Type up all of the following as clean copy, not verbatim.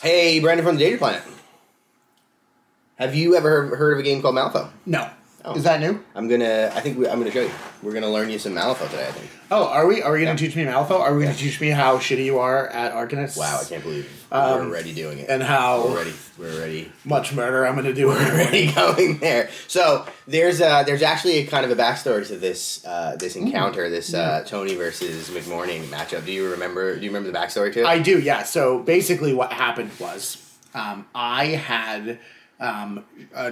Hey, Brandon from the Data Planet. Have you ever heard of a game called Malifaux? No. Oh. Is that new? I'm gonna show you. We're gonna learn you some Malifaux today, I think. Oh, are we? Are we going to teach me Malifaux? Are we going to teach me how shitty you are at Arcanist? Wow, I can't believe we're already doing it. And how we're already much murder I'm going to do. We're already going there. So there's actually a kind of a backstory to this this encounter, this Toni versus McMourning matchup. Do you remember the backstory to it? I do, yeah. So basically, what happened was I had.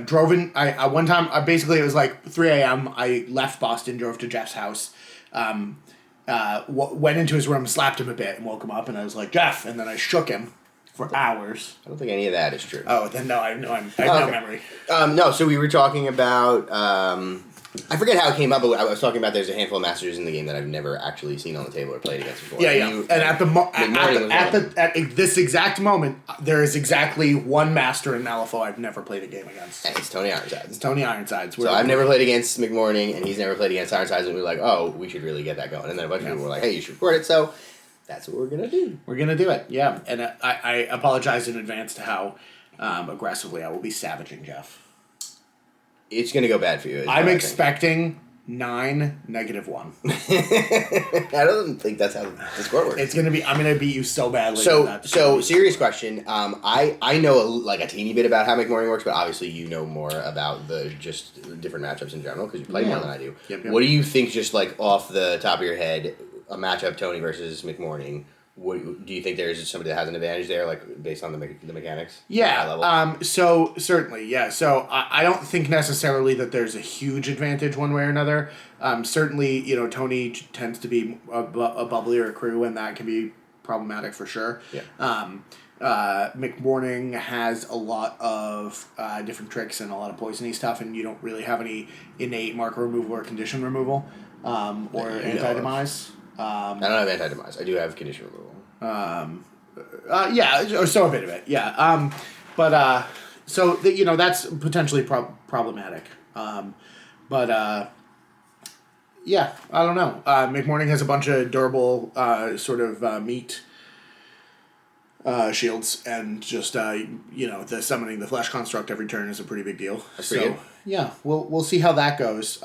Drove in. I one time. Basically, it was like 3 a.m. I left Boston, drove to Jeff's house. Went into his room, slapped him a bit, and woke him up. And I was like, Jeff. And then I shook him for hours. I don't think any of that is true. Oh, then no, I have no memory. No, so we were talking about. I forget how it came up, but I was talking about there's a handful of masters in the game that I've never actually seen on the table or played against before. Yeah, yeah. And at this exact moment, there is exactly one master in Malifaux I've never played a game against. And it's Toni Ironsides. It's Toni Ironsides. So I've never played against McMourning, and he's never played against Ironsides, and we were like, oh, we should really get that going. And then a bunch of people were like, hey, you should record it, so that's what we're going to do. We're going to do it, yeah. And I apologize in advance to how aggressively I will be savaging Jeff. It's going to go bad for you. I'm expecting 9, -1. I don't think that's how the score works. It's gonna be. I'm gonna beat you so badly. So serious question. I know a teeny bit about how McMourning works, but obviously you know more about the just different matchups in general because you play more than I do. Yep. What do you think, just like off the top of your head, a matchup Toni versus McMourning? What, do you think there's somebody that has an advantage there, like based on the mechanics? Yeah. So certainly, yeah. So I don't think necessarily that there's a huge advantage one way or another. Certainly, Toni tends to be a bubblier crew, and that can be problematic for sure. Yeah. McMourning has a lot of different tricks and a lot of poisony stuff, and you don't really have any innate marker removal or condition removal or anti-demise. I don't have anti-demise. I do have condition removal. Yeah, so a bit of it, yeah. That's potentially problematic. Yeah, I don't know. McMourning has a bunch of durable meat shields, and just the summoning the flesh construct every turn is a pretty big deal. That's pretty good. Yeah, we'll see how that goes.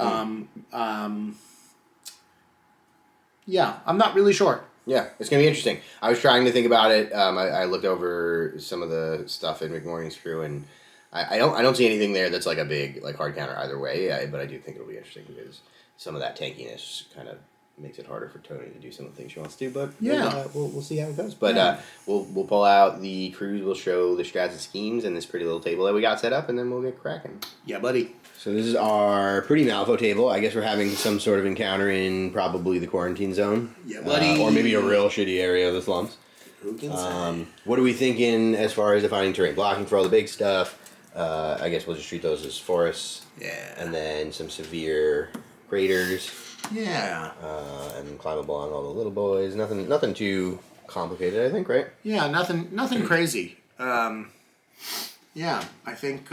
Yeah, I'm not really sure. Yeah, it's going to be interesting. I was trying to think about it. I looked over some of the stuff in McMourning's crew, and I don't see anything there that's like a big hard counter either way. But I do think it'll be interesting because some of that tankiness kind of makes it harder for Toni to do some of the things she wants to do. But yeah, we'll see how it goes. But we'll pull out the crews. We'll show the strats and schemes and this pretty little table that we got set up, and then we'll get cracking. Yeah, buddy. So this is our pretty Malifaux table. I guess we're having some sort of encounter in probably the quarantine zone. Yeah, buddy. Or maybe a real shitty area of the slums. Who can say? What are we thinking as far as defining terrain? Blocking for all the big stuff. I guess we'll just treat those as forests. Yeah. And then some severe craters. Yeah. And climbable on all the little boys. Nothing too complicated, I think, right? Yeah, nothing crazy. Yeah, I think...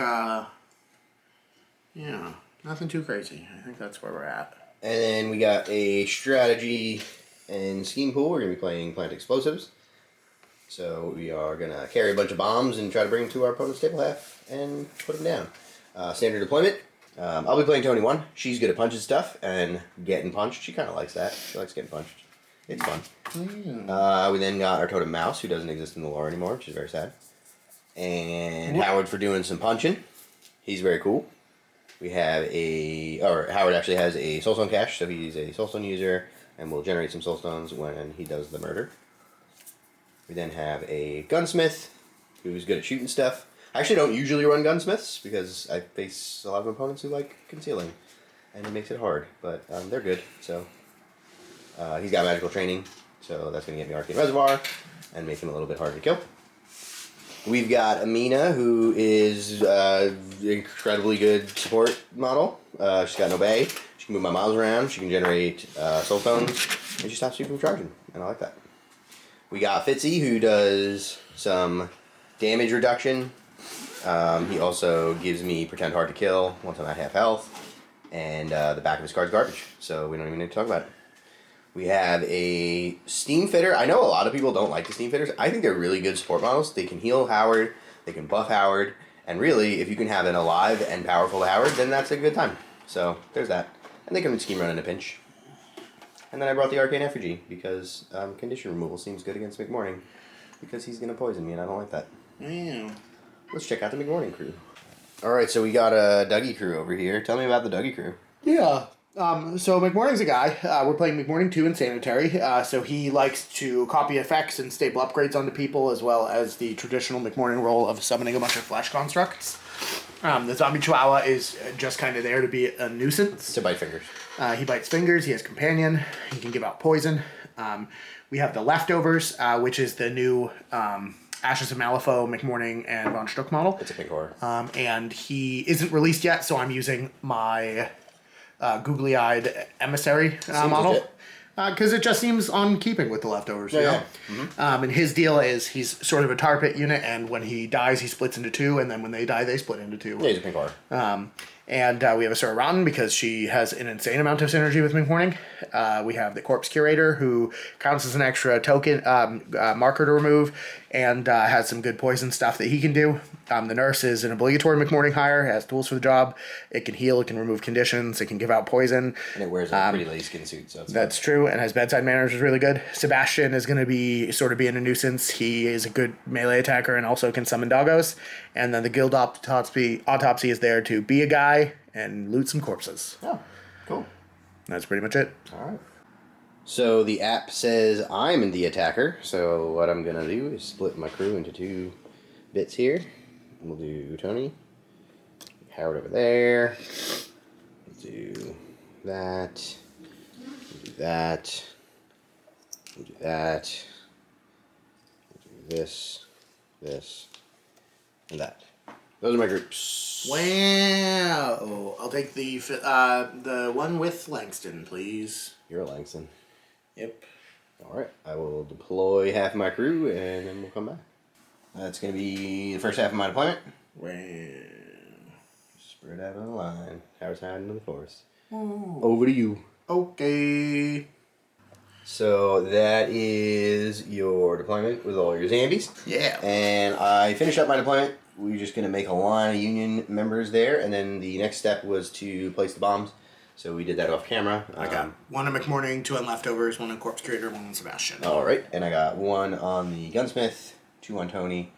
Yeah, nothing too crazy. I think that's where we're at. And then we got a strategy and scheme pool. We're going to be playing plant explosives. So we are going to carry a bunch of bombs and try to bring them to our opponent's table half and put them down. Standard deployment. I'll be playing Toni 1. She's good at punching stuff and getting punched. She kind of likes that. She likes getting punched. It's fun. We then got our totem mouse, who doesn't exist in the lore anymore, which is very sad. And Howard for doing some punching. He's very cool. We have Howard actually has a soulstone cache, so he's a soulstone user, and will generate some soulstones when he does the murder. We then have a gunsmith, who's good at shooting stuff. I actually don't usually run gunsmiths, because I face a lot of opponents who like concealing, and it makes it hard, but they're good, so... he's got magical training, so that's going to get me Arcane Reservoir, and make him a little bit harder to kill. We've got Amina, who is incredibly good support model. She's got no bay. She can move my models around. She can generate soulstones, and she stops you from charging. And I like that. We got Fitzy, who does some damage reduction. He also gives me Pretend Hard to Kill once I'm at half health. And the back of his card's garbage, so we don't even need to talk about it. We have a Steam Fitter. I know a lot of people don't like the Steam Fitters. I think they're really good support models. They can heal Howard, they can buff Howard, and really, if you can have an alive and powerful Howard, then that's a good time. So, there's that. And they can scheme run in a pinch. And then I brought the Arcane Effigy, because condition removal seems good against McMourning, because he's going to poison me, and I don't like that. Yeah. Let's check out the McMourning crew. Alright, so we got a Dougie crew over here. Tell me about the Dougie crew. Yeah. So McMourning's a guy. We're playing McMourning 2 in Sanitary. So he likes to copy effects and staple upgrades onto people, as well as the traditional McMourning role of summoning a bunch of flesh constructs. The Zombie Chihuahua is just kind of there to be a nuisance. To bite fingers. He bites fingers. He has Companion. He can give out poison. We have the Leftovers, which is the new Ashes of Malifaux, McMourning, and Von Stuck model. It's a pink horror. And he isn't released yet, so I'm using my googly-eyed emissary model. Because it just seems on keeping with the Leftovers, you know? Yeah. Mm-hmm. And his deal is he's sort of a tar pit unit, and when he dies, he splits into two, and then when they die, they split into two. Yeah, he's a pink horror. And we have a Sir Rotten because she has an insane amount of synergy with McMourning. We have the Corpse Curator, who counts as an extra token marker to remove, and has some good poison stuff that he can do. The Nurse is an obligatory McMourning hire, has tools for the job. It can heal, it can remove conditions, it can give out poison. And it wears a pretty lazy skin suit, so that's true, and has bedside manners, is really good. Sebastian is going to be sort of being a nuisance. He is a good melee attacker and also can summon doggos. And then the Guild Autopsy is there to be a guy and loot some corpses. Oh, cool. That's pretty much it. All right. So the app says I'm the attacker, so what I'm going to do is split my crew into two bits here. We'll do Tony, Howard over there, we'll do that, we'll do that, we'll do that, we'll do this, and that. Those are my groups. Wow. I'll take the one with Langston, please. You're a Langston. Yep. Alright, I will deploy half my crew and then we'll come back. That's going to be the first half of my deployment. Wow. Spread out on the line. Howard's hiding in the forest. Oh. Over to you. Okay. So that is your deployment with all your zombies. Yeah. And I finished up my deployment. We're just going to make a line of Union members there. And then the next step was to place the bombs. So we did that off camera. I got one on McMourning, two on Leftovers, one on Corpse Curator, one on Sebastian. Alright. And I got one on the Gunsmith, two on Tony,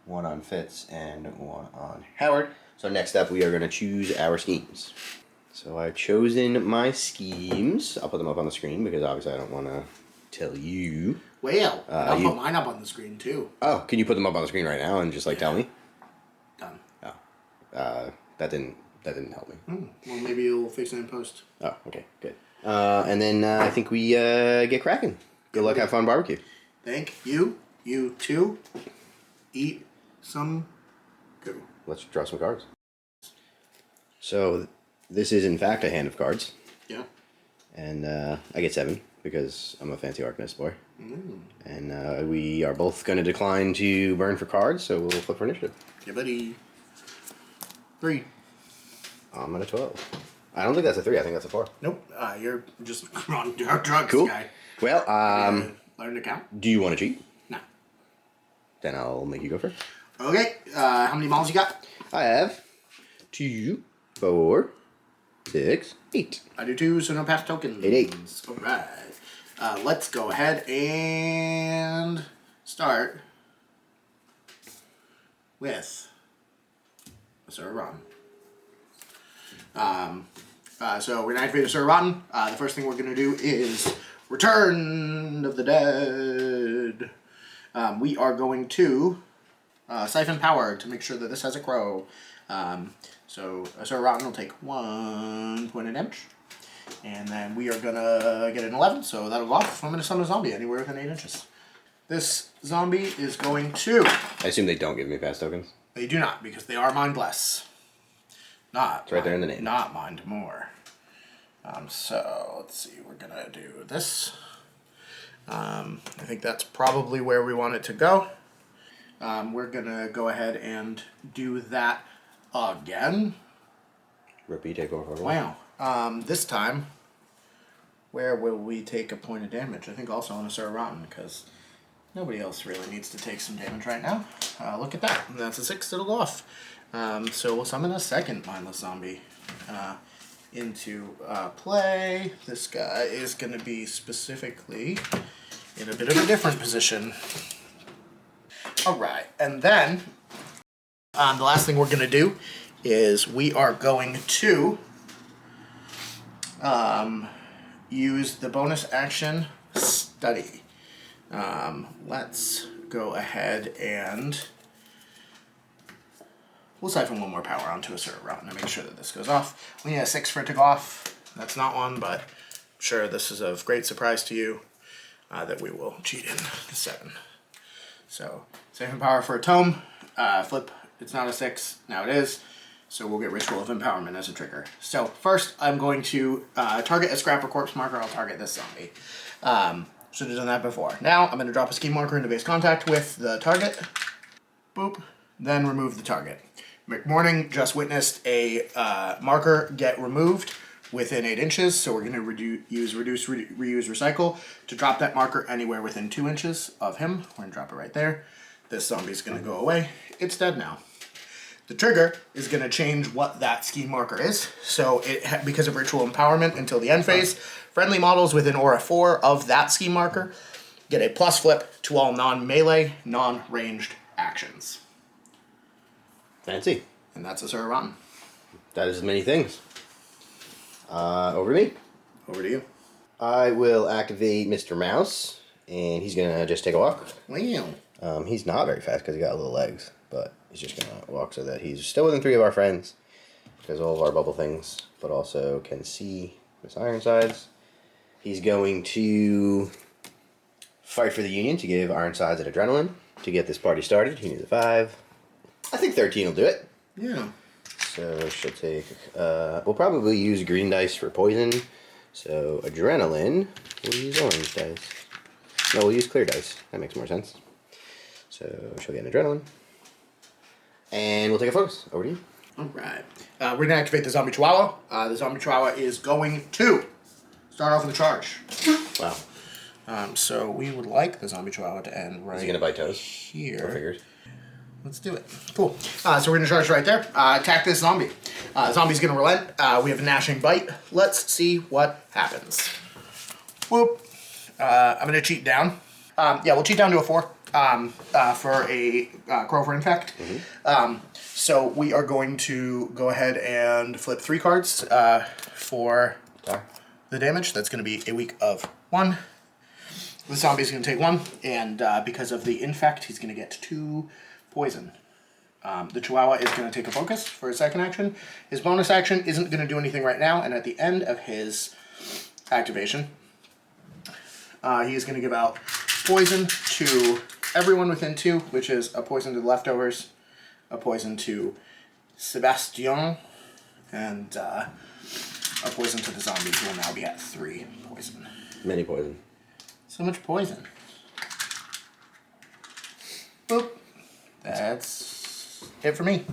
one on Fitz, and one on Howard. So next up we are going to choose our schemes. So I've chosen my schemes. I'll put them up on the screen because obviously I don't want to tell you. Well, I'll put mine up on the screen too. Oh, can you put them up on the screen right now and just tell me? Done. Oh. That didn't help me. Well, maybe you'll fix it in post. Oh, okay, good. And then I think we get cracking. Good luck, have fun, barbecue. Thank you. You too. Eat some goo. Let's draw some cards. So this is in fact a hand of cards. Yeah. And I get 7 because I'm a fancy Arcanist boy. And we are both going to decline to burn for cards, so we'll flip for initiative. Yeah, buddy. 3. I'm at a 12. I don't think that's a 3. I think that's a 4. Nope. You're just on drugs, Cool. guy. Well, Learn to count? do you want to cheat? No. Then I'll make you go first. Okay. How many models you got? I have 2, 4, 6, 8. I do too, so no pass tokens. 8. All right. Let's go ahead and start with Sir Rotten. So we're going to activate a Sir Rotten. The first thing we're going to do is Return of the Dead. We are going to siphon power to make sure that this has a crow. So Sir Rotten will take 1 point of damage. And then we are going to get an 11, so that'll go off. I'm going to summon a zombie anywhere within 8 inches. This zombie is going to... I assume they don't give me pass tokens. They do not, because they are Mind Bless. Not. It's right there in the name. Not Mind More. So, let's see. We're going to do this. I think that's probably where we want it to go. We're going to go ahead and do that again. Repeat, take over. Wow. This time, where will we take a point of damage? I think also on a Sir Rotten, because nobody else really needs to take some damage right now. Look at that. That's a 6. It'll go off. So we'll summon a second mindless zombie into play. This guy is going to be specifically in a bit of a different position. Alright, and then the last thing we're going to do is we are going to use the bonus action study. Let's go ahead and we'll siphon one more power onto a Sir Rotten to make sure that this goes off. We need a 6 for it to go off. That's not one, but I'm sure this is of great surprise to you that we will cheat in the 7. So, siphon power for a tome. Flip, it's not a 6, now it is. So we'll get Ritual of Empowerment as a trigger. So first, I'm going to target a scrap or corpse marker. I'll target this zombie. Should have done that before. Now, I'm going to drop a scheme marker into base contact with the target. Boop. Then remove the target. McMourning just witnessed a marker get removed within 8 inches, so we're going to use Reduce, Reuse, Recycle to drop that marker anywhere within 2 inches of him. We're going to drop it right there. This zombie's going to go away. It's dead now. The trigger is going to change what that scheme marker is. So because of Ritual Empowerment until the end phase, friendly models within Aura 4 of that scheme marker get a plus flip to all non-melee, non-ranged actions. Fancy. And that's a Sir Rotten. That is many things. Over to me. Over to you. I will activate Mr. Mouse, and he's gonna just take a walk. Wow. He's not very fast because he got little legs, but he's just gonna walk so that he's still within 3 of our friends, because all of our bubble things, but also can see Miss Ironsides. He's going to fight for the Union to give Ironsides an adrenaline to get this party started. He needs a 5. I think 13 will do it. Yeah. So she'll take, we'll probably use green dice for poison. So adrenaline, we'll use orange dice. No, we'll use clear dice. That makes more sense. So she'll get an adrenaline. And we'll take a focus. Over to you. Alright. We're going to activate the Zombie Chihuahua. The Zombie Chihuahua is going to start off with a charge. Wow. So we would like the Zombie Chihuahua to end right Is he going to bite toes? Here. Or fingers? Let's do it. Cool. So we're going to charge right there. Attack this zombie. Zombie's going to relent. We have a gnashing bite. Let's see what happens. Whoop. I'm going to cheat down. Yeah, we'll cheat down to a 4 for a Grover Infect. Mm-hmm. So we are going to go ahead and flip 3 cards for the damage. That's going to be a week of 1. The zombie's going to take 1, and because of the infect, he's going to get 2 poison. The Chihuahua is going to take a focus for his second action. His bonus action isn't going to do anything right now, and at the end of his activation, he is going to give out poison to everyone within 2, which is a poison to the leftovers, a poison to Sebastian, and a poison to the zombie, who will now be at 3 poison. Many poison. So much poison. Boop. That's it for me.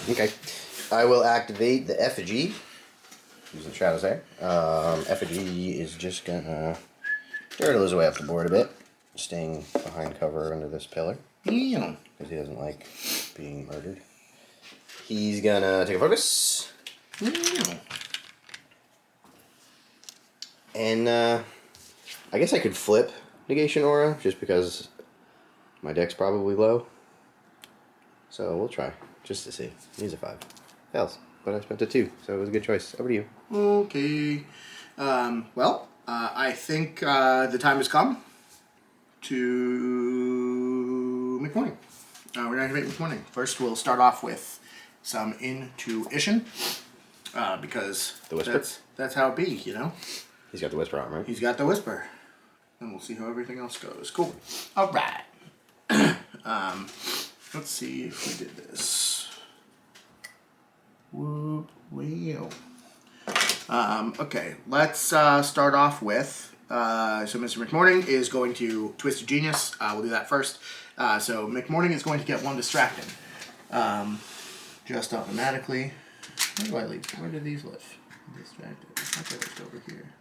Okay. I will activate the effigy. Using the shadows there. Effigy is just gonna turtle his way up the board a bit, staying behind cover under this pillar. Yeah. Because he doesn't like being murdered. He's gonna take a focus. Yeah. And I guess I could flip Negation Aura, just because my deck's probably low. So we'll try, just to see. He's a 5. Fails, but I spent a 2, so it was a good choice. Over to you. Okay. Well, I think the time has come to McMourning. We're going to activate McMourning. First, we'll start off with some intuition, because The Whisper? that's how it be, you know? He's got the Whisper on, right? He's got the Whisper. And we'll see how everything else goes. Cool. Alright. Let's see if we did this. Whoop, wheel. Okay, let's start off with, so Mr. McMourning is going to Twisted Genius. We'll do that first. So McMourning is going to get 1 distracted. Just automatically. Where do I leave? Where do these live? Distracted. I thought they lived over here.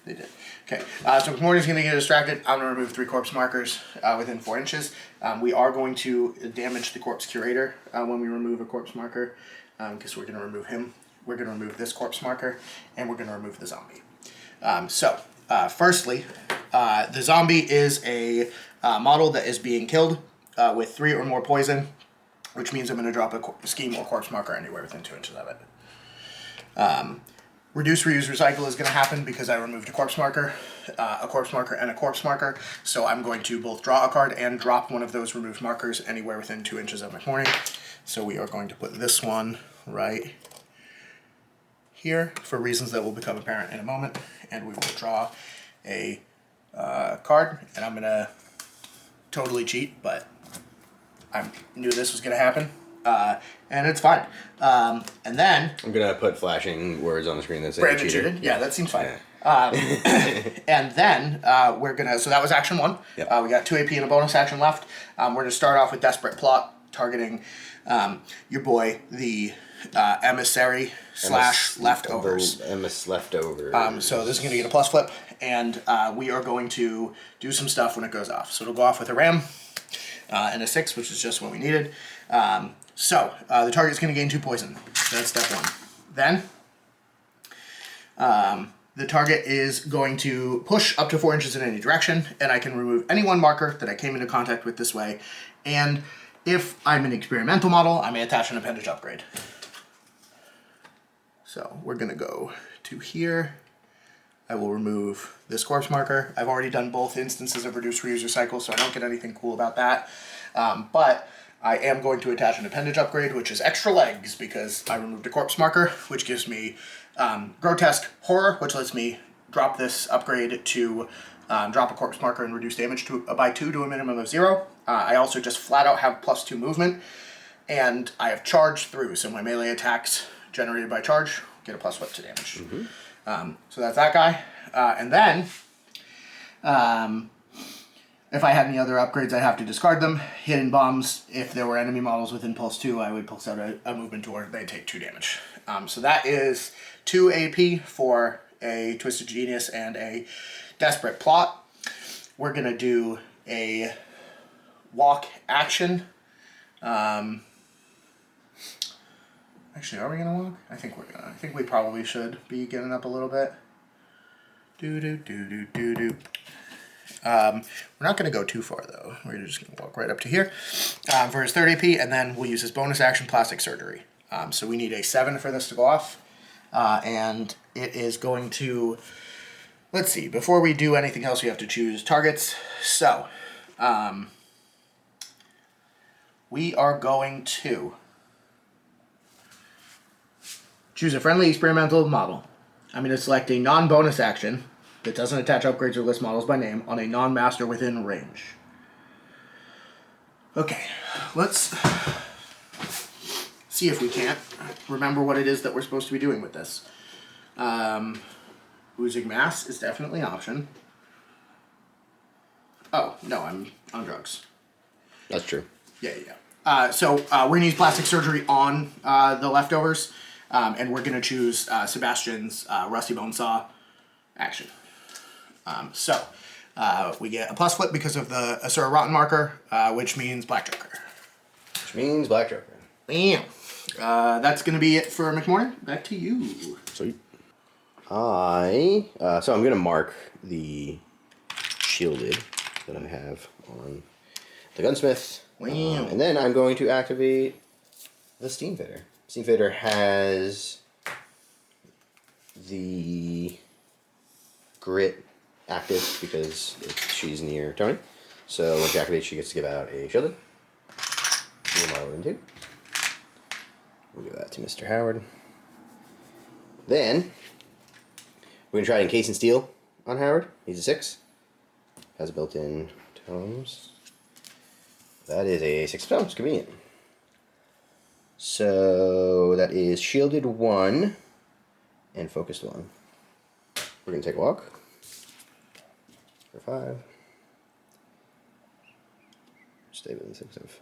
They did. Okay, so McMourning's going to get distracted. I'm going to remove 3 corpse markers within 4 inches. We are going to damage the corpse curator when we remove a corpse marker, because we're going to remove him. We're going to remove this corpse marker, and we're going to remove the zombie. Firstly, the zombie is a model that is being killed with 3 or more poison, which means I'm going to drop a scheme or corpse marker anywhere within 2 inches of it. Reduce, reuse, recycle is going to happen because I removed a corpse marker, and a corpse marker. So I'm going to both draw a card and drop one of those removed markers anywhere within 2 inches of McMourning. So we are going to put this one right here for reasons that will become apparent in a moment. And we will draw a card, and I'm going to totally cheat, but I knew this was going to happen. And it's fine. And then I'm gonna put flashing words on the screen that say Brandon cheater. cheated. Yeah, that seems fine. Yeah. And then we're gonna. So that was action 1. Yep. We got 2 AP and a bonus action left. We're gonna start off with Desperate Plot, targeting your boy, the emissary / leftovers. Leftovers. So this is gonna get a plus flip, and we are going to do some stuff when it goes off. So it'll go off with a ram and a 6, which is just what we needed. The target's going to gain 2 poison. So that's step 1. Then, the target is going to push up to 4 inches in any direction, and I can remove any 1 marker that I came into contact with this way. And if I'm an experimental model, I may attach an appendage upgrade. So we're going to go to here. I will remove this corpse marker. I've already done both instances of reduce, reuse, recycle, so I don't get anything cool about that. But I am going to attach an appendage upgrade, which is extra legs, because I removed a corpse marker, which gives me grotesque horror, which lets me drop this upgrade to drop a corpse marker and reduce damage by 2 to a minimum of 0. I also just flat out have +2 movement, and I have charge through, so my melee attacks generated by charge get a +1 to damage. Mm-hmm. So that's that guy. And then, if I had any other upgrades, I'd have to discard them. Hidden bombs, if there were enemy models within pulse 2, I would pulse out a movement tool, they take 2 damage. So that is 2 AP for a Twisted Genius and a Desperate Plot. We're going to do a walk action. Actually, are we going to walk? I think we're going to. I think we probably should be getting up a little bit. We're not going to go too far, though. We're just going to walk right up to here for his 3rd AP, and then we'll use his bonus action, Plastic Surgery. So we need a 7 for this to go off, and it is going to... Let's see. Before we do anything else, we have to choose targets. So, we are going to choose a friendly experimental model. I'm going to select a non-bonus action that doesn't attach upgrades or list models by name on a non-master within range. Okay, let's see if we can't remember what it is that we're supposed to be doing with this. Oozing mass is definitely an option. Oh, no, I'm on drugs. That's true. Yeah. So we're going to use Plastic Surgery on the leftovers, and we're going to choose Sebastian's Rusty Bone Saw action. We get a plus flip because of the Asura Rotten marker, which means Black Joker. Bam. That's going to be it for McMourning. Back to you. Sweet. So I'm going to mark the shielded that I have on the gunsmith. Wow. And then I'm going to activate the Steam Fitter. Steam Fitter has the grit active because she's near Toni. So when she activates, she gets to give out a shielded. We'll give that to Mr. Howard. Then we're going to try to encase and steel on Howard. He's a 6. Has built-in tomes. That is a 6 tomes. Convenient. So that is shielded 1 and focused 1. We're going to take a walk. For 5. Stay within 6 of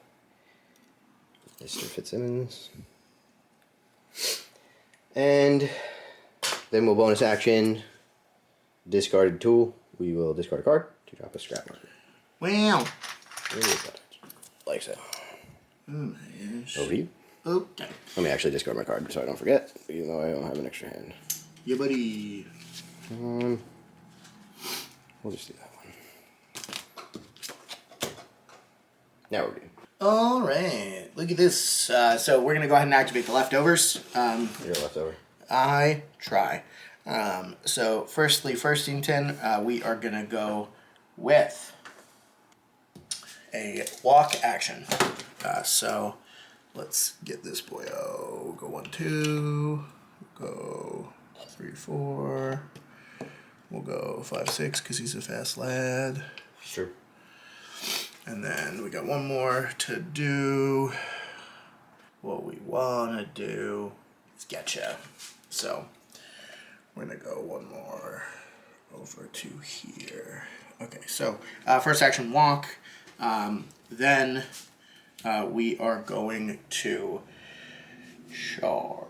Mr. Fitzsimmons. And then we'll bonus action discarded tool, we will discard a card to drop a scrap marker. Wow. Like so. Oh my gosh. Over to you. Okay. Let me actually discard my card so I don't forget, even though I don't have an extra hand. Yeah, buddy. We'll just do that one. Now we're good. All right. Look at this. So we're going to go ahead and activate the leftovers. You're leftover. I try. So firstly, we are going to go with a walk action. So let's get this boy. Oh, go 1, 2, go 3, 4. We'll go 5, 6 because he's a fast lad. Sure. And then we got one more to do. What we want to do is getcha. So we're going to go one more over to here. Okay, so first action, walk. Then we are going to charge.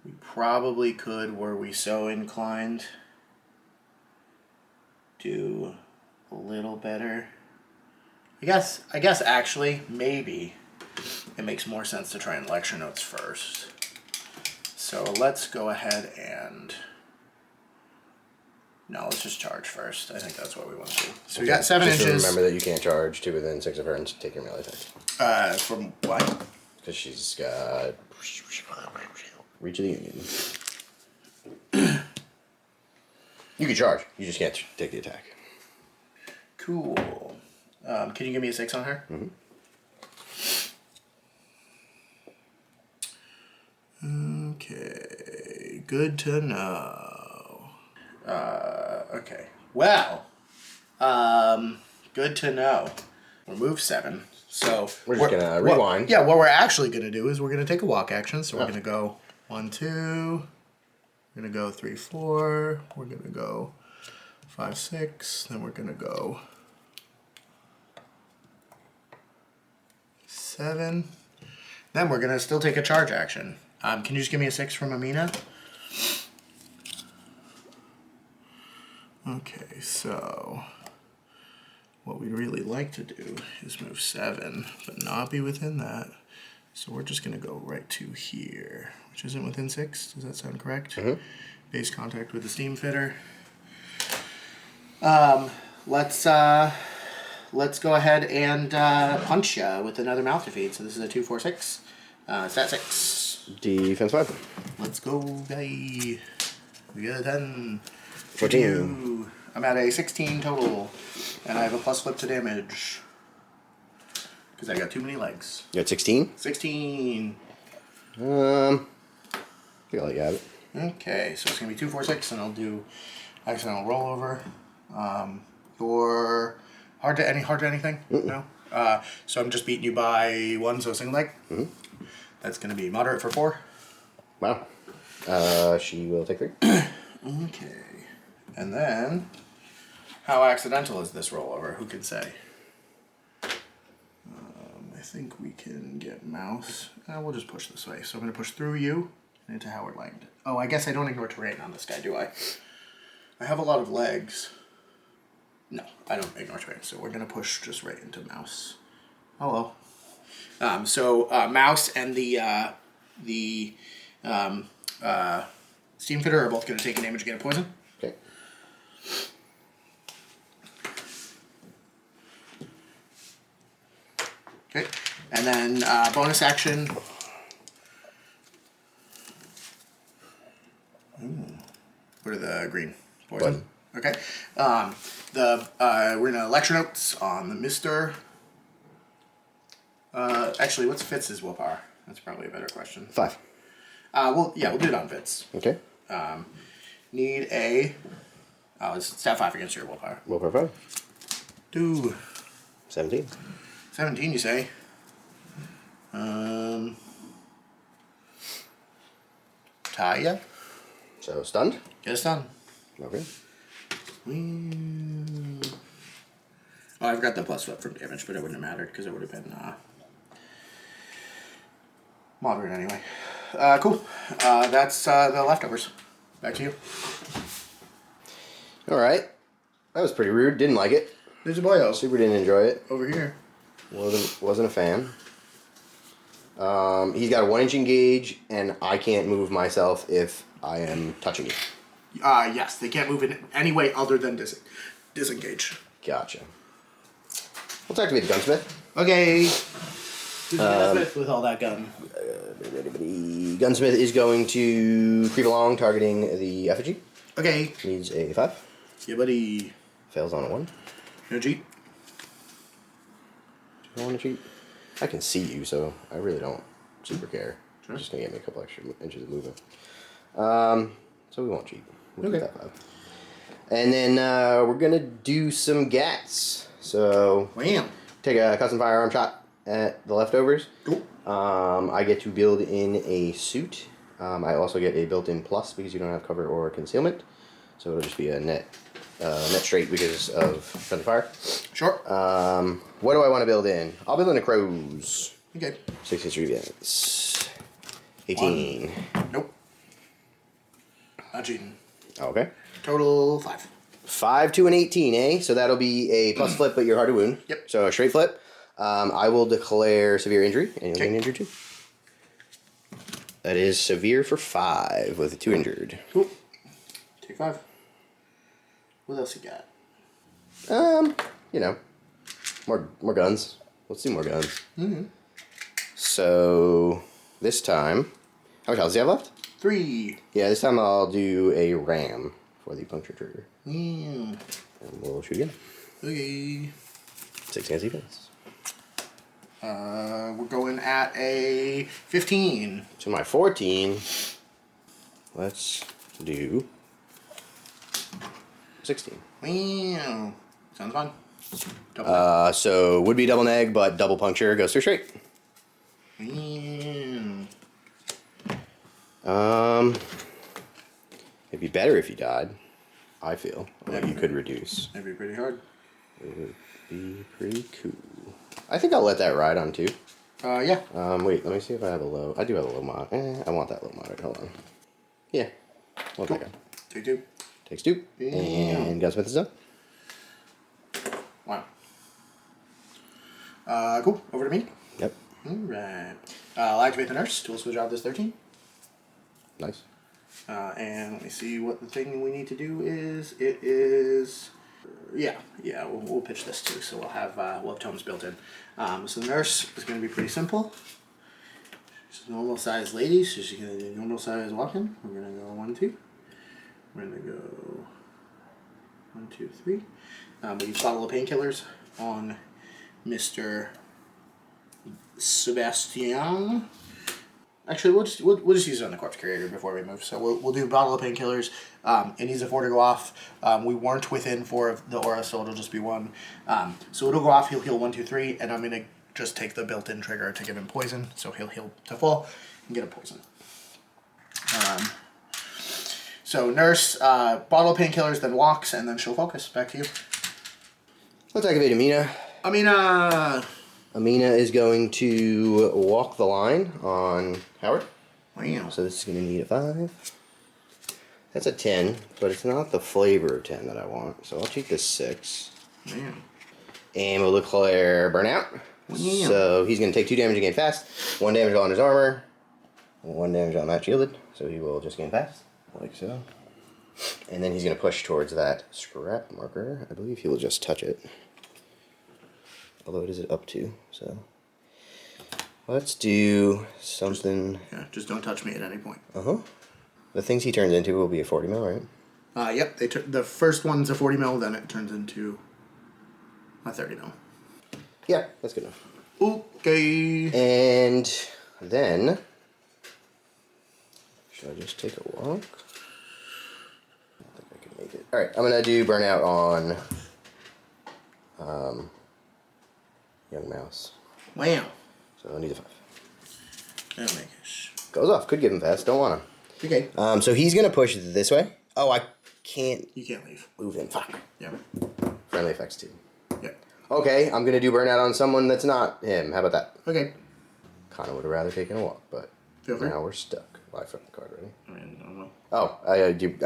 We probably could, were we so inclined, do a little better. I guess actually, maybe it makes more sense to try and lecture notes first. So let's go ahead and... No, let's just charge first. I think that's what we want to do. So we got 7 just inches. Remember that you can't charge to within 6 of her and take your melee attack. From what? Because she's got Reach of the Union. You can charge. You just can't take the attack. Cool. Can you give me a 6 on her? Mm-hmm. Okay. Good to know. Okay. Well, good to know. We're move 7. So we're just gonna rewind. What we're actually gonna do is we're gonna take a walk action. So we're gonna go 1, 2. We're gonna go 3, 4. We're gonna go 5, 6. Then we're gonna go 7. Then we're gonna still take a charge action. Can you just give me a 6 from Amina? Okay, so what we'd really like to do is move 7, but not be within that. So we're just going to go right to here, which isn't within 6. Does that sound correct? Mm-hmm. Base contact with the steam fitter. Let's go ahead and punch ya with another mouth defeat. So this is a 2, 4, 6. Stat 6. Defense 5. Let's go, guy. We got a 10. 14. I'm at a 16 total, and I have a plus flip to damage because I got too many legs. You got 16? 16. I think I'll let you have it. Okay, so it's gonna be 2, 4, 6, and I'll do accidental rollover. Or hard to anything? Mm-mm. No. So I'm just beating you by 1, so a single leg. Mm-hmm. That's gonna be moderate for 4. Wow. She will take 3. Okay. And then, how accidental is this rollover? Who can say? I think we can get mouse. We'll just push this way. So I'm going to push through you and into Howard Langdon. Oh, I guess I don't ignore terrain on this guy, do I? I have a lot of legs. No, I don't ignore terrain. So we're going to push just right into mouse. Hello. Mouse and the steam fitter are both going to take a damage again of poison. Okay. Okay, and then bonus action. What are the green? Poison. Okay. We're gonna lecture notes on the Mister. Actually, what's Fitz's willpower? That's probably a better question. 5. We'll do it on Fitz. Okay. Need a. Oh, it's stat 5 against your willpower. Willpower 5. Do 17. 17, you say? Taya. So stunned. Get us done. Okay. Oh, I've got the plus flip from damage, but it wouldn't have mattered because it would have been moderate anyway. Cool. That's the leftovers. Back to you. All right. That was pretty rude. Didn't like it. There's a boyo. Super didn't enjoy it. Over here. Wasn't a fan. He's got a 1-inch engage, and I can't move myself if I am touching you. Yes, they can't move in any way other than disengage. Gotcha. Let's activate the gunsmith. Okay. Gunsmith with all that gun. Gunsmith is going to creep along, targeting the effigy. Okay. Needs a 5. Yeah, buddy. Fails on a 1. No cheat. Do I want to cheat? I can see you, so I really don't super care. Sure. It's just going to get me a couple extra inches of movement. So we won't cheat. We'll Okay. keep that 5. And then we're going to do some gats. So Wham. take a custom firearm shot at the leftovers. Cool. I get to build in a suit. I also get a built-in plus because you don't have cover or concealment. So it'll just be a net straight because of friendly fire. Sure. What do I want to build in? I'll build in a crows. Okay. 63 events. 18. Nope. Not cheating. Okay. Total 5. 5 to an 18, eh? So that'll be a plus flip, but you're hard to wound. Yep. So a straight flip. I will declare severe injury, and you'll gain injured too. That is severe for 5 with 2 injured. Cool. Take 5. What else you got? You know, more guns. Let's do more guns. Mm-hmm. So this time, how much health does he have left? 3. Yeah, this time I'll do a ram for the puncture trigger. Mm. And we'll shoot again. Okay. 16 defense. We're going at a 15. So my 14, let's do 16. Wow. Sounds fun. Double. So would be double neg, but double puncture goes through straight. Wow. It'd be better if you died, I feel. Although you could reduce. That'd be pretty hard. It would be pretty cool. I think I'll let that ride on too. Yeah. Wait, let me see if I have a low. I do have a low mod. I want that low mod. Hold on. Yeah. Well, Cool. take 2. Takes 2. Yeah. And gunsmith is done. Wow. Cool. Over to me. Yep. Alright. I'll activate the nurse. Tool switch out this 13. Nice. And let me see what the thing we need to do is. It is... Yeah, we'll pitch this too, so we'll have tomes built in. So the nurse is going to be pretty simple. She's a normal size lady, so she's going to do normal size walking. We're going to go 1, 2. We're going to go 1, 2, 3. We use bottle of painkillers on Mr. Sebastian. Actually, we'll just use it on the corpse carrier before we move. So we'll do a bottle of painkillers. It needs a 4 to go off. We weren't within 4 of the aura, so it'll just be 1. So it'll go off. He'll heal 1, 2, 3, and I'm gonna just take the built-in trigger to give him poison. So he'll heal to full and get a poison. So nurse, bottle of painkillers, then walks, and then she'll focus. Back to you. Let's activate Amina. Amina is going to walk the line on Howard. Wow. So this is going to need a 5. That's a 10, but it's not the flavor of 10 that I want. So I'll cheat this 6. Man. And we'll declare burnout. Wow. So he's going to take 2 damage and gain fast. 1 damage on his armor. 1 damage on that shielded. So he will just gain fast. Like so. And then he's going to push towards that scrap marker. I believe he will just touch it. Although it is up to, so let's do something. Yeah, just don't touch me at any point. The things he turns into will be a 40 mil, right? Yep. The first one's a 40 mil, then it turns into a 30 mil. Yeah, that's good enough. Okay. And then should I just take a walk? I think I can make it. All right, I'm gonna do burnout on young mouse. Wow. So I need a 5. That'll make it. Goes off. Could give him fast. Don't want him. Okay. So he's gonna push this way. Oh, I can't You can't leave. move him. Fuck. Yeah. Friendly effects too. Yeah. Okay, I'm gonna do burnout on someone that's not him. How about that? Okay. Kinda would have rather taken a walk, but Feel free. Now we're stuck. Well, I flipped the card already. I mean, I don't know. Oh,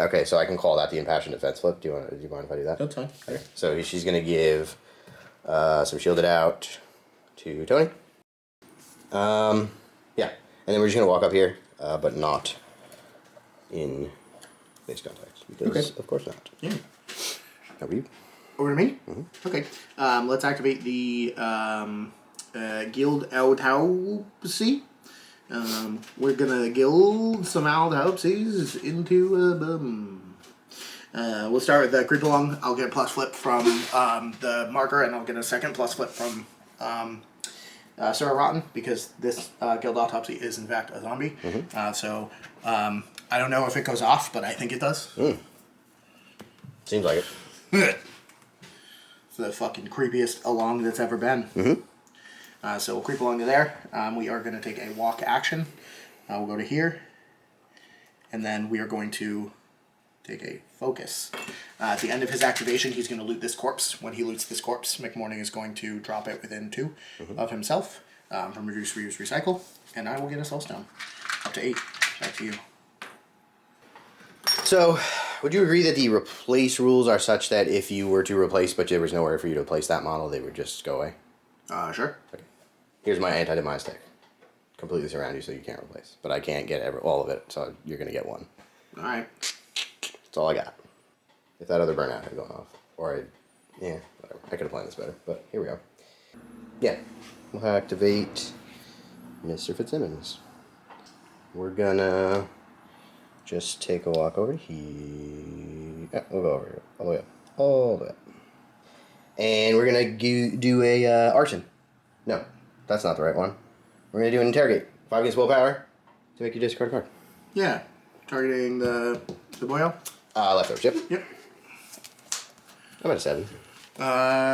okay. So I can call that the impassioned defense flip. Do you mind if I do that? That's fine. Okay. So she's gonna give some shielded out to Toni. Yeah, and then we're just gonna walk up here, but not in base contact because of course not. Yeah. Over you. Over to me? Okay. Let's activate the Guild Autopsy. We're gonna guild some Autopsies into a bum. We'll start with the creep along. I'll get a plus flip from the marker, and I'll get a second plus flip from Sarah Rotten, because this Guild Autopsy is in fact a zombie. So I don't know if it goes off, but I think it does. Seems like it. It's the fucking creepiest along that's ever been. So we'll creep along to there. We are going to take a walk action. We'll go to here. And then we are going to take a focus. At the end of his activation, he's going to loot this corpse. When he loots this corpse, McMourning is going to drop it within 2 of himself from Reduce, Reuse, Recycle. And I will get a Soulstone. Up to 8. Back to you. So, would you agree that the replace rules are such that if you were to replace, but there was nowhere for you to place that model, they would just go away? Sure. Okay. Here's my anti-demise tech. Completely surround you so you can't replace. But I can't get all of it, so you're going to get one. Alright. That's all I got. If that other burnout had gone off. Or yeah, whatever. I could have planned this better, but here we go. Yeah. We'll activate Mr. Fitzsimmons. We're gonna just take a walk over here. Yeah, we'll go over here. All the way up. All the way up. And we're gonna do a arson. No, that's not the right one. We're gonna do an interrogate. 5 against willpower to make you discard a card. Yeah. Targeting the boyo? Leftovers, yep. Yep. I'm at a 7.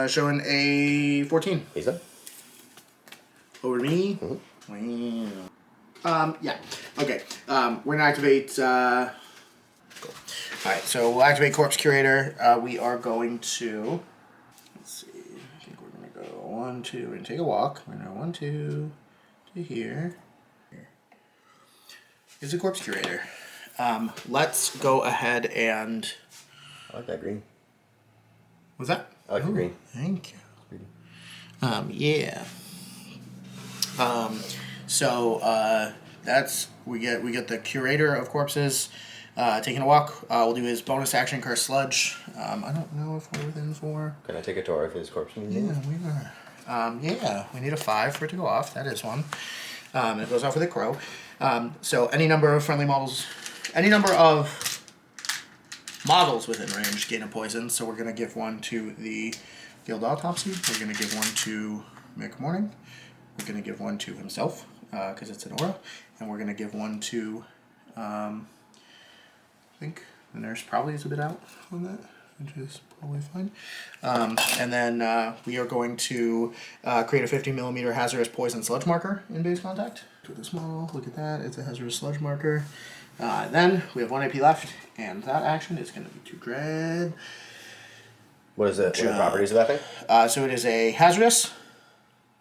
Showing a 14. He's done. Over to me. Wow. Yeah. Okay. We're gonna activate. Cool. All right. So we'll activate Corpse Curator. We are going to. Let's see. I think we're gonna go 1, 2, and take a walk. We're gonna go 1, 2 to here. Here's a Corpse Curator. Let's go ahead and. I like that green. What's that? I like the green. Thank you. Yeah. So that's we get the Curator of Corpses taking a walk. We'll do his bonus action, Curse Sludge. I don't know if we're within 4. Can I take a tour of his corpse museum? Yeah, we are. Yeah, we need a 5 for it to go off. That is one. It goes off with a crow. So any number of friendly models, any number of models within range gain a poison. So we're gonna give 1 to the Guild Autopsy. We're gonna give 1 to McMourning. We're going to give 1 to himself, because it's an aura. And we're going to give 1 to, I think the nurse probably is a bit out on that, which is probably fine. And then we are going to create a 50mm hazardous poison sludge marker in base contact. To the small, look at that, it's a hazardous sludge marker. Then we have 1 AP left, and that action is going to be to dread. What is it? What are the properties of that thing? So it is a hazardous,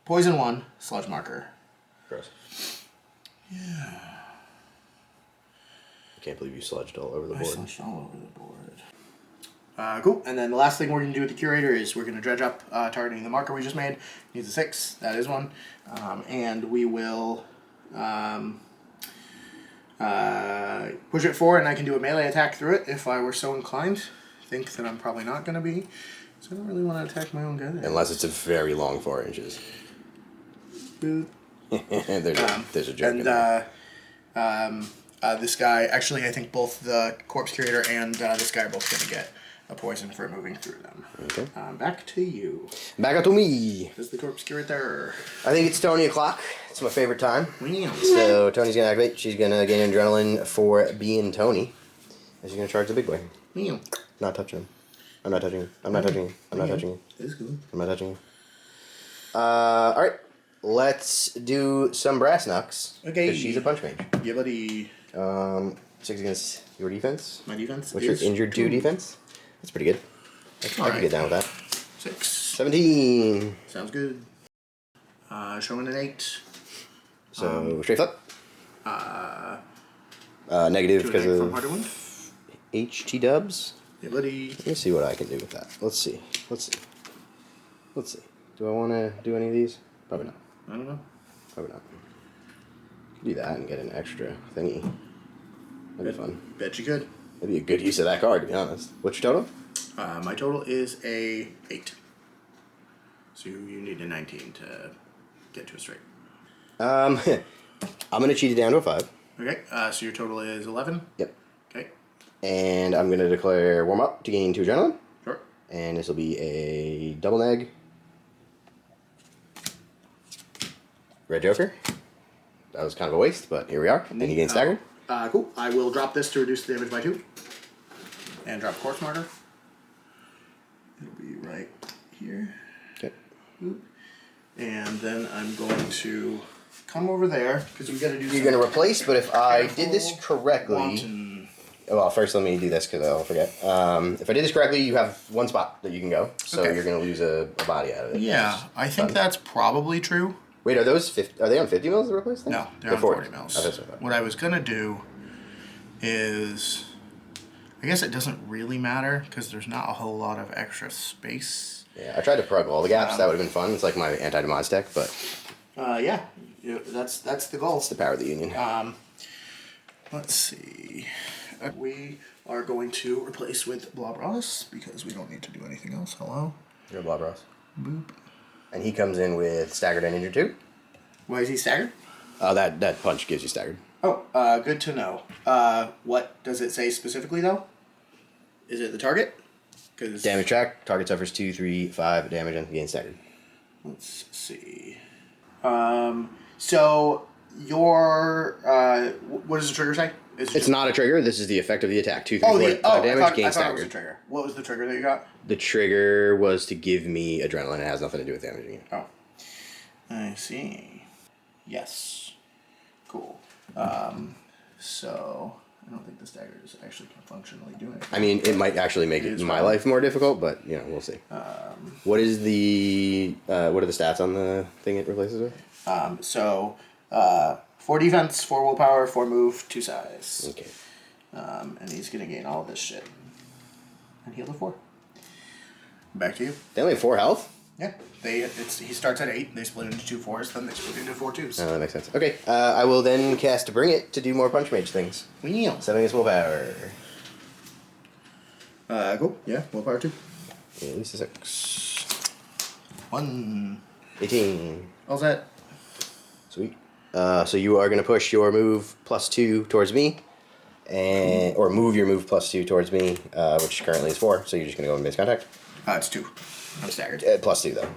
Poison 1, sludge marker. Gross. Yeah. I can't believe you sludged all over the board. I sludged all over the board. Cool. And then the last thing we're going to do with the Curator is we're going to dredge up targeting the marker we just made. Needs a 6. That is 1. And we will push it forward, and I can do a melee attack through it if I were so inclined. I think that I'm probably not going to be. So I don't really want to attack my own guy. Unless it's a very long 4 inches. there's a joke in there. This guy, actually, I think both the Corpse Curator and this guy are both going to get a poison for moving through them. Okay. Back to you. Back to me. Is the Corpse Curator? I think it's Toni o'clock. It's my favorite time. Wow. So Toni's going to activate. She's going to gain adrenaline for being Toni. And she's going to charge the big boy. Wow. Not touching him. I'm not touching him. I'm not touching him. I'm not touching him. It's good. I'm not touching him. Alright. Let's do some brass knucks. Okay. Because she's a punch mage. Yeah, buddy. 6 against your defense. My defense. What's your injured 2 defense? That's pretty good. I can get down with that. 6. 17. Sounds good. Showing an 8. So straight flip. Negative to a because neg of from Harder Wound. HT dubs. Ability. Let me see what I can do with that. Let's see. Do I want to do any of these? Probably not. I don't know. Probably not. Do that and get an extra thingy. That'd be fun. Bet you could. That'd be a good use of that card, to be honest. What's your total? My total is a 8. So you need a 19 to get to a straight. I'm gonna cheat it down to a 5. Okay. So your total is 11. Yep. Okay. And I'm gonna declare warm up to gain 2 adrenaline. Sure. And this will be a double neg. Red Joker. That was kind of a waste, but here we are. And you gain staggered. Cool. I will drop this to reduce the damage by 2. And drop Corpse Marker. It'll be right here. Okay. Oop. And then I'm going to come over there, because we got to do You're going to replace, but if I did this correctly... Well, first let me do this, because I'll forget. If I did this correctly, you have 1 spot that you can go. So you're going to lose a body out of it. Yeah, I think that's probably true. Wait, are they on 50 mils to replace things? No, they're on 40 mils. Oh, what I was going to do is... I guess it doesn't really matter, because there's not a whole lot of extra space. Yeah, I tried to plug all the gaps. That would have been fun. It's like my anti-demise deck, but... Yeah, that's the goal. It's the power of the union. Let's see. We are going to replace with Blobros, because we don't need to do anything else. Hello? You're Blobros. Boop. And he comes in with staggered and injured too. Why is he staggered? That punch gives you staggered. Oh, good to know. What does it say specifically, though? Is it the target? Cause Damage track. Target suffers 2, 3, 5 damage and gains staggered. Let's see. So your what does the trigger say? It's not a trigger. This is the effect of the attack. 2, 3, 4, 5 damage, gain I thought staggered. it was a trigger. What was the trigger that you got? The trigger was to give me adrenaline. It has nothing to do with damaging you. Oh, I see. Yes. Cool. So I don't think the stagger is actually can functionally do anything. I mean, it might actually make my life more difficult, but we'll see. What is what are the stats on the thing it replaces with? 4 defense, 4 willpower, 4 move, 2 size. Okay. And he's gonna gain all of this shit. And heal to 4. Back to you. They only have 4 health? Yeah. He starts at 8, they split into 2 4s, then they split into 4 2s. Oh, that makes sense. Okay, I will then cast Bring It to do more Punch Mage things. Wheel. 7 against willpower. Cool. Yeah, willpower 2. Yeah, at least a 6. 1. 18. All's that? Sweet. So you are going to push your move +2 towards me, or move your move +2 towards me, which currently is 4. So you're just going to go in base contact. It's 2. I'm staggered. +2 though.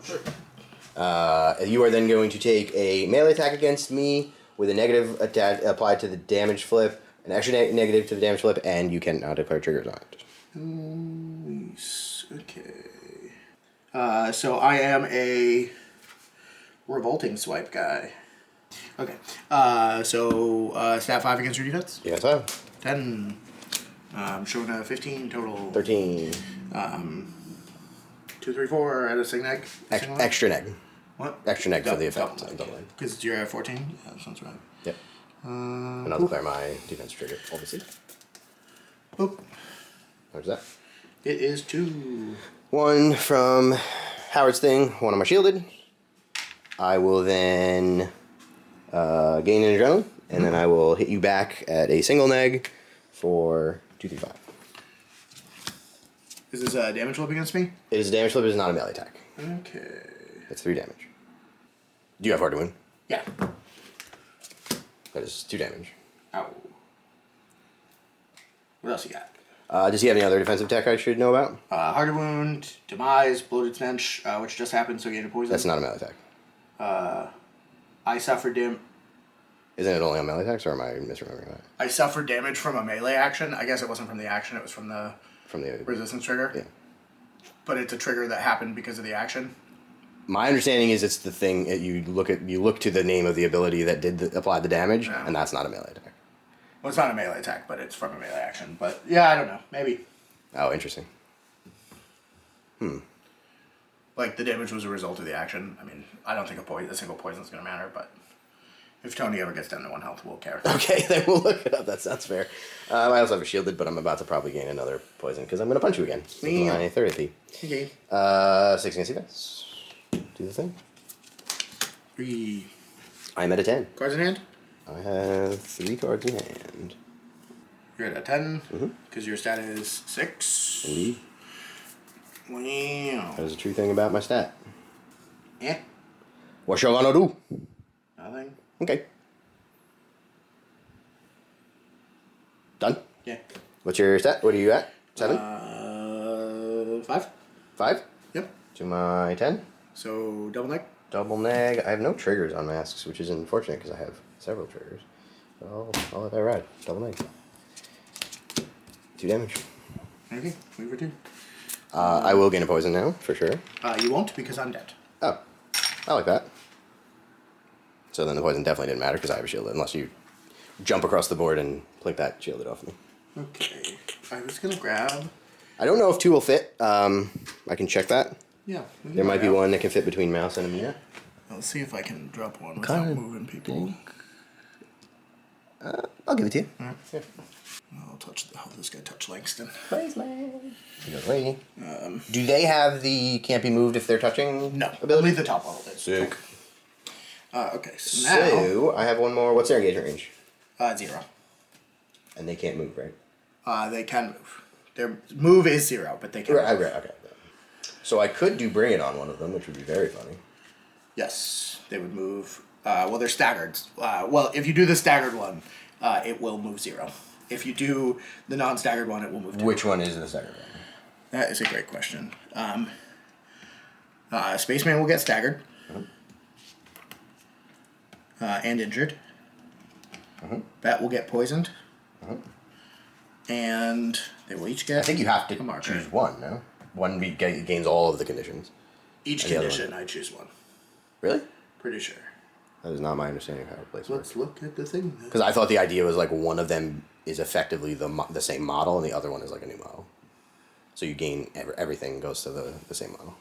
Sure. You are then going to take a melee attack against me with a negative applied to the damage flip, an extra negative to the damage flip, and you can now declare triggers on it. Nice. Okay. So I am a revolting swipe guy. Okay. So stat 5 against your defense? Yeah, so 10. Showing a 15 total. 13. 2, 3, 4 at a sig neg. Extra neg. What? Extra neg for the effect. Because you're at 14? Yeah, that sounds right. Yep. And I'll declare my defense trigger, obviously. Boop. How's that? It is 2. 1 from Howard's thing, 1 on my shielded. I will then gain an adrenaline, and then I will hit you back at a single neg for 2, 3, 5. Is this a damage flip against me? It is a damage flip, it is not a melee attack. Okay. That's 3 damage. Do you have hard to win? Yeah. That is 2 damage. Ow. What else you got? Does he have any other defensive tech I should know about? Harder Wound, Demise, Bloated Stench, which just happened, so gain poison. That's not a melee attack. I suffered Isn't it only on melee attacks, or am I misremembering that? I suffered damage from a melee action. I guess it wasn't from the action, it was from the resistance trigger. Yeah. But it's a trigger that happened because of the action. My understanding is it's the thing you look to the name of the ability that apply the damage, and that's not a melee attack. Well, it's not a melee attack, but it's from a melee action. But yeah, I don't know. Maybe. Oh, interesting. Like the damage was a result of the action. I mean, I don't think a single poison is going to matter, but If Tony ever gets down to 1 health, we'll care. Okay, then we'll look it up. That sounds fair. I also have a shielded, but I'm about to probably gain another poison because I'm going to punch you again. Yeah. My third AP. Okay. 6 against defense. Do the thing. 3. I'm at a 10. Cards in hand? I have 3 cards in hand. You're at a 10, because your stat is 6. Indeed. Wow. That is a true thing about my stat. Yeah. What you gonna do? Nothing. Okay. Done? Yeah. What's your stat? What are you at? 7? 5. 5? Yep. To my 10. So, double neck. Double neg. I have no triggers on masks, which is unfortunate because I have several triggers. I'll let that ride. Double neg. 2 damage. Okay, move it 2. I will gain a poison now, for sure. You won't, because I'm dead. Oh. I like that. So then the poison definitely didn't matter because I have a shield, unless you jump across the board and plink that shielded off me. Okay. I was going to grab... I don't know if 2 will fit. I can check that. Yeah. There might be one that can fit between Mouse and Amina. Let's see if I can drop one without moving people. I'll give it to you. Right. Yeah. I'll touch... Oh, this guy touched Langston. Do they have the can't be moved if they're touching? No. Ability? Only the top level did. Sick. Okay, so now... So, I have one more. What's their engagement range? 0. And they can't move, right? They can move. Their move is 0, but they can Right, move. right, okay. So I could do Bring It on one of them, which would be very funny. Yes, they would move. Well, they're staggered. Well, if you do the staggered one, it will move 0. If you do the non-staggered one, it will move 2. Which one is the staggered one? That is a great question. Spaceman will get staggered. And injured. Bat will get poisoned. And they will each get... I think you have to a marker. choose one, no? One gains all of the conditions. Each And the other condition, I choose one. Really? Pretty sure. That is not my understanding of how it plays. Let's look at the thing. Because I thought the idea was like one of them is effectively the same model and the other one is like a new model. So you gain everything goes to the same model.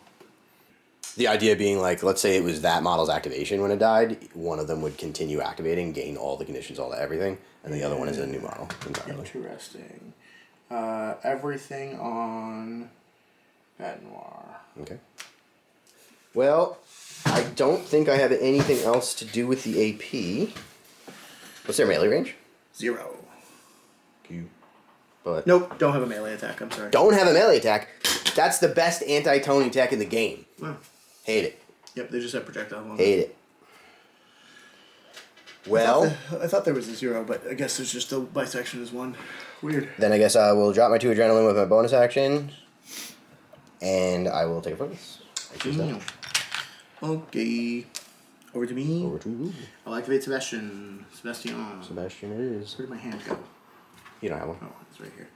The idea being like, let's say it was that model's activation when it died, one of them would continue activating, gain all the conditions, all the everything, and the other one is a new model entirely. Interesting. Everything on Bat Noir. Okay. Well, I don't think I have anything else to do with the AP. What's their melee range? 0. But Nope, don't have a melee attack, I'm sorry. don't have a melee attack. That's the best anti-Tony tech in the game. Oh. Hate it. Yep, they just have projectile one. Hate it. Well, I thought there was a 0, but I guess there's just a bisection is 1. Weird. then I guess I will drop my 2 adrenaline with my bonus action. And I will take a focus. I choose that. Okay. Over to me. Over to you. I'll activate Sebastian. Sebastian it is. Where did my hand go? You don't have one. Oh, it's right here.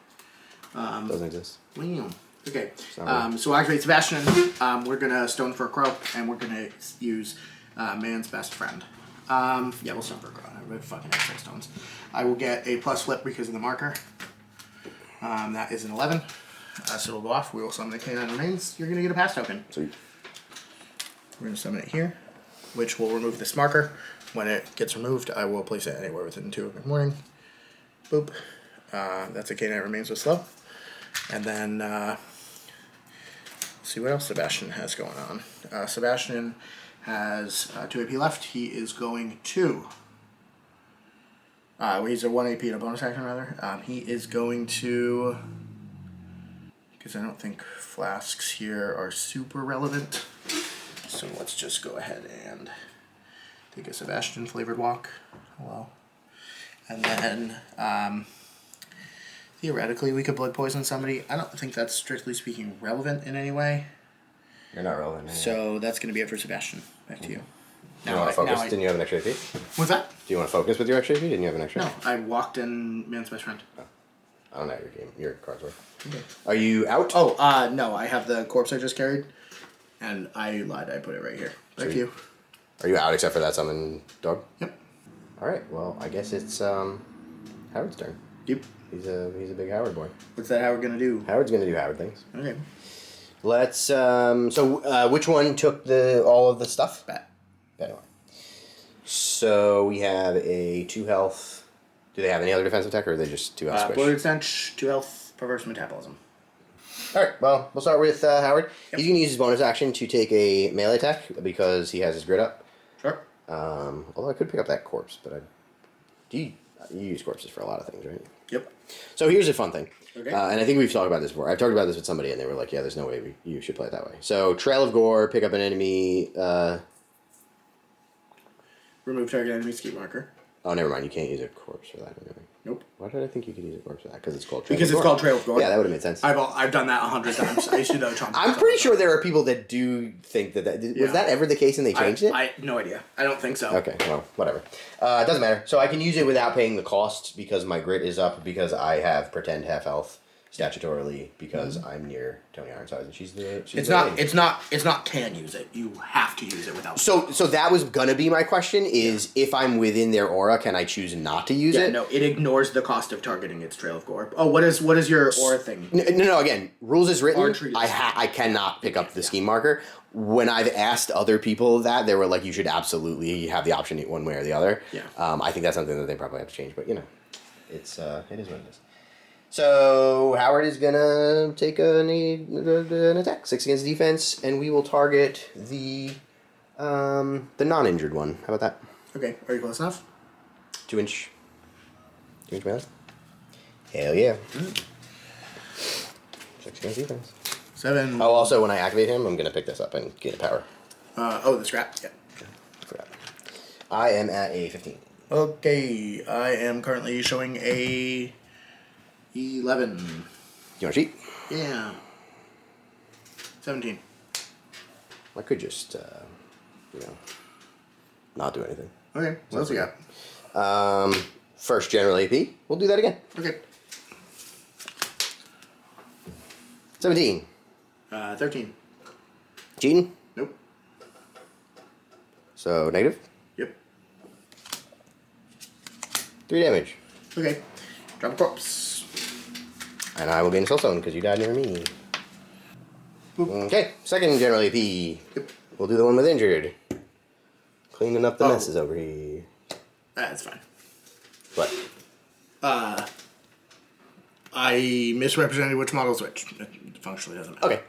Doesn't exist. Wow. Okay. Sorry. So activate Sebastian. We're gonna stone for a crow, and we're gonna use man's best friend. Yeah, we'll stone for a crow. I fucking have 6 stones. I will get a plus flip because of the marker. That is an 11. So it'll go off. We will summon a K9 remains. You're gonna get a pass token. Sweet. We're gonna summon it here, which will remove this marker. When it gets removed, I will place it anywhere within 2 of McMourning. Boop. That's a K9 remains with slow. And then, see what else Sebastian has going on. Sebastian has 2 AP left. He is going to... he's a 1 AP and a bonus action, rather. He is going to... Because I don't think flasks here are super relevant. So let's just go ahead and take a Sebastian flavored walk. Hello. And then... theoretically, we could blood poison somebody. I don't think that's strictly speaking relevant in any way. You're not relevant. Anyway. So that's going to be it for Sebastian. Back to you. Do you want to focus? Didn't you have an extra AP? What's that? Do you want to focus with your extra AP? Didn't you have an extra? No, I walked in man's best friend. Oh. I don't know your cards were. Okay. Are you out? Oh, no, I have the corpse I just carried. And I lied, I put it right here. Back to you. Are you out except for that summon dog? Yep. Alright, well, I guess it's Howard's turn. Yep. He's a big Howard boy. What's that Howard gonna do? Howard's gonna do Howard things. Okay. Let's so which one took all of the stuff? Bat. Bat. So we have a 2 health. Do they have any other defensive tech, or are they just 2 health squish? Bloated Stench, 2 health, perverse metabolism. Alright, well, we'll start with Howard. Yep. He's going to use his bonus action to take a melee attack because he has his grid up. Sure. Although I could pick up that corpse, but you use corpses for a lot of things, right? Yep. So here's a fun thing. Okay. And I think we've talked about this before. I've talked about this with somebody, and they were like, yeah, there's no way you should play it that way. So Trail of Gore, pick up an enemy... Remove target enemy ski marker. Oh, never mind. You can't use a corpse for that. Anyway. Nope. Why did I think you could use a corpse for that? Because it's called Trail Because of it's Gore. called Trail of Gore. Yeah, that would have made sense. I've done that 100 times. I used to do that. I'm pretty sure there are people that do think that... Was that ever the case and they changed it? I no idea. I don't think so. Okay, well, whatever. It doesn't matter. So I can use it without paying the cost because my grit is up because I have pretend half health statutorily because I'm near Toni Ironsides and she's the It's not can use it. You have to use it without. So that was gonna be my question is if I'm within their aura, can I choose not to use it? No, it ignores the cost of targeting its Trail of Gore. Oh, what is your aura thing? No. Again, rules is written. Archery is- I cannot pick up the scheme marker. When I've asked other people that, they were like, you should absolutely have the option one way or the other. Yeah. I think that's something that they probably have to change, but it is what it is. So Howard is gonna take an attack, 6 against defense, and we will target the non-injured one. How about that? Okay, are you close enough? 2 inch melee. Hell yeah. 6 against defense. 7. Oh, also when I activate him, I'm gonna pick this up and get a power. The scrap. Yeah. I forgot. I am at a 15. Okay, I am currently showing a 11. You want to cheat? Yeah. 17. I could just, not do anything. Okay, what else we got? First general AP. We'll do that again. Okay. 17. 13. Cheating? Nope. So, negative? Yep. 3 damage. Okay. Drop a corpse. And I will gain a soul stone because you died near me. Boop. Okay, second general AP. Yep. We'll do the one with injured. Cleaning up the messes over here. That's fine. What? I misrepresented which model's which. It functionally doesn't matter. Okay.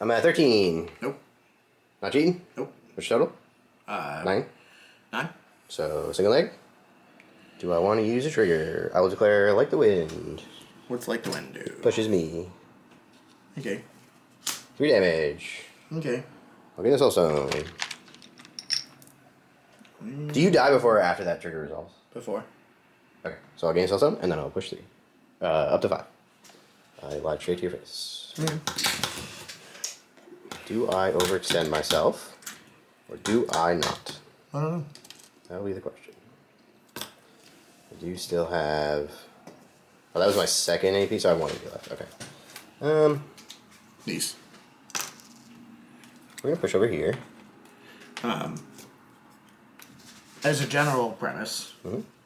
I'm at 13. Nope. Not cheating? Nope. Which total? 9. 9. So, single leg. Do I want to use a trigger? I will declare like the wind. What's like the wind do? Pushes me. Okay. 3 damage. Okay. I'll get a soul stone. Do you die before or after that trigger resolves? Before. Okay, so I'll gain a soul stone, and then I'll push 3. Up to 5. I lied straight to your face. Do I overextend myself, or do I not? I don't know. That'll be the question. I do still have... Oh, that was my second AP, so I have 1 AP left. Okay. These. We're gonna push over here. As a general premise,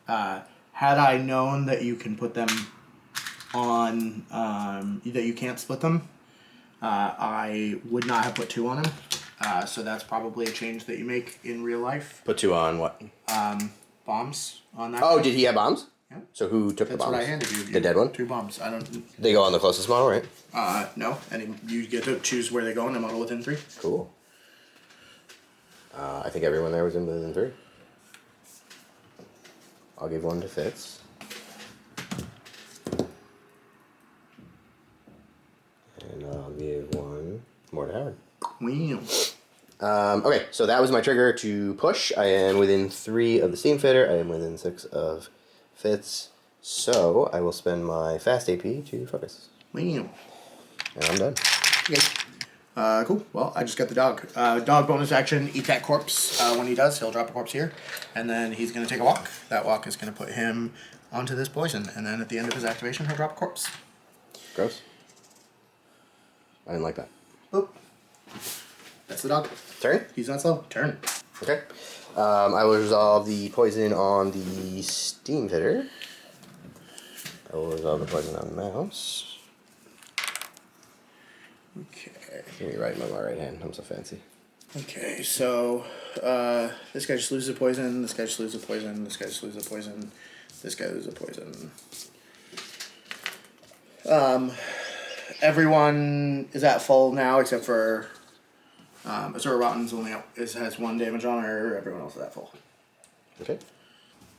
had I known that you can put them on, that you can't split them, I would not have put 2 on him. So that's probably a change that you make in real life. Put 2 on what? Bombs on that. Oh, did he have bombs? Yeah. So who took the That's bombs? what I handed you. The dead one? 2 bombs. I don't. They go on the closest model, right? No, and you get to choose where they go in a model within 3. Cool. I think everyone there was in within 3. I'll give 1 to Fitz. And I'll give 1 more to Howard. Wow. Okay, so that was my trigger to push. I am within 3 of the Steam Fitter. I am within 6 of Fitz. So I will spend my fast AP to focus. Wow. And I'm done. Okay. Cool. Well, I just got the dog. Dog bonus action, eat that corpse. When he does, he'll drop a corpse here. And then he's going to take a walk. That walk is going to put him onto this poison. And then at the end of his activation, he'll drop a corpse. Gross. I didn't like that. Boop. That's the dog. Turn? He's not slow. Turn. Okay. I will resolve the poison on the Steam Fitter. I will resolve the poison on the mouse. Okay. Give me right in my right hand. I'm so fancy. Okay, so this guy just loses a poison, this guy just loses a poison, this guy just loses a poison, this guy loses a poison. Everyone is at full now except for Azura Rotten's has 1 damage on her, everyone else is at full. Okay.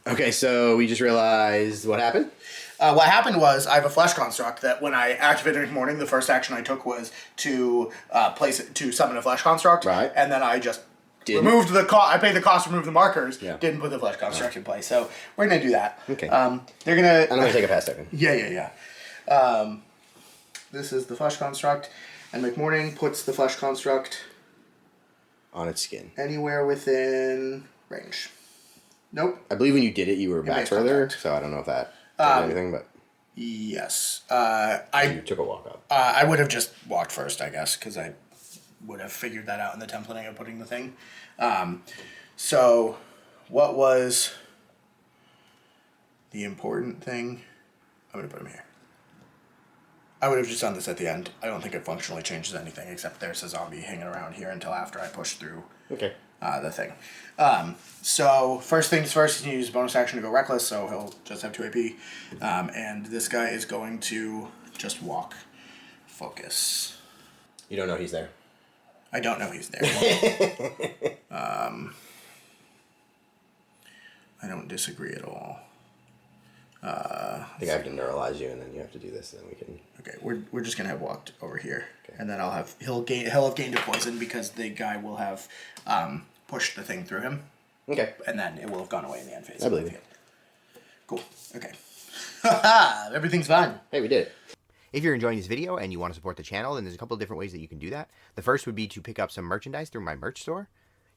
Okay, so we just realized what happened? What happened was I have a flesh construct that when I activated McMourning, the first action I took was to summon a flesh construct. Right. And then I just removed the cost. I paid the cost to remove the markers. Yeah. Didn't put the flesh construct in place. So we're gonna do that. Okay. They're gonna. I'm gonna take a fast second. Yeah. This is the flesh construct, and McMourning puts the flesh construct on its skin. Anywhere within range. Nope. I believe when you did it, you were back further, contact. so I don't know if that did anything, but... Yes. You took a walk up. I would have just walked first, I guess, because I would have figured that out in the templating of putting the thing. So, what was the important thing? I'm going to put him here. I would have just done this at the end. I don't think it functionally changes anything, except there's a zombie hanging around here until after I push through the thing. So, first things first, he's going to use bonus action to go reckless, so he'll just have 2 AP. And this guy is going to just walk. Focus. You don't know he's there? I don't know he's there. I don't disagree at all. I think I have to neuralize you, and then you have to do this, and then we can... Okay, we're just gonna have walked over here, and then he'll have gained a poison because the guy will have pushed the thing through him. Okay. And then it will have gone away in the end phase. I believe you. Cool. Okay. Everything's fine. Hey, we did it. If you're enjoying this video and you want to support the channel, then there's a couple of different ways that you can do that. The first would be to pick up some merchandise through my merch store.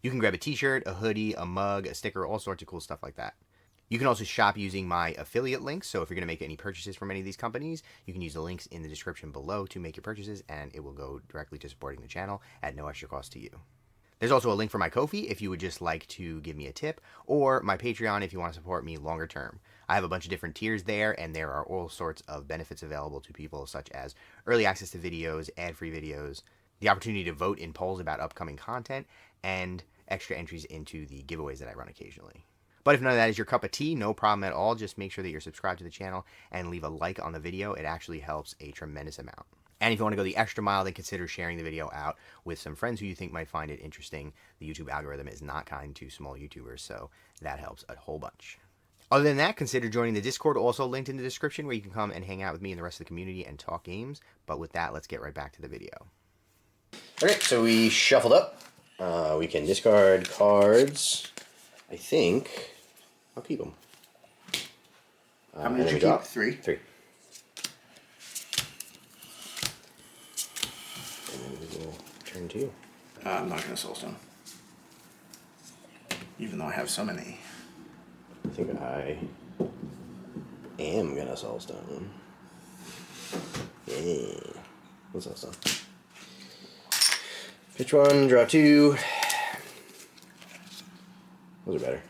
You can grab a t-shirt, a hoodie, a mug, a sticker, all sorts of cool stuff like that. You can also shop using my affiliate links, so if you're going to make any purchases from any of these companies, you can use the links in the description below to make your purchases, and it will go directly to supporting the channel at no extra cost to you. There's also a link for my Ko-fi if you would just like to give me a tip, or my Patreon if you want to support me longer term. I have a bunch of different tiers there, and there are all sorts of benefits available to people, such as early access to videos, ad-free videos, the opportunity to vote in polls about upcoming content, and extra entries into the giveaways that I run occasionally. But if none of that is your cup of tea, no problem at all. Just make sure that you're subscribed to the channel and leave a like on the video. It actually helps a tremendous amount. And if you want to go the extra mile, then consider sharing the video out with some friends who you think might find it interesting. The YouTube algorithm is not kind to small YouTubers, so that helps a whole bunch. Other than that, consider joining the Discord, also linked in the description, where you can come and hang out with me and the rest of the community and talk games. But with that, let's get right back to the video. Alright, so we shuffled up. We can discard cards. I think I'll keep them. How many did you keep? 3? 3. And then we will turn to you. I'm not going to Soulstone. Even though I have so many. I think I am going to Soulstone. Yeah. What's Soulstone? Pitch 1, draw 2. Those are better.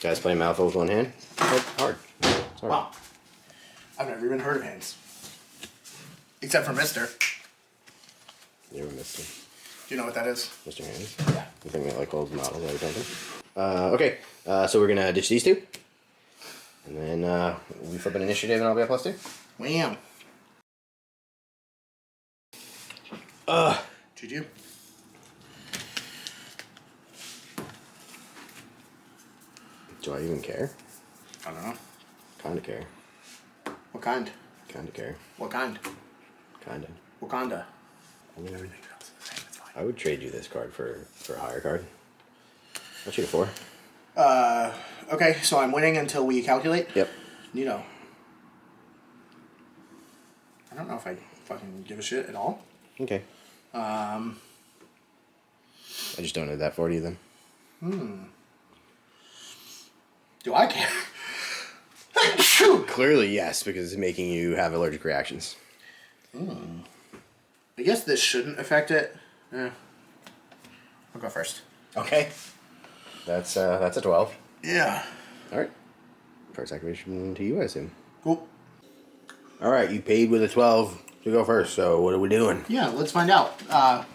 Guys playing Malifaux with one hand? Hard. It's hard. Wow. I've never even heard of hands. Except for Mister. You ever missed him? Do you know what that is? Mr. Hands? Yeah. You think they like old models or something? Okay, so we're going to ditch these 2. And then we flip an initiative and I'll be at +2. Wham. GG. Do I even care? I don't know. Kinda care. What kind? Kinda care. What kind? Kinda. Wakanda. Everything else is the same. It's fine. I would trade you this card for a higher card. I'll shoot a 4. Okay, so I'm winning until we calculate? Yep. Neato. I don't know if I fucking give a shit at all. Okay. I just donated that 40 then. Do I care? Clearly, yes, because it's making you have allergic reactions. I guess this shouldn't affect it. I'll go first. Okay. That's a 12. Yeah. Alright. First activation to you, I assume. Cool. Alright, you paid with a 12 You go first. So what are we doing? Yeah, let's find out.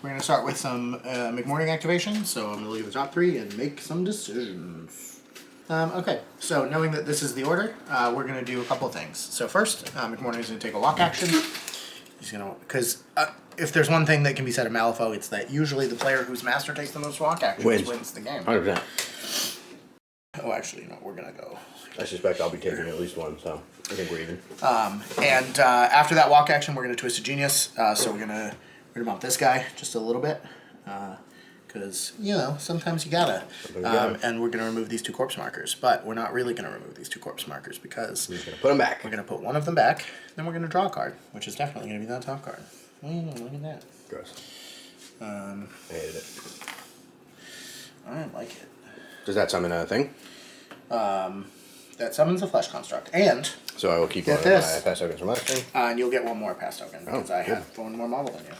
We're gonna start with some McMourning activation. So I'm gonna leave the top 3 and make some decisions. Okay, so knowing that this is the order, we're gonna do a couple of things. So first, McMourning is gonna take a walk action. He's gonna, because if there's one thing that can be said of Malifaux, it's that usually the player whose master takes the most walk actions wins the game. 100%. Oh, actually, no, we're gonna go. I suspect I'll be taking at least one, so I think we're even. And after that walk action, we're gonna twist a genius. So we're gonna bump this guy just a little bit, because you know sometimes you gotta. And we're gonna remove these 2 corpse markers, but we're not really gonna remove these 2 corpse markers because we're just gonna put them back. We're gonna put one of them back, then we're gonna draw a card, which is definitely gonna be that top card. Look at that. Gross. I hated it. I like it. Does that summon a thing? That summons a flesh construct, and so I will keep one of my pass tokens from last thing. And you'll get one more pass token because I have one more model than you.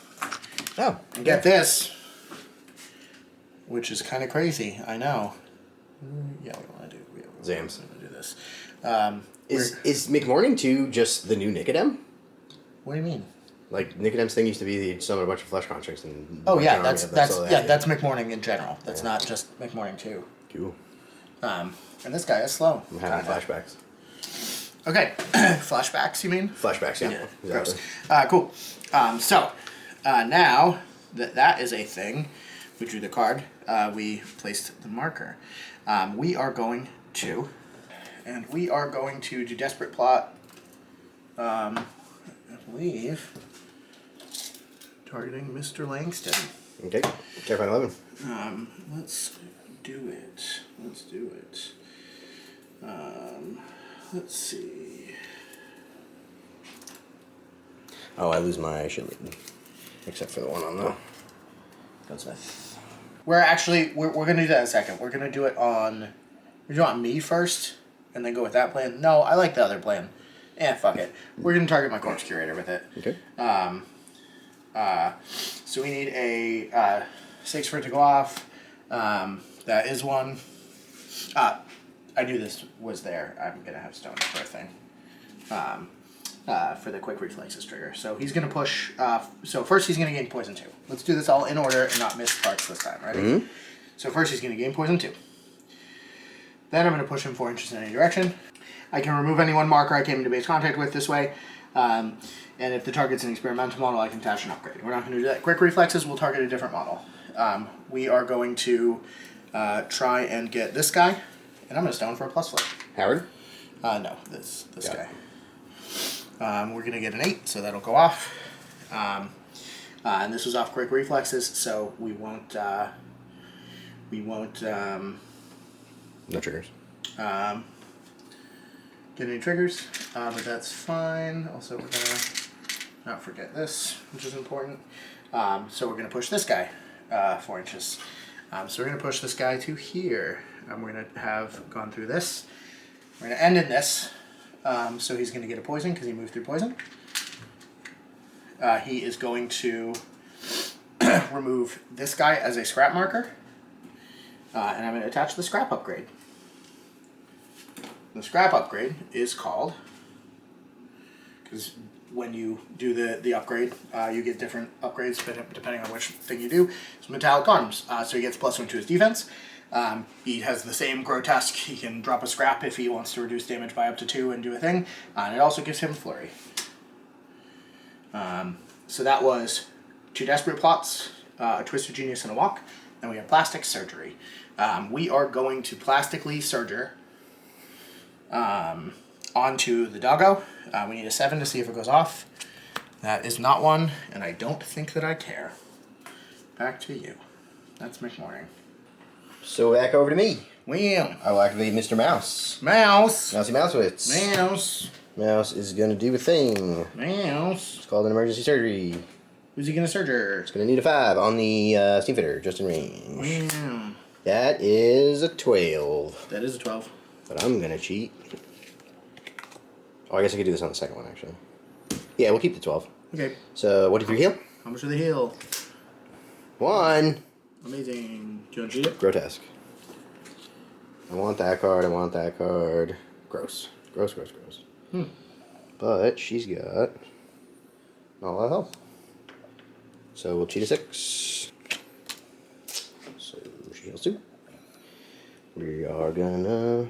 Oh, and get this, which is kind of crazy. I know. Yeah, we want to do. Zams. We want to do this. Is McMourning 2 just the new Nicodem? What do you mean? Like Nicodem's thing used to be you'd summon a bunch of flesh constructs and. Oh yeah, that's McMourning in general. That's not just McMourning 2. Cool. And this guy is slow. I'm having flashbacks. Okay, flashbacks. You mean? Flashbacks, yeah. Exactly. Gross. Cool. So now that is a thing, we drew the card. We placed the marker. We are going to do Desperate Plot. I believe targeting Mr. Langston. Okay. Terrifying 11. Let's do it. Let's see. Oh, I lose my shit. Except for the one on the Gunsmith. We're gonna do that in a second. We're gonna do it on me first, and then go with that plan. No, I like the other plan. Fuck it. We're gonna target my corpse curator with it. Okay. So we need a 6 for it to go off. That is one. I knew this was there. I'm gonna have stone for a thing. For the quick reflexes trigger. So he's gonna push. So first he's gonna gain poison 2. Let's do this all in order and not miss parts this time. Ready? Mm-hmm. So first he's gonna gain poison 2. Then I'm gonna push him 4 inches in any direction. I can remove any one marker I came into base contact with this way. And if the target's an experimental model, I can attach an upgrade. We're not going to do that. Quick reflexes, we'll target a different model. We are going to try and get this guy, and I'm going to stone for a plus flip. Howard? No, this guy. We're going to get an 8, so that'll go off. And this was off quick reflexes, so we won't. No triggers. Get any triggers, but that's fine. Also, we're gonna not forget this, which is important. So we're gonna push this guy 4 inches. So we're gonna push this guy to here. We're gonna have gone through this. We're gonna end in this. So he's gonna get a poison because he moved through poison. He is going to remove this guy as a scrap marker, and I'm gonna attach the scrap upgrade. The scrap upgrade is called, because when you do the upgrade, you get different upgrades depending on which thing you do. It's metallic arms, so he gets +1 to his defense. He has the same grotesque. He can drop a scrap if he wants to reduce damage by up to 2 and do a thing. And it also gives him flurry. So that was 2 desperate plots, a twisted genius, and a walk. Then we have plastic surgery. We are going to plastically surger onto the doggo. We need a 7 to see if it goes off. That is not one, and I don't think that I care. Back to you. That's McMourning. So back over to me. Well, I will activate Mr. Mouse. Mouse. Mousy Mousewitz. Mouse. Mouse is going to do a thing. Mouse. It's called an emergency surgery. Who's he going to surger? It's going to need a 5 on the steam fitter, just in range. Wow. That is a 12. That is a 12. But I'm going to cheat. Oh, I guess I could do this on the second one, actually. Yeah, we'll keep the 12. Okay. So, what did you heal? How much do they heal? 1. Amazing. Do you want to cheat it? Grotesque. I want that card, I want that card. Gross. Gross, gross, gross. But she's got Not a lot of health. So we'll cheat a 6. So she heals 2. We are gonna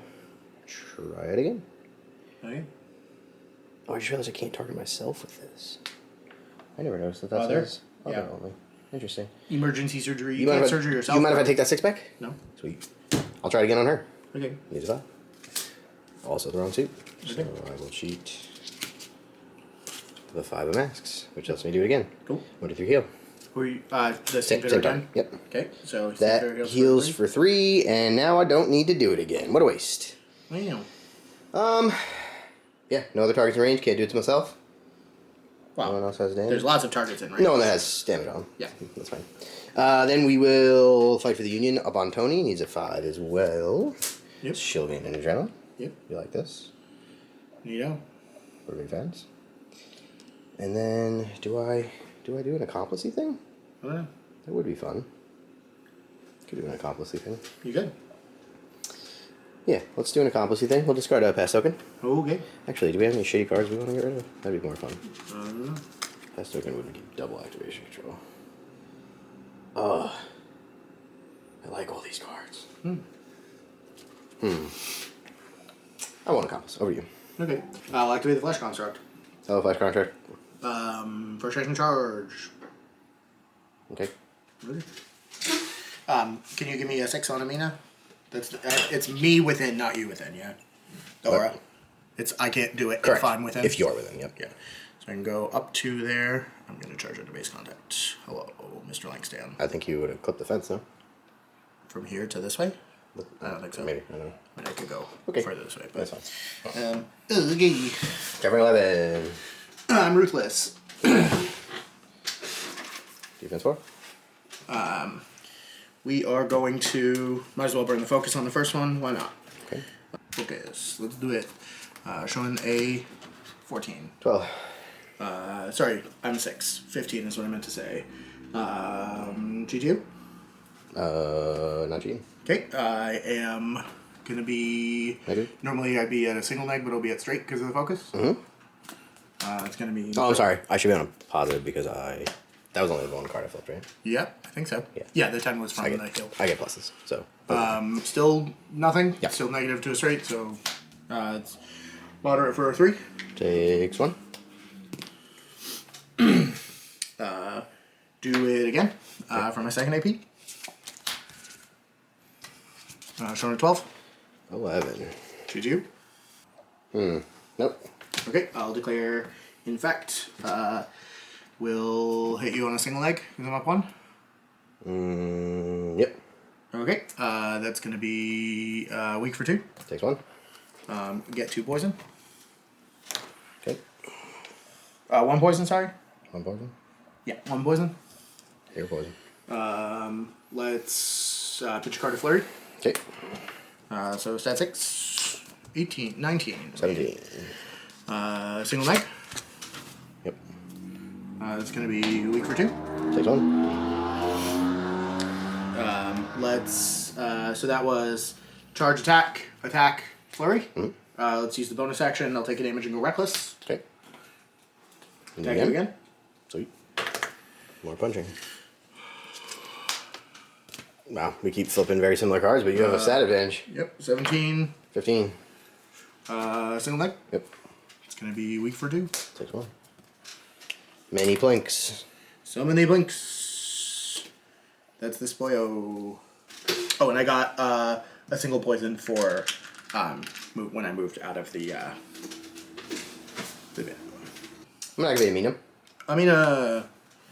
try it again. Okay. Oh, I just realized I can't target myself with this. I never noticed that. That's Other? other Yeah. only. Interesting. Emergency surgery. You mind can't if I- surgery yourself. You mind if I take that 6 back? No. Sweet. I'll try it again on her. Okay. Use that. Also the wrong suit. Okay. So I will cheat the 5 of masks, which lets me do it again. Cool. 1 to 3 heal. Were you, the Same Steam time. Yep. Okay, so That heals for 3, and now I don't need to do it again. What a waste. Wow. Yeah, no other targets in range. Can't do it to myself. Wow. No one else has damage. There's lots of targets in range. No one that has damage on. Yeah. That's fine. Then we will fight for the Union up on Toni. Needs a 5 as well. Yep. She'll gain an adrenaline. Yep. You like this? You know. We're big fans. And then do I do an accomplice-y thing? I don't know. That would be fun. Could do an accomplice-y thing. You good? Yeah, let's do an accomplice-y thing. We'll discard a pass token. Okay. Actually, do we have any shitty cards we want to get rid of? That'd be more fun. Pass token would give double activation control. I like all these cards. I want a compass. Over to you. Okay. I'll activate the Flash Construct. Oh, flash contract. Frustration charge. Okay. Okay. Can you give me a 6 on Amina? That's it's me within, not you within. Yeah. Aura. It's I can't do it Correct. if I'm within. If you're within, yep. Yeah. So I can go up to there. I'm gonna charge her to base contact. Hello, Mr. Langston. I think you would have clipped the fence, no? From here to this way? I don't think so. Maybe. I don't know. I mean, I could go Okay. further this way, but That's fine. okay. Covering 11. I'm ruthless. Defense 4. We are going to might as well burn the focus on the first one. Why not? Okay. Focus. Let's do it. Showing a 14. 12. Sorry, I'm 6. 15 is what I meant to say. GTU? Not cheating. Okay, I am gonna be. Negative? Normally I'd be at a single neg, but I'll be at straight because of the focus. It's gonna be. Oh, I'm sorry. I should be on a positive because that was only the one card I flipped, right? Yep, I think so. Yeah. Yeah, the 10 was from I the get kill. pluses, so. Still nothing. Yeah. Still negative to a straight, so it's moderate for a 3. Takes 1. Do it again for my second AP. Showing a 12. 11. GTU. Nope. Okay, I'll declare infect. Will hit you on a single leg because I'm up 1. Yep. Okay, that's gonna be weak for 2. Takes 1. Get 2 poison. Okay. 1 poison, sorry. 1 poison. Yeah, 1 poison. Here, poison. Let's put your card to flurry. Okay. So stat 6, 18, 19. 17. Single leg. Yep. It's gonna be weak for 2. Takes 1. Let's so that was charge attack, flurry. Let's use the bonus action. I'll take a damage and go reckless. Okay. Attack you again. Sweet. More punching. Wow, we keep flipping very similar cards, but you have a stat advantage. Yep, 17. 15. Single leg. Yep. It's gonna be weak for 2. Takes 1. Many blinks. So many blinks. That's this boyo. Oh, and I got a single poison for when I moved out of the bit. I'm not gonna be Amina. Amina.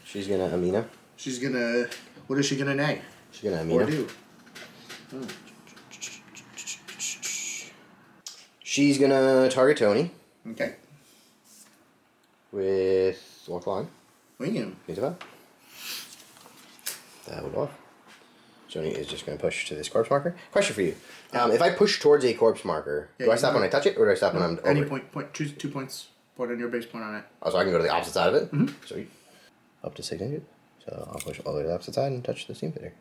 She's gonna Amina. She's gonna. What is she gonna nag? She's gonna Amina. Or do? She's gonna target Toni Okay. with walk line. William. Needs a 5. That would off. Toni is just gonna push to this corpse marker. Question for you: if I push towards a corpse marker, Yeah, do I you stop can when I touch it, or do I stop when I'm over Any it? point. Choose 2 points. Point on your base point on it. Oh, so I can go to the opposite side of it? Sweet. Up to 600. So I'll push all the way to the opposite side and touch the steam fitter.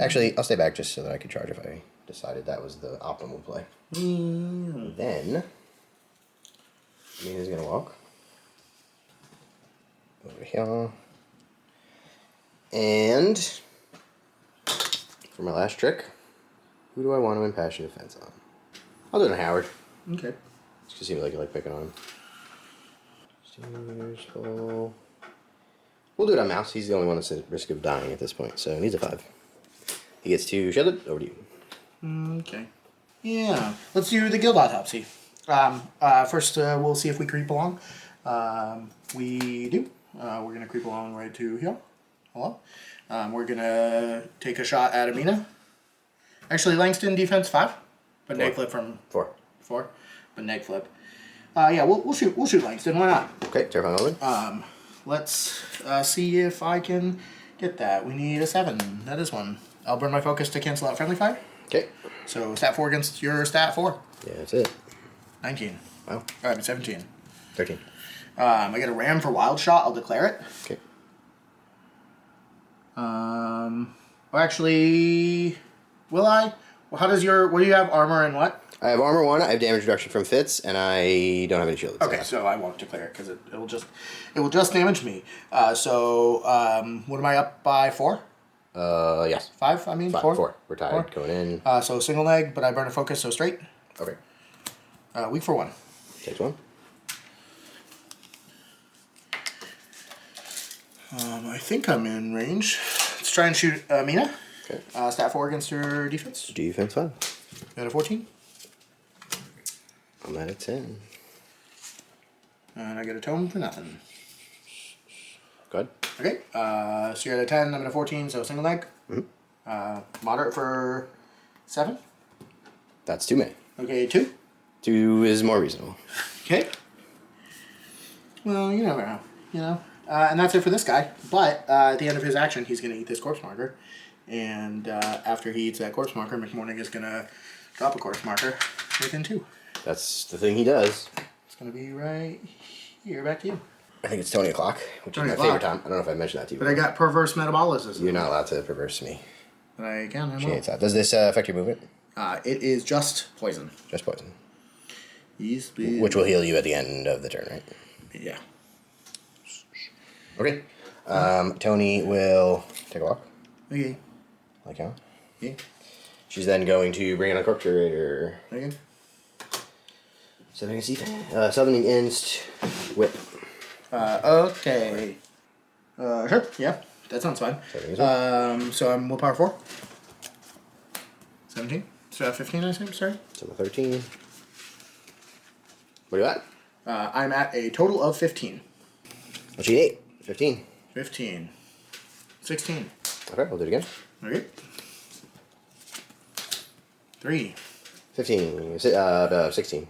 Actually, I'll stay back just so that I could charge if I decided that was the optimal play. Then, Amina's gonna walk. here. And for my last trick, who do I want to impassion defense on? I'll do it on Howard. Okay. Just 'cause he like you like picking on him. Steers full. We'll do it on Mouse. He's the only one that's at risk of dying at this point, so he needs a 5. He gets to shield it. Over to you. Okay. Yeah. Let's do the guild autopsy. First, we'll see if we creep along. We do. We're gonna creep along right to here. Hello. We're gonna take a shot at Amina. Actually, Langston defense 5, but neg flip from 4. 4, but neg flip. Yeah, we'll shoot Langston. Why not? Okay, terrifying omen. Let's see if I can get that. We need a 7. That is one. I'll burn my focus to cancel out friendly fire. Okay. So stat 4 against your stat 4. Yeah, that's it. 19. Wow. Alright, 17. 13. I get a ram for wild shot. I'll declare it. Okay. Or actually, will I? Well, how does your? What do you have? Armor and what? I have armor 1. I have damage reduction from Fitz, and I don't have any shield. Okay, so I won't declare it because it will just damage me. So what am I up by 4? Yes. 5. I mean 5, 4. 4. We're tied. 4. Going in. So single neg, but I burn a focus, so straight. Okay. Weak for 1. Takes 1. I think I'm in range. Let's try and shoot Mina. Okay. Stat 4 against her defense. Defense 5. Got a 14. I'm at a 10. And I get a tome for nothing. Good. Okay. So you're at a 10. I'm at a 14. So single leg. Moderate for 7. That's too many. Okay, 2. 2 is more reasonable. Okay. Well, you never know. You know. And that's it for this guy. But at the end of his action, he's going to eat this corpse marker. And after he eats that corpse marker, McMourning is going to drop a corpse marker within 2. That's the thing he does. It's going to be right here. Back to you. I think it's Tony o'clock, which is Tony my o'clock. favorite time. I don't know if I mentioned that to you. But I got perverse metabolism. You're not allowed to perverse me. But I can. I She will. hates that. Does this affect your movement? It is just poison. Just poison. Easy. Which will heal you at the end of the turn, right? Yeah. Okay. Tony will take a walk. Okay. Like how? Yeah. She's then going to bring in a cork curator. Okay. Summoning against whip. Okay. Sure. Yeah. That sounds fine. So I'm willpower 4. 17. So 15, I assume. Sorry. So I'm 13. What are you at? I'm at a total of 15. I'll cheat 8. 15. 15. 16. Okay, we'll do it again. Okay. 3. 15. 16.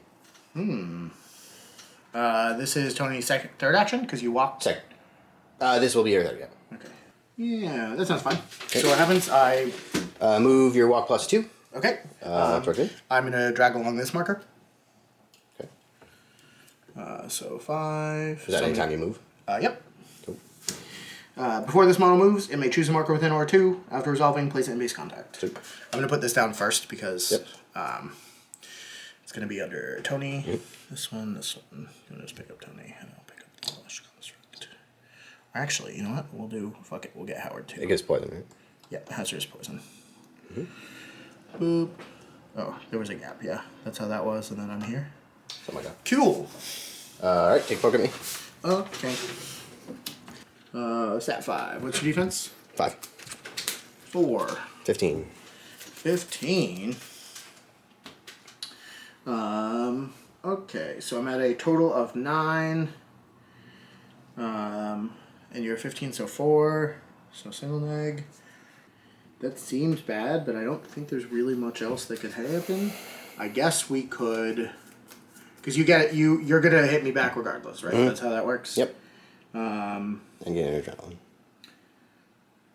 This is Tony's third action because you walked. Second. This will be your third, yeah. Okay. Yeah, that sounds fine. Okay. So what happens? I move your walk plus 2. okay. Towards me. I'm gonna drag along this marker. Okay. So 5. Is that any time you move? Yep. Cool. Before this model moves, it may choose a marker within or 2. After resolving, place it in base contact. Super. I'm gonna put this down first because Yep. it's gonna be under Tony. Mm-hmm. This one. I'm gonna just pick up Tony and I'll pick up the Lush Construct. Actually, you know what? We'll do. Fuck it. We'll get Howard too. It gets poison, right? Yep. Hazardous poison. Boop. Oh, there was a gap. Yeah, that's how that was, and then I'm here. Something like that. Cool. Alright, take a poke at me. Okay. Stat 5. What's your defense? 5. 4. 15. 15. Okay, so I'm at a total of 9. And you're 15, so 4. So single neg. That seems bad, but I don't think there's really much else that could happen. I guess we could, because you're gonna hit me back regardless, right? That's how that works. Yep. And get an adrenaline.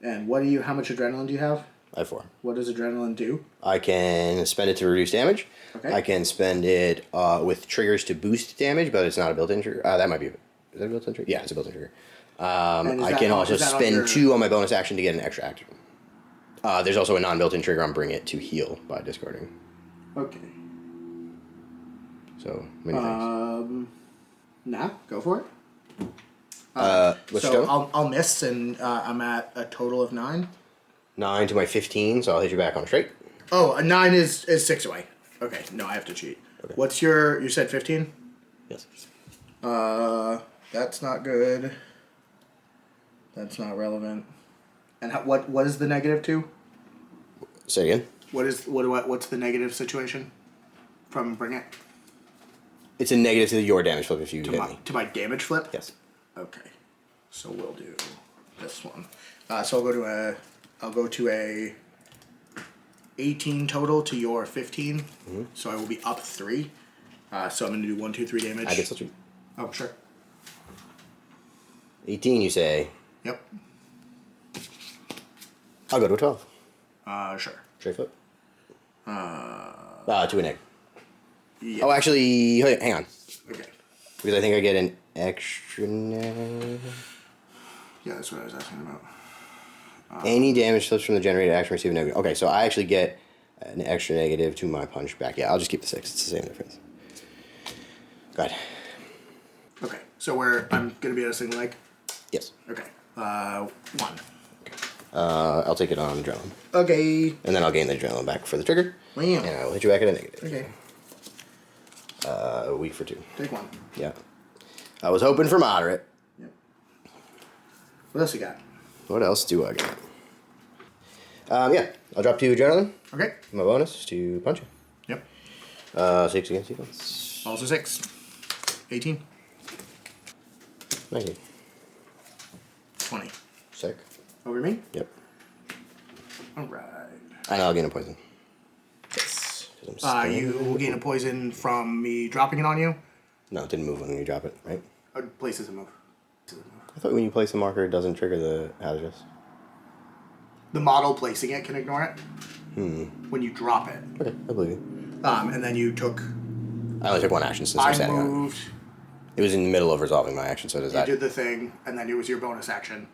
And how much adrenaline do you have? I have 4. What does adrenaline do? I can spend it to reduce damage. Okay. I can spend it with triggers to boost damage, but it's not a built-in trigger. That might be. Is that a built-in trigger? Yeah, it's a built-in trigger. I can also spend 2 on my bonus action to get an extra action. There's also a non-built-in trigger on Bring It to heal by discarding. Okay. So, many things. Nah, go for it. What's So your total? I'll miss, and I'm at a total of 9. 9 to my 15, so I'll hit you back on straight. Oh, a 9 is 6 away. Okay, no, I have to cheat. Okay. What's your? You said 15. Yes. That's not good. That's not relevant. And what is the negative to? Say again. What's the negative situation from Bring It It's a negative to your damage flip if you hit me. to my damage flip? Yes. Okay, so we'll do this one. So I'll go to a 18 total to your 15. Mm-hmm. So I will be up 3. So I'm gonna do 1, 2, 3 damage. I get such a Oh, sure. 18, you say. Yep. I'll go to a 12. Sure. Straight flip. To a neg. Yeah. Oh, actually, hang on. Okay. Because I think I get an extra neg. Yeah, that's what I was asking about. Any damage flips from the generated action receive a negative. Okay, so I actually get an extra negative to my punch back. Yeah, I'll just keep the 6. It's the same difference. Go ahead. Okay, so I'm gonna be at a single leg. Yes. Okay. 1. I'll take it on adrenaline. Okay. And then I'll gain the adrenaline back for the trigger. Wow. And I will hit you back at a negative. Okay. Weak for 2. Take 1. Yeah. I was hoping for moderate. Yep. What else you got? What else do I got? Yeah. I'll drop 2 adrenaline. Okay. My bonus to punch you. Yep. 6 against defense. Also 6. 18. 19. 20. Sick. Over me? Yep. Alright. And I'll gain a poison. Yes. 'Cause I'm You will gain a poison from me dropping it on you. No, it didn't move when you drop it, right? Place doesn't move. I thought when you place a marker, it doesn't trigger the hazardous. The model placing it can ignore it. When you drop it. Okay, I believe you. And then you took... I only took 1 action since I'm I standing on it. moved... It was in the middle of resolving my action, so does You that... did the thing, and then it was your bonus action,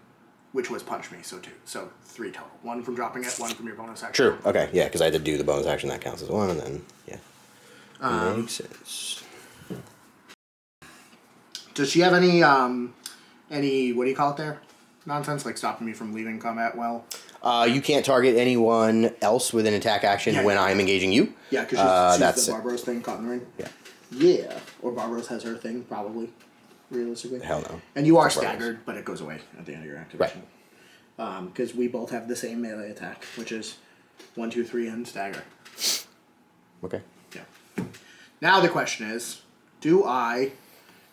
which was punch me, so 2. So 3 total. 1 from dropping it, 1 from your bonus action. True, okay, yeah, because I had to do the bonus action, that counts as 1, and then, yeah. Makes sense. Does she have any, what do you call it there? Nonsense, like stopping me from leaving combat well? You can't target anyone else with an attack action when I'm engaging you. Yeah, because she's that's the Barbaros thing caught in the ring. Yeah. Yeah, or Barbaros has her thing, probably, realistically. Hell no. And you are It's Barbaros. staggered, but it goes away at the end of your activation. Right. Because we both have the same melee attack, which is 1, 2, 3, and stagger. Okay. Yeah. Now the question is, do I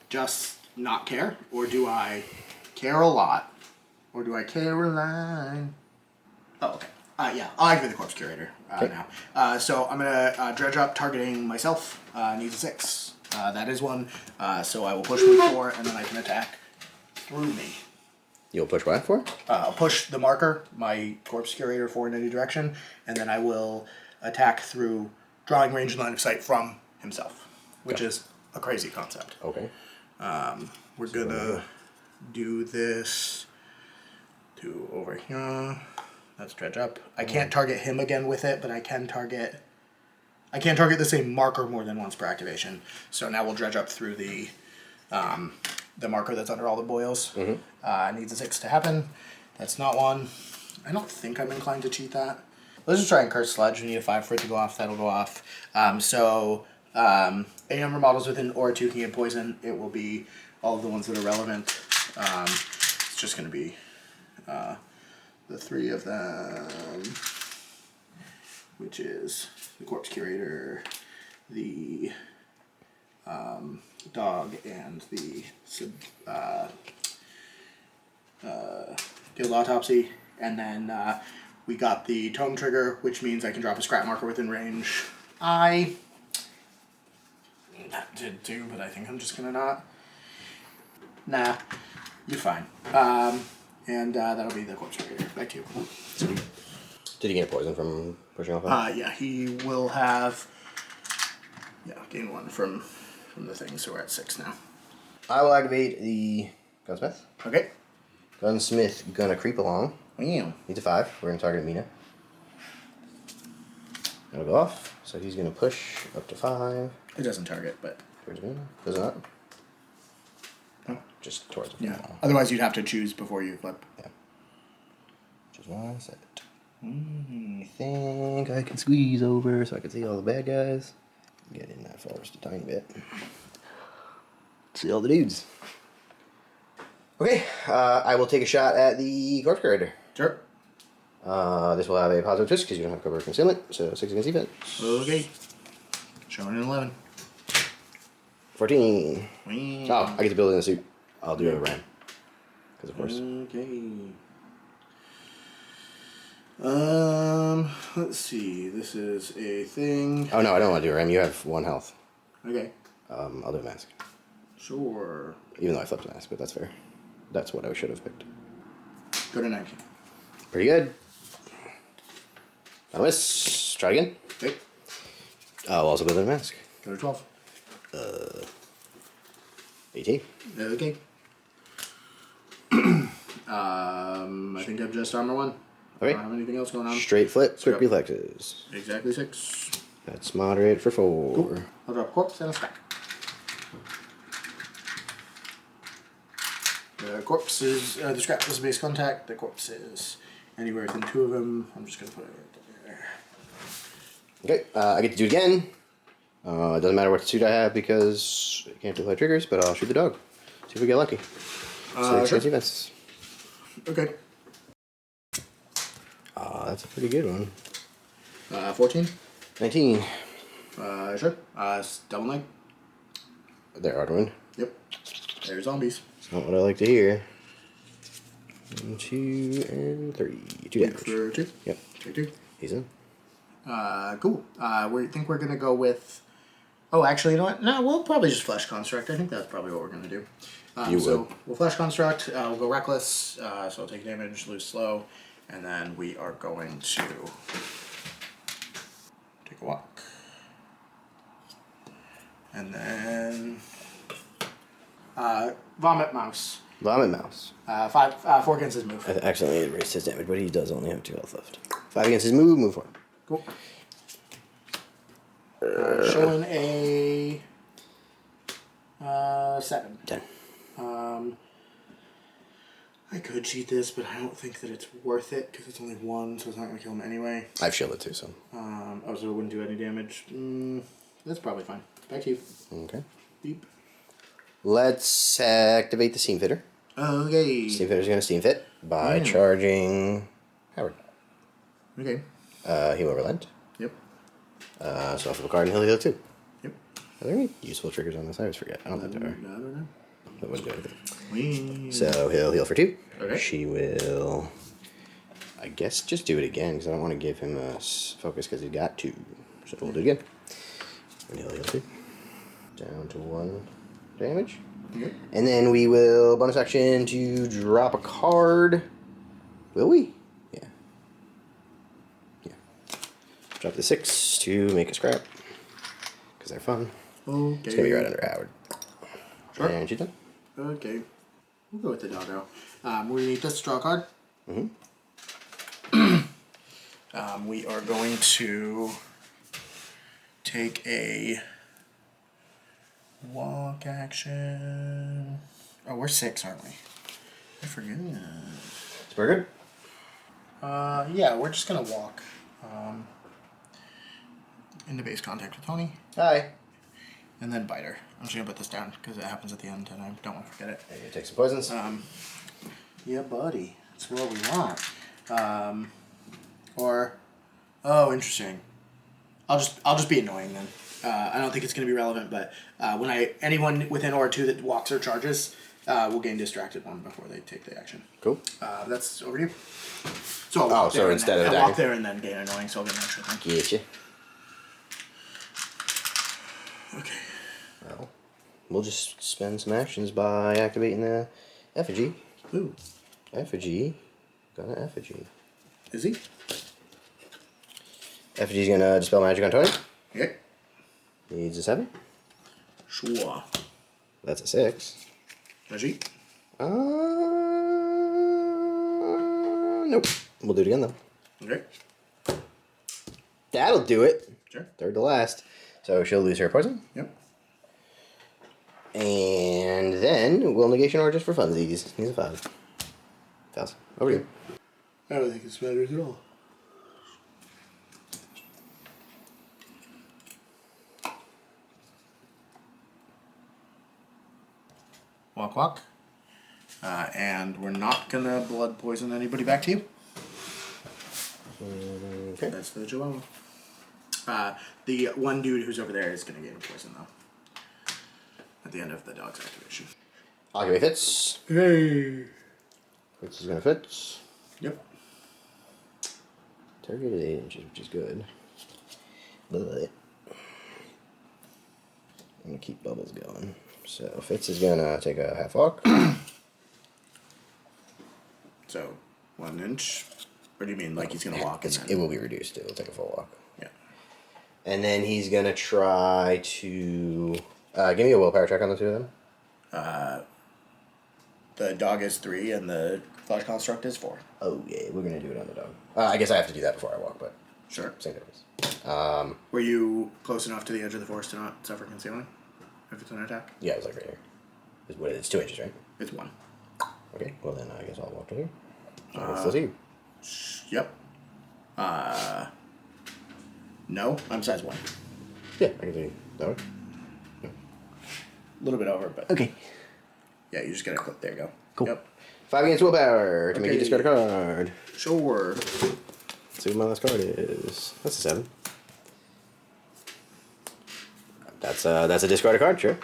just not care, or do I care a lot, or do I care a line? Oh, okay. Yeah, I'll activate the Corpse Curator now. So I'm going to dredge up targeting myself. Needs a 6. That is 1. So I will push with 4, and then I can attack through me. You'll push what for? I'll push the marker, my Corpse Curator, 4 in any direction, and then I will attack through drawing range and line of sight from himself, which is a crazy concept. Okay. We're going to do this to over here. Let's dredge up. I can't target him again with it, but I can't target the same marker more than once per activation. So now we'll dredge up through the marker that's under all the boils. Needs a 6 to happen. That's not 1. I don't think I'm inclined to cheat that. Let's just try and Curse Sludge. We need a 5 for it to go off. That'll go off. Any number of models within Aura 2 can get poison. It will be all of the ones that are relevant. It's just going to be the 3 of them, which is the Corpse Curator, the dog, and the Guild Autopsy. And then we got the Tome Trigger, which means I can drop a scrap marker within range. I did too, but I think I'm just gonna not. Nah, you're fine. And that'll be the Corpse Curator. Back to you. Sweet. Did he get poison from pushing off? Yeah, he will have. Yeah, gain 1 from the thing, so we're at 6 now. I will activate the Gunsmith. Okay. Gunsmith gonna creep along. Wow. Needs a 5. We're gonna target Mina. That'll go off. So he's gonna push up to 5. It doesn't target, but. Towards Mina. Does it not? No. just towards the Yeah. wall. Otherwise, you'd have to choose before you flip. Yeah. Just one set. I think I can squeeze over so I can see all the bad guys. Get in that forest a tiny bit. See all the dudes. Okay, I will take a shot at the corpse curator. Sure. This will have a positive twist because you don't have cover or concealment, so 6 against defense. Okay. Showing an 11. 14. Whee. Oh, I get to build in a suit. I'll do a ram. Because of course. Okay. Let's see. This is a thing. Oh no, I don't want to do a ram. You have 1 health. Okay. I'll do a mask. Sure. Even though I flipped a mask, but that's fair. That's what I should have picked. Go to 19. Pretty good. I miss. Try again. Okay. I'll also build in a mask. Go to 12. 18. Okay. I think I've just armor 1. Okay. Don't have anything else going on. Straight flip, quick Yep. reflexes. Exactly 6. That's moderate for 4. Cool. I'll drop corpse and a stack. The corpse is the scrap is base contact. The corpse is anywhere within 2 of them. I'm just gonna put it right there. Okay, I get to do it again. It doesn't matter what suit I have because I can't do light triggers, but I'll shoot the dog. See if we get lucky. Sure. Defense. Okay. That's a pretty good one. 14. 19. Sure. Double 9. There, Arduin. Yep. There's zombies. It's not what I like to hear. 1, 2, and 3. 2 damage. For 2. Yep. Take 2. He's in. Cool. We think we're gonna go with. Oh, actually, you know what? No, we'll probably just flesh construct. I think that's probably what we're gonna do. So we'll flesh construct. We'll go reckless. So I'll take damage, lose slow, and then we are going to take a walk, and then vomit mouse. Vomit mouse. 4 against his move. I accidentally erased his damage, but he does only have 2 health left. 5 against his move, move 4. Cool. Showing a 7. 10. I could cheat this, but I don't think that it's worth it because it's only 1, so it's not going to kill him anyway. I've shielded too, so. So it wouldn't do any damage. That's probably fine. Back to you. Okay. Beep. Let's activate the Steam Fitter. Okay. Steam Fitter's going to Steam Fit by charging Howard. Okay. He will relent. Yep. So I'll flip a card and he'll heal too. Yep. Are there any useful triggers on this? I always forget. I don't think there are. I don't know. That wouldn't do anything. Whee. So he'll heal for 2. Okay. She will, I guess, just do it again because I don't want to give him a focus because he got 2. So we'll do it again. And he'll heal 2. Down to 1 damage. Yep. And then we will bonus action to drop a card. Will we? Yeah. Yeah. Drop the 6 to make a scrap. Because they're fun. Okay. It's going to be right under Howard. Sure. And she's done. Okay. We'll go with the doggo. We need to draw a card. Mm-hmm. We are going to take a walk action. Oh, we're 6, aren't we? I forget. It's very good. Yeah, we're just gonna walk. Into base contact with Toni. Hi. And then bite her. I'm just gonna put this down because it happens at the end and I don't want to forget it. Are you gonna take some poisons? Yeah, buddy. That's what we want. Oh, interesting. I'll just be annoying then. I don't think it's gonna be relevant, but when anyone within aura 2 that walks or charges will gain distracted 1 before they take the action. Cool. That's over to you. So I'll walk so there instead of I'll attacking. walk there and then gain annoying, so I'll get an extra thing. Getcha. Okay. Well, we'll just spend some actions by activating the effigy. Ooh. Effigy. Got an effigy. Is he? Effigy's gonna dispel magic on Toni. Yeah. Needs a 7. Sure. That's a 6. Does he? Nope. We'll do it again though. Okay. That'll do it. Sure. Third to last. So she'll lose her poison. Yep. And then 10. Will negation or just for funsies. He's a 5. Faust. Over to you. I don't think this matters at all. Walk, walk. And we're not gonna blood poison anybody. Back to you. Okay. That's the Chihuahua. The one dude who's over there is gonna get a poison though. At the end of the dog's activation. Activate fits. Hey. Fits is gonna fit. Yep. Targeted 8 inches, which is good. But I'm gonna keep bubbles going. So Fitz is gonna take a half walk. So 1 inch. Or do you mean like he's gonna walk? It will be reduced. It will take a full walk. Yeah. And then he's gonna try to give me a willpower check on the two of them. The dog is 3 and the flesh construct is 4. Oh yeah, we're gonna do it on the dog. I guess I have to do that before I walk, but Sure. same difference. Were you close enough to the edge of the forest to not suffer concealing? If it's an attack? Yeah, it was like right here. It's 2 inches, right? It's 1. Okay, well then I guess I'll walk to here. So it's still you. Yep. No, I'm size 1. Yeah, I can do that way. A little bit over, but Okay. yeah, you just gotta click. There you go. Cool. Yep. 5 against willpower to make you Okay. discard a card. Sure. Let's see what my last card is. That's a 7. That's a discarded card, sure.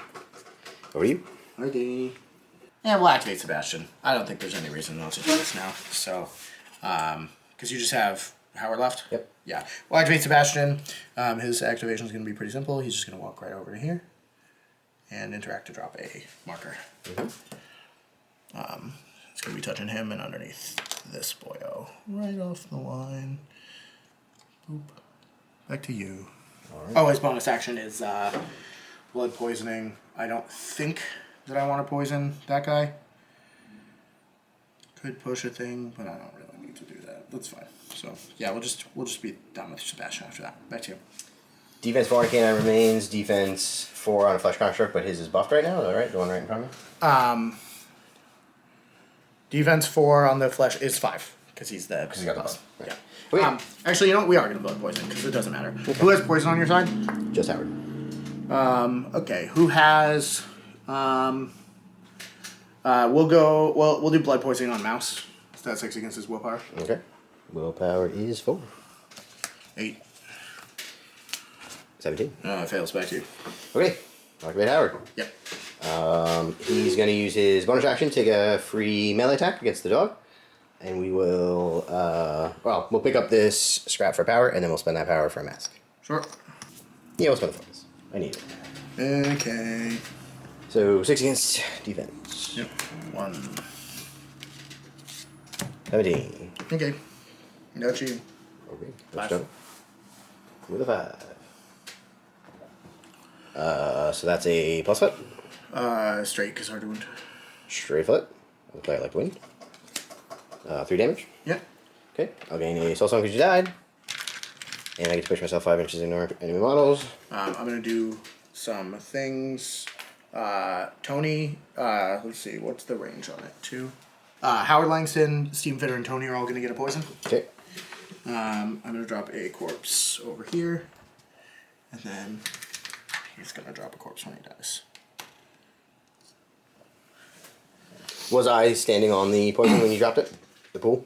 Over to you. Okay. Yeah, we'll activate Sebastian. I don't think there's any reason not to do this now. So, because you just have Howard left. Yep. Yeah. We'll activate Sebastian. His activation is going to be pretty simple. He's just going to walk right over to here and interact to drop a marker. Mm-hmm. It's going to be touching him and underneath this boyo. Right off the line. Boop. Back to you. All right. Oh, his bonus action is blood poisoning. I don't think that I want to poison that guy. Could push a thing, but I don't really need to do that. That's fine. So yeah, we'll just be done with Sebastian after that. Back to you. Defense 4 on Canine remains. Defense 4 on a flesh construct, but his is buffed right now. Is that right? The one right in front of me? Defense 4 on the flesh is 5 because he's the. Because he got the buff. Right. Yeah. Okay. Actually, you know what? We are going to blood poison because it doesn't matter. Okay. Who has poison on your side? Just Howard. Okay. Who has? We'll do blood poisoning on Mouse. Stat 6 against his willpower. Okay. Willpower is 4. 8. 17. It fails. Back to you. Okay. Activate Howard. Yep. He's going to use his bonus action, take a free melee attack against the dog. And we will, we'll pick up this scrap for power, and then we'll spend that power for a mask. Sure. Yeah, we'll spend the focus. I need it. Okay. So, 6 against defense. Yep. 1. 17. Okay. Got you. Okay. 5. Done. With a 5. So that's a plus foot. Straight, because hard to wound. Straight foot. I'll play it like wind. 3 damage. Yep. Okay. I'll gain a soul song because you died. And I get to push myself 5 inches into enemy models. I'm going to do some things. Tony, let's see, what's the range on it? 2. Howard Langston, Steam Fitter, and Tony are all going to get a poison. Okay. I'm going to drop a corpse over here. And then he's going to drop a corpse when he dies. Was I standing on the poison when you dropped it? The pool?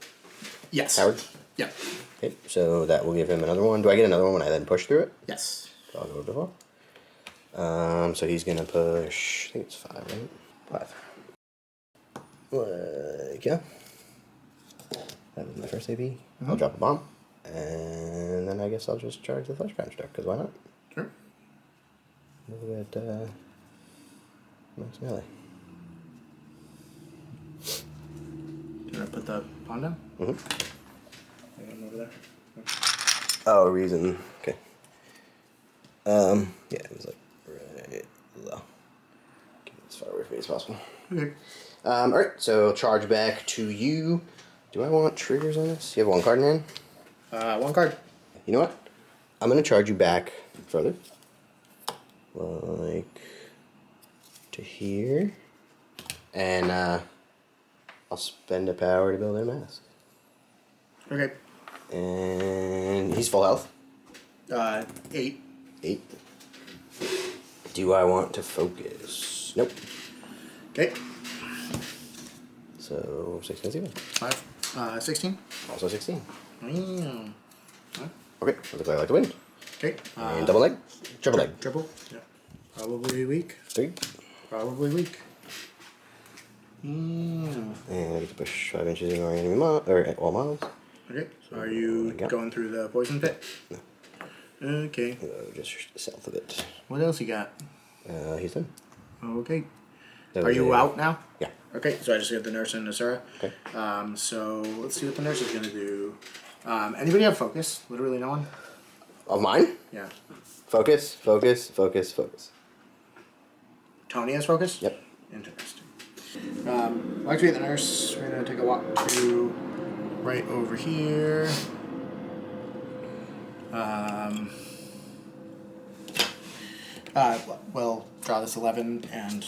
Yes. Howard? Yep. Okay, so that will give him another one. Do I get another one when I then push through it? Yes. So I'll go before. So he's gonna push. I think it's 5, right? 5. Like yeah. That was my first AP. I'll drop a bomb, and then I guess I'll just charge the flesh construct. Because why not? Sure. Look at max melee. Did I put the pawn down? Mm-hmm. Over there. Oh, reason. Okay. Yeah, it was like right low. Get it as far away from me as possible. Okay. Alright, so charge back to you. Do I want triggers on this? You have 1 card in hand? 1 card. You know what? I'm gonna charge you back further. Like to here. And I'll spend a power to build their mask. Okay. And he's full health. 8. 8. Do I want to focus? Nope. Okay. So 16 even. 5. 16. Also 16. Mm. Okay, looks like I like to win. Okay. And double leg. Triple leg. Triple. Yeah. Probably weak. 3. Probably weak. Mm. And I get to push 5 inches in our enemy or all models. Okay. So are you going through the poison pit? No. Okay. Just south of it. What else you got? He's done. Okay. That Are was you a- out now? Yeah. Okay, so I just get the nurse and Nasura. Okay. So let's see what the nurse is gonna do. Anybody have focus? Literally no one? Of mine? Yeah. Focus, focus, focus, focus. Toni has focus? Yep. Interesting. Like to be the nurse. We're gonna take a walk to right over here. We'll draw this 11 and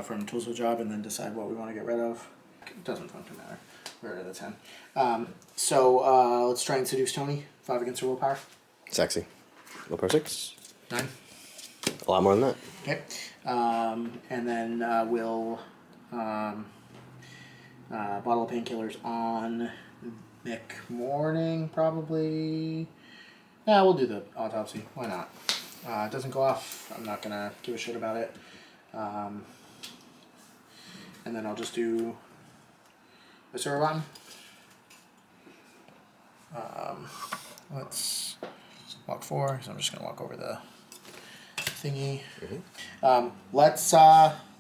from tools of the job and then decide what we want to get rid of. It doesn't fucking matter. We're rid of the 10. So let's try and seduce Toni. 5 against her willpower. Sexy. Willpower 6. 9. A lot more than that. Okay. And then we'll bottle of painkillers on McMourning, probably. Yeah, we'll do the autopsy. Why not? It doesn't go off. I'm not gonna give a shit about it. And then I'll just do a Suravan. Let's walk 4. So I'm just gonna walk over the thingy.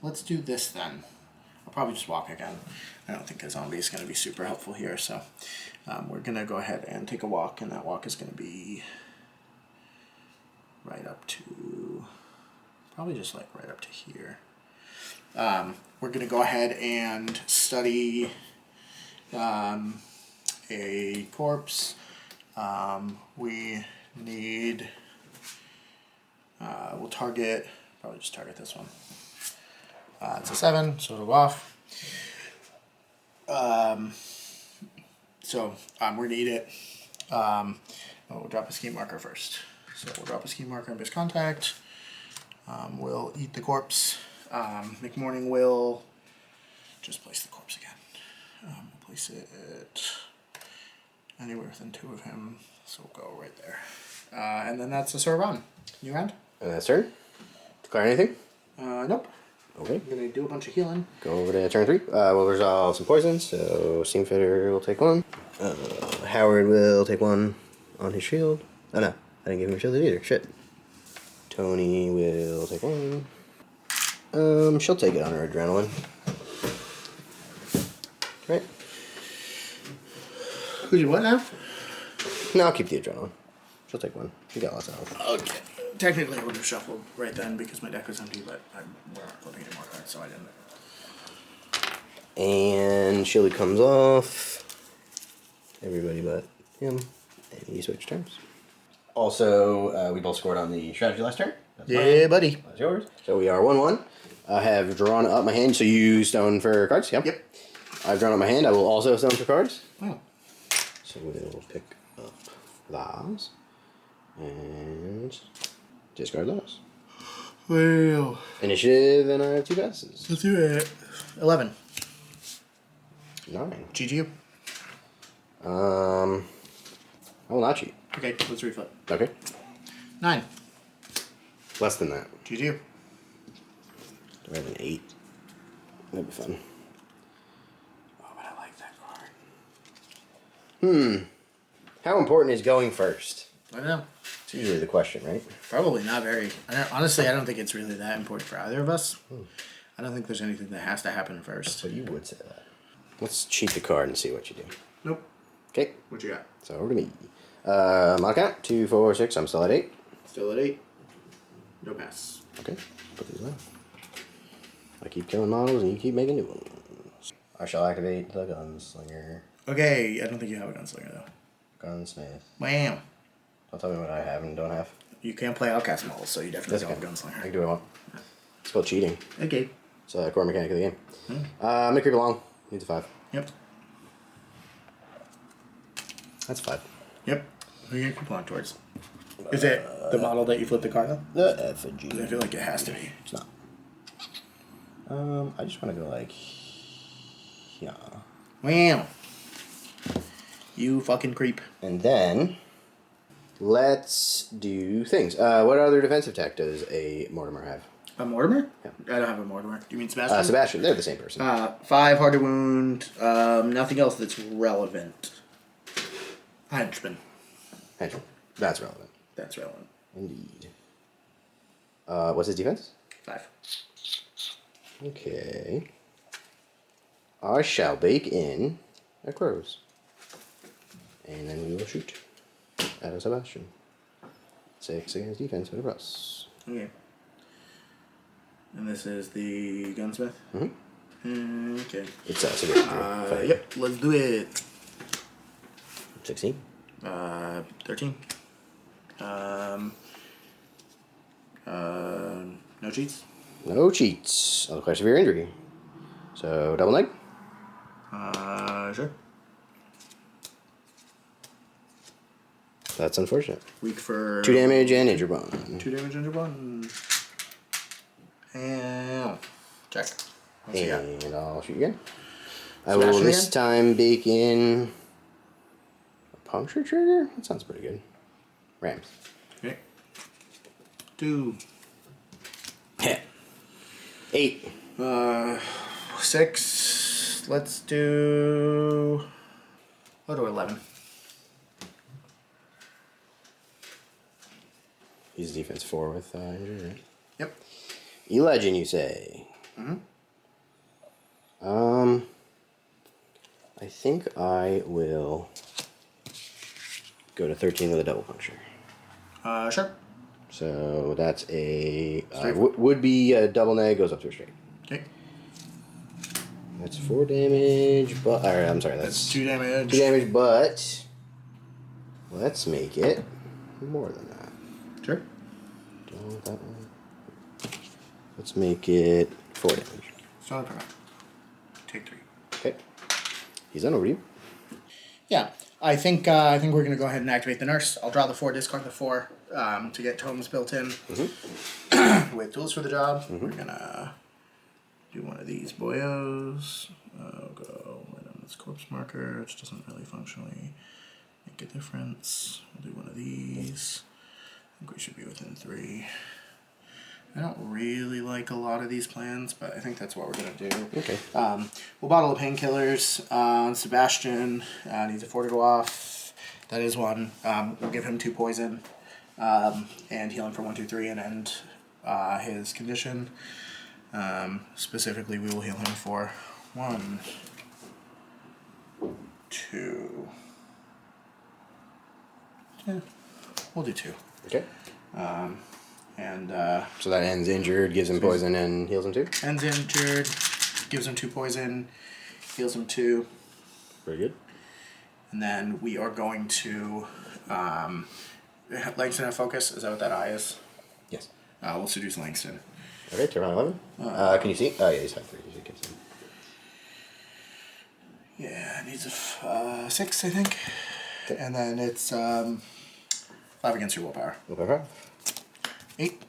Let's do this then. I'll probably just walk again. I don't think a zombie is gonna be super helpful here, so we're gonna go ahead and take a walk, and that walk is gonna be right up to, probably just like right up to here. We're gonna go ahead and study a corpse. We need, we'll target, probably just target this one. It's a 7, so it'll go off. So we're gonna eat it. We'll drop a scheme marker first. So we'll drop a scheme marker on base contact. We'll eat the corpse. McMourning will just place the corpse again. We'll place it anywhere within 2 of him, so we'll go right there. And then that's a Suravan. New round? And that's turn. Declare anything? Nope. Okay. I'm gonna do a bunch of healing. Go over to turn 3. We'll resolve some poisons. So Steam Fitter will take 1. Howard will take 1 on his shield. Oh no, I didn't give him a shield either. Shit. Toni will take 1. She'll take it on her adrenaline. Right. Who did what now? No, I'll keep the adrenaline. She'll take 1. She got lots of health. Okay. Technically, I would have shuffled right then because my deck was empty, but I weren't flipping any more cards, so I didn't. And Shilly comes off. Everybody but him. And he switched turns. Also, we both scored on the strategy last turn. That's mine. Buddy. That's yours. So we are 1-1. I have drawn up my hand, so you stone for cards? Yep. Yep. I've drawn up my hand. I will also stone for cards. Oh. So we'll pick up those. And discard those. Well. Initiative, and I have 2 passes. Let's do it. 11. 9. GG. I will not cheat. Okay, let's reflip. Okay. 9. Less than that. GG. Do I have an 8? That'd be fun. Oh, but I like that card. How important is going first? I don't know. It's usually the question, right? Probably not very. Honestly, I don't think it's really that important for either of us. I don't think there's anything that has to happen first. But you would say that. Let's cheat the card and see what you do. Nope. Okay. What you got? So over to me. My count 2, 4, 6. I'm still at 8. Still at 8. No pass. Okay. Put these away. I keep killing models and you keep making new ones. I shall activate the Gunslinger. Okay, I don't think you have a gunslinger though. Gunsmith. Wham! Don't tell me what I have and don't have. You can't play outcast models, so you definitely That's don't have okay. I gunslinger. can do what I want. It's called cheating. Okay. It's a core mechanic of the game. I'm gonna creep along. Needs a 5. Yep. That's 5. Yep. Who are you gonna creep along towards? Is it the model that you flip the card though? The effigy. I feel like it has to be. It's not. I just want to go like, yeah. Wow. You fucking creep. And then, let's do things. What other defensive tech does a Mortimer have? A Mortimer? Yeah. I don't have a Mortimer. Do you mean Sebastian? Sebastian. They're the same person. 5 hard to wound. Nothing else that's relevant. Henchman. Henchman. That's relevant. That's relevant. Indeed. What's his defense? 5. Okay. I shall bake in a crows. And then we will shoot at a Sebastian. 6 against defense with a plus. Okay. And this is the gunsmith? Mm-hmm. Okay. It's Sebastian. Yep, let's do it. 16. 13. No cheats? No cheats. On the question of your injury. So, double neg? Sure. That's unfortunate. Weak for... 2 damage and injure bone. 2 damage, injure bone. And... check. What's he got? And I'll shoot again. I Smash will it this again? time bake in a puncture trigger? That sounds pretty good. Rams. Okay. 2. Hit. 8. 6. Let's do... I'll do 11. He's defense 4 with injury, right? Yep. E-Legend, you say? Mm-hmm. I think I will go to 13 with a double puncture. Sure. So that's a Straight. would be a double neg, goes up to a straight. Okay. That's 4 damage, but I'm sorry, that's 2 damage. 2 damage, but let's make it more than that. Sure. Don't want that one. Let's make it 4 damage. Start a permit. Take 3. Okay. He's on over to you. Yeah, I think we're gonna go ahead and activate the nurse. I'll draw the 4, discard the 4, to get totems built in. Mm-hmm. With tools for the job. Mm-hmm. We're gonna do one of these boyos. I'll go right on this corpse marker, which doesn't really functionally make a difference. We'll do one of these. I think we should be within 3. I don't really like a lot of these plans, but I think that's what we're going to do. Okay. We'll bottle of painkillers. Sebastian needs a 4 to go off. That is 1. We'll give him 2 poison and heal him for 1, 2, 3 and end his condition. Specifically, we will heal him for 1, 2. Yeah, we'll do 2. Okay. And So that ends injured, gives him poison, and heals him too? ends injured, gives him 2 poison, heals him 2. Very good. And then we are going to Langston have focus. Is that what that eye is? Yes. We'll seduce Langston. Okay, turn on 11. Can you see? Oh, yeah, he's 5'3". You can see. Yeah, it needs a 6, I think. Okay. And then it's 5 against your willpower. Willpower. 8.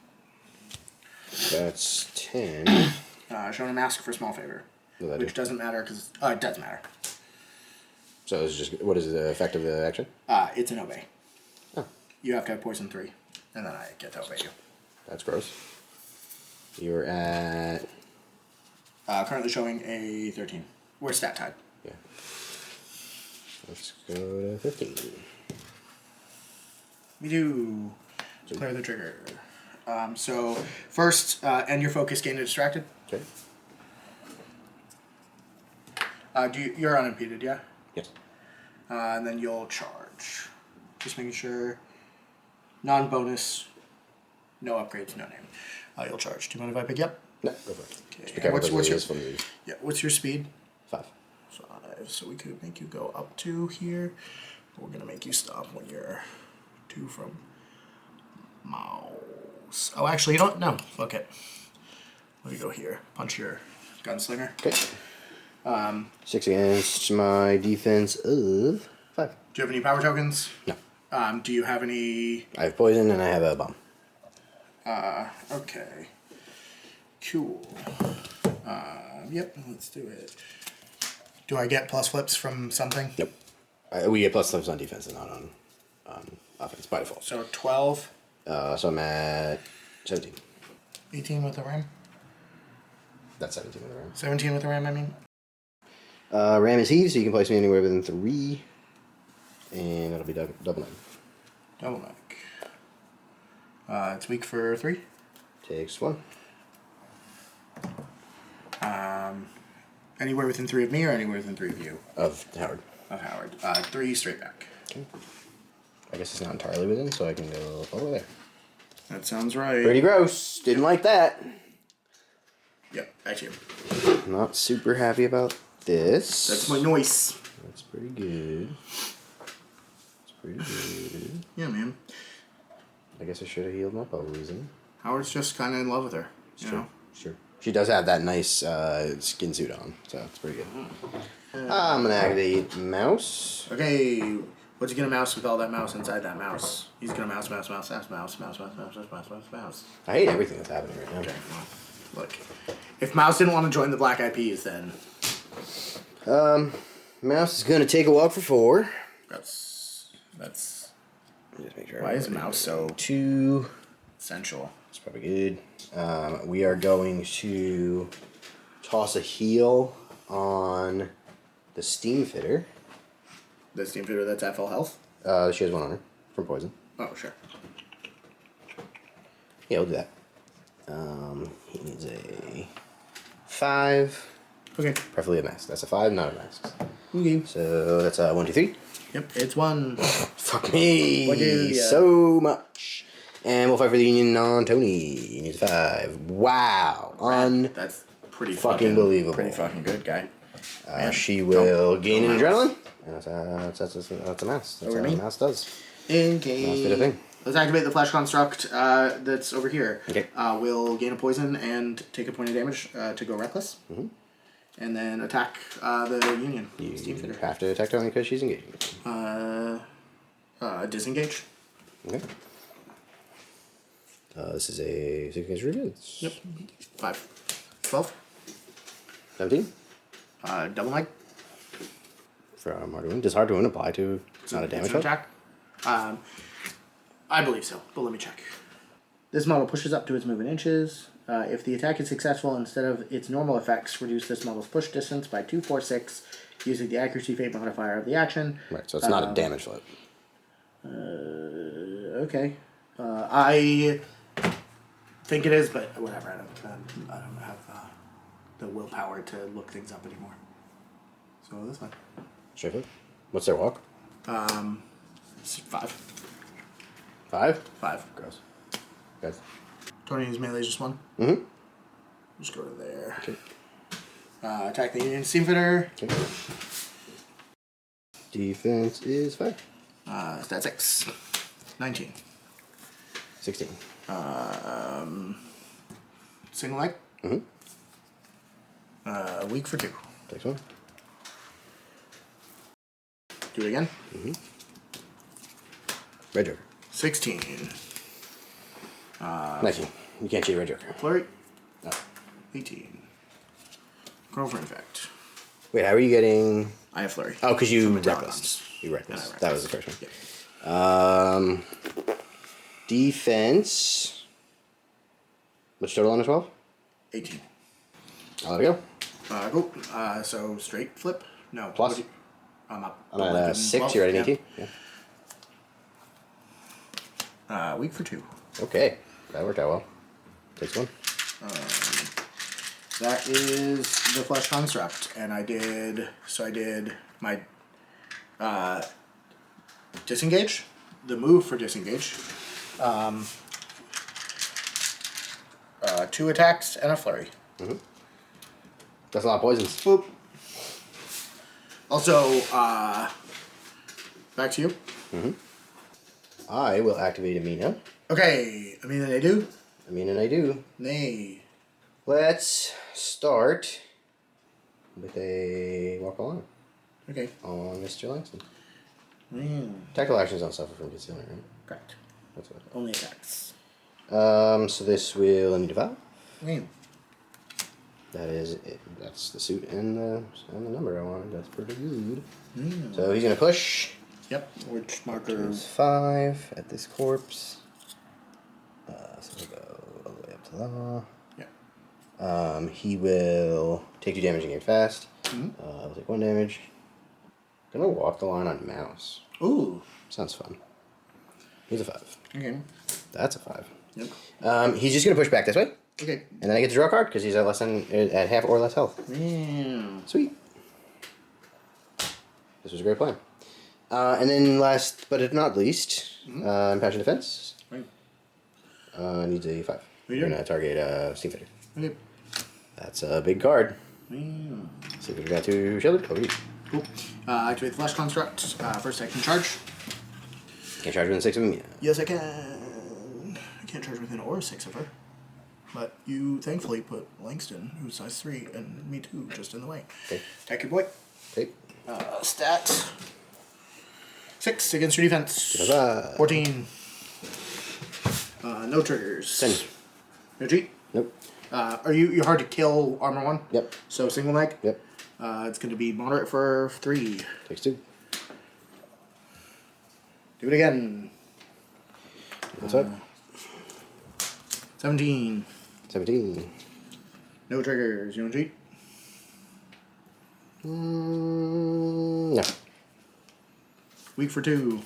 That's 10. Showing a mask for small favor. Which doesn't matter because... it does matter. So it's just... What is the effect of the action? It's an obey. Oh. You have to have poison 3. And then I get to obey you. That's gross. You're at... Currently showing a 13. We're stat tied. Yeah. Let's go to 15. We do. Clear the trigger. So first, end your focus, gain a distracted. Okay. You're unimpeded, yeah? Yes. And then you'll charge. Just making sure. Non-bonus. No upgrades, no name. You'll charge. Do you mind if I pick you up? No, go for it. Okay. Just be careful What's your... from the... Yeah, what's your speed? 5. 5. So we could make you go up 2 here. But we're going to make you stop when you're 2 from mouse. Oh, actually, you don't... No, fuck it. Let me go here. Punch your gunslinger. Okay. 6 against my defense of 5. Do you have any power tokens? No. Do you have any... I have poison and I have a bomb. Okay. Cool. Yep, let's do it. Do I get plus flips from something? Nope. We get plus flips on defense and not on offense by default. So 12. So I'm at 17. 18 with the ram? That's 17 with the ram. 17 with the ram, I mean. Ram is heave, so you can place me anywhere within 3. And that'll be double 9. Double neck. It's weak for 3. Takes 1. Anywhere within 3 of me or anywhere within 3 of you? Of Howard. Of Howard. 3 straight back. Okay. I guess it's not entirely within, so I can go over there. That sounds right. Pretty gross. Didn't like that. Yep, back to you. Not super happy about this. That's my noise. That's pretty good. It's pretty good. Yeah, man. I guess I should have healed my poison. Howard's just kind of in love with her. You know? Sure. She does have that nice skin suit on, so it's pretty good. I'm going to activate Mouse. Okay, what's he gonna mouse with all that mouse inside that mouse? He's gonna mouse. I hate everything that's happening right now. Okay, well, look. If Mouse didn't want to join the Black Eyed Peas, then... Mouse is going to take a walk for 4. That's... Just make sure. Why is Mouse so 2... essential? That's probably good. We are going to toss a heal on the Steam Fitter. The Steam Fitter that's at full health? She has 1 on her from poison. Oh, sure. Yeah, we'll do that. He needs a 5. Okay. Preferably a mask. That's a 5, not a mask. Okay. So that's 1, 2, 3. Yep, it's 1. Fuck me. What do you- So much. And we'll fight for the Union on Toni. He needs a 5. Wow. That's pretty fucking believable. Pretty fucking good, guy. Man, She will gain an mouse. adrenaline. And that's a mouse. That's what a mouse does. In Mouse did a game. thing. Let's activate the flesh construct that's over here. Okay. We'll gain a poison and take a point of damage to go reckless. Mm-hmm. And then attack the Union. You Steam Fitter. have to attack Toni because she's engaging. Disengage. Okay. This is a 6 against Roots. Yep. 5. 12. 17. Double leg. From Hard to Win. Does Hard to Win apply to not a damage attack? I believe so, but let me check. This model pushes up to its movement inches. If the attack is successful, instead of its normal effects, reduce this model's push distance by 2, 4, 6 using the accuracy fate modifier of the action. Right, so it's not a damage flip. Okay. I think it is, but whatever. I don't have the willpower to look things up anymore. So this one. Straight flip. What's their walk? 5. 5? 5. Gross. Guys. Tony's melee is just 1. Mm-hmm. Just go to there. Okay. Attack the Union Steam Fitter. Okay. Defense is 5. Stat 6. 19. 16. Single leg. Mm-hmm. Weak for 2. Takes 1. Do it again. Mm-hmm. Red Joker. 16. 19. You can't cheat Red Joker. Flurry. No. 18. Girlfriend effect. Wait, how are you getting... I have flurry. Oh, because you From the tower reckless. bombs. You reckless. And I That was the first one. Yeah. Defense. What's total on a 12? 18. I'll let it go. Go. So straight flip. No. Plus? What do you- I'm up. I'm at 11, 6. 12. You're at an Yeah. 18? Yeah. Weak for 2. Okay. That worked out well. Takes 1. That is the flesh construct, and I did my disengage, the move for disengage, 2 attacks and a flurry. Mm-hmm. That's a lot of poisons. Boop. Also, back to you. Mm-hmm. I will activate Amina. Okay, I mean, they do. Amina and I do. Nay. Let's start with a walk along. Okay. On Mr. Langston. Mm. Tactical actions don't suffer from concealment, right? Correct. That's what Only attacks. So this will need a 5. Mm. That is it. That's the suit and the number I wanted. That's pretty good. Mm. So he's gonna push. Yep. Which marker? Is 5 at this corpse. So we'll go all the way up to law. Yeah. He will take 2 damage and gain fast. Mm-hmm. I'll take 1 damage. Gonna walk the line on mouse. Ooh. Sounds fun. He's a 5. Okay. That's a 5. Yep. He's just gonna push back this way. Okay. And then I get to draw a card because he's at half or less health. Yeah. Sweet. This was a great plan. And then last but not least, Impassioned Defense. Right. Needs a 5. Yeah. We're gonna target Steam Fitter. Okay. That's a big card. Yeah. So we got 2 shielded. Over to you. Cool. Activate the Flash Construct. First I can charge. Can't charge within 6 of them. Yes, I can. I can't charge within or 6 of her. But you thankfully put Langston, who's size 3, and me too, just in the way. Okay. Attack your boy. Okay. Stat. 6 against your defense. 5. 14. No triggers. 10. No cheat. Nope. You're hard to kill armor 1? Yep. So single leg? Yep. It's going to be moderate for 3. Takes 2. Do it again. What's up? 17. 17. No triggers. You don't cheat? No. Weak for 2.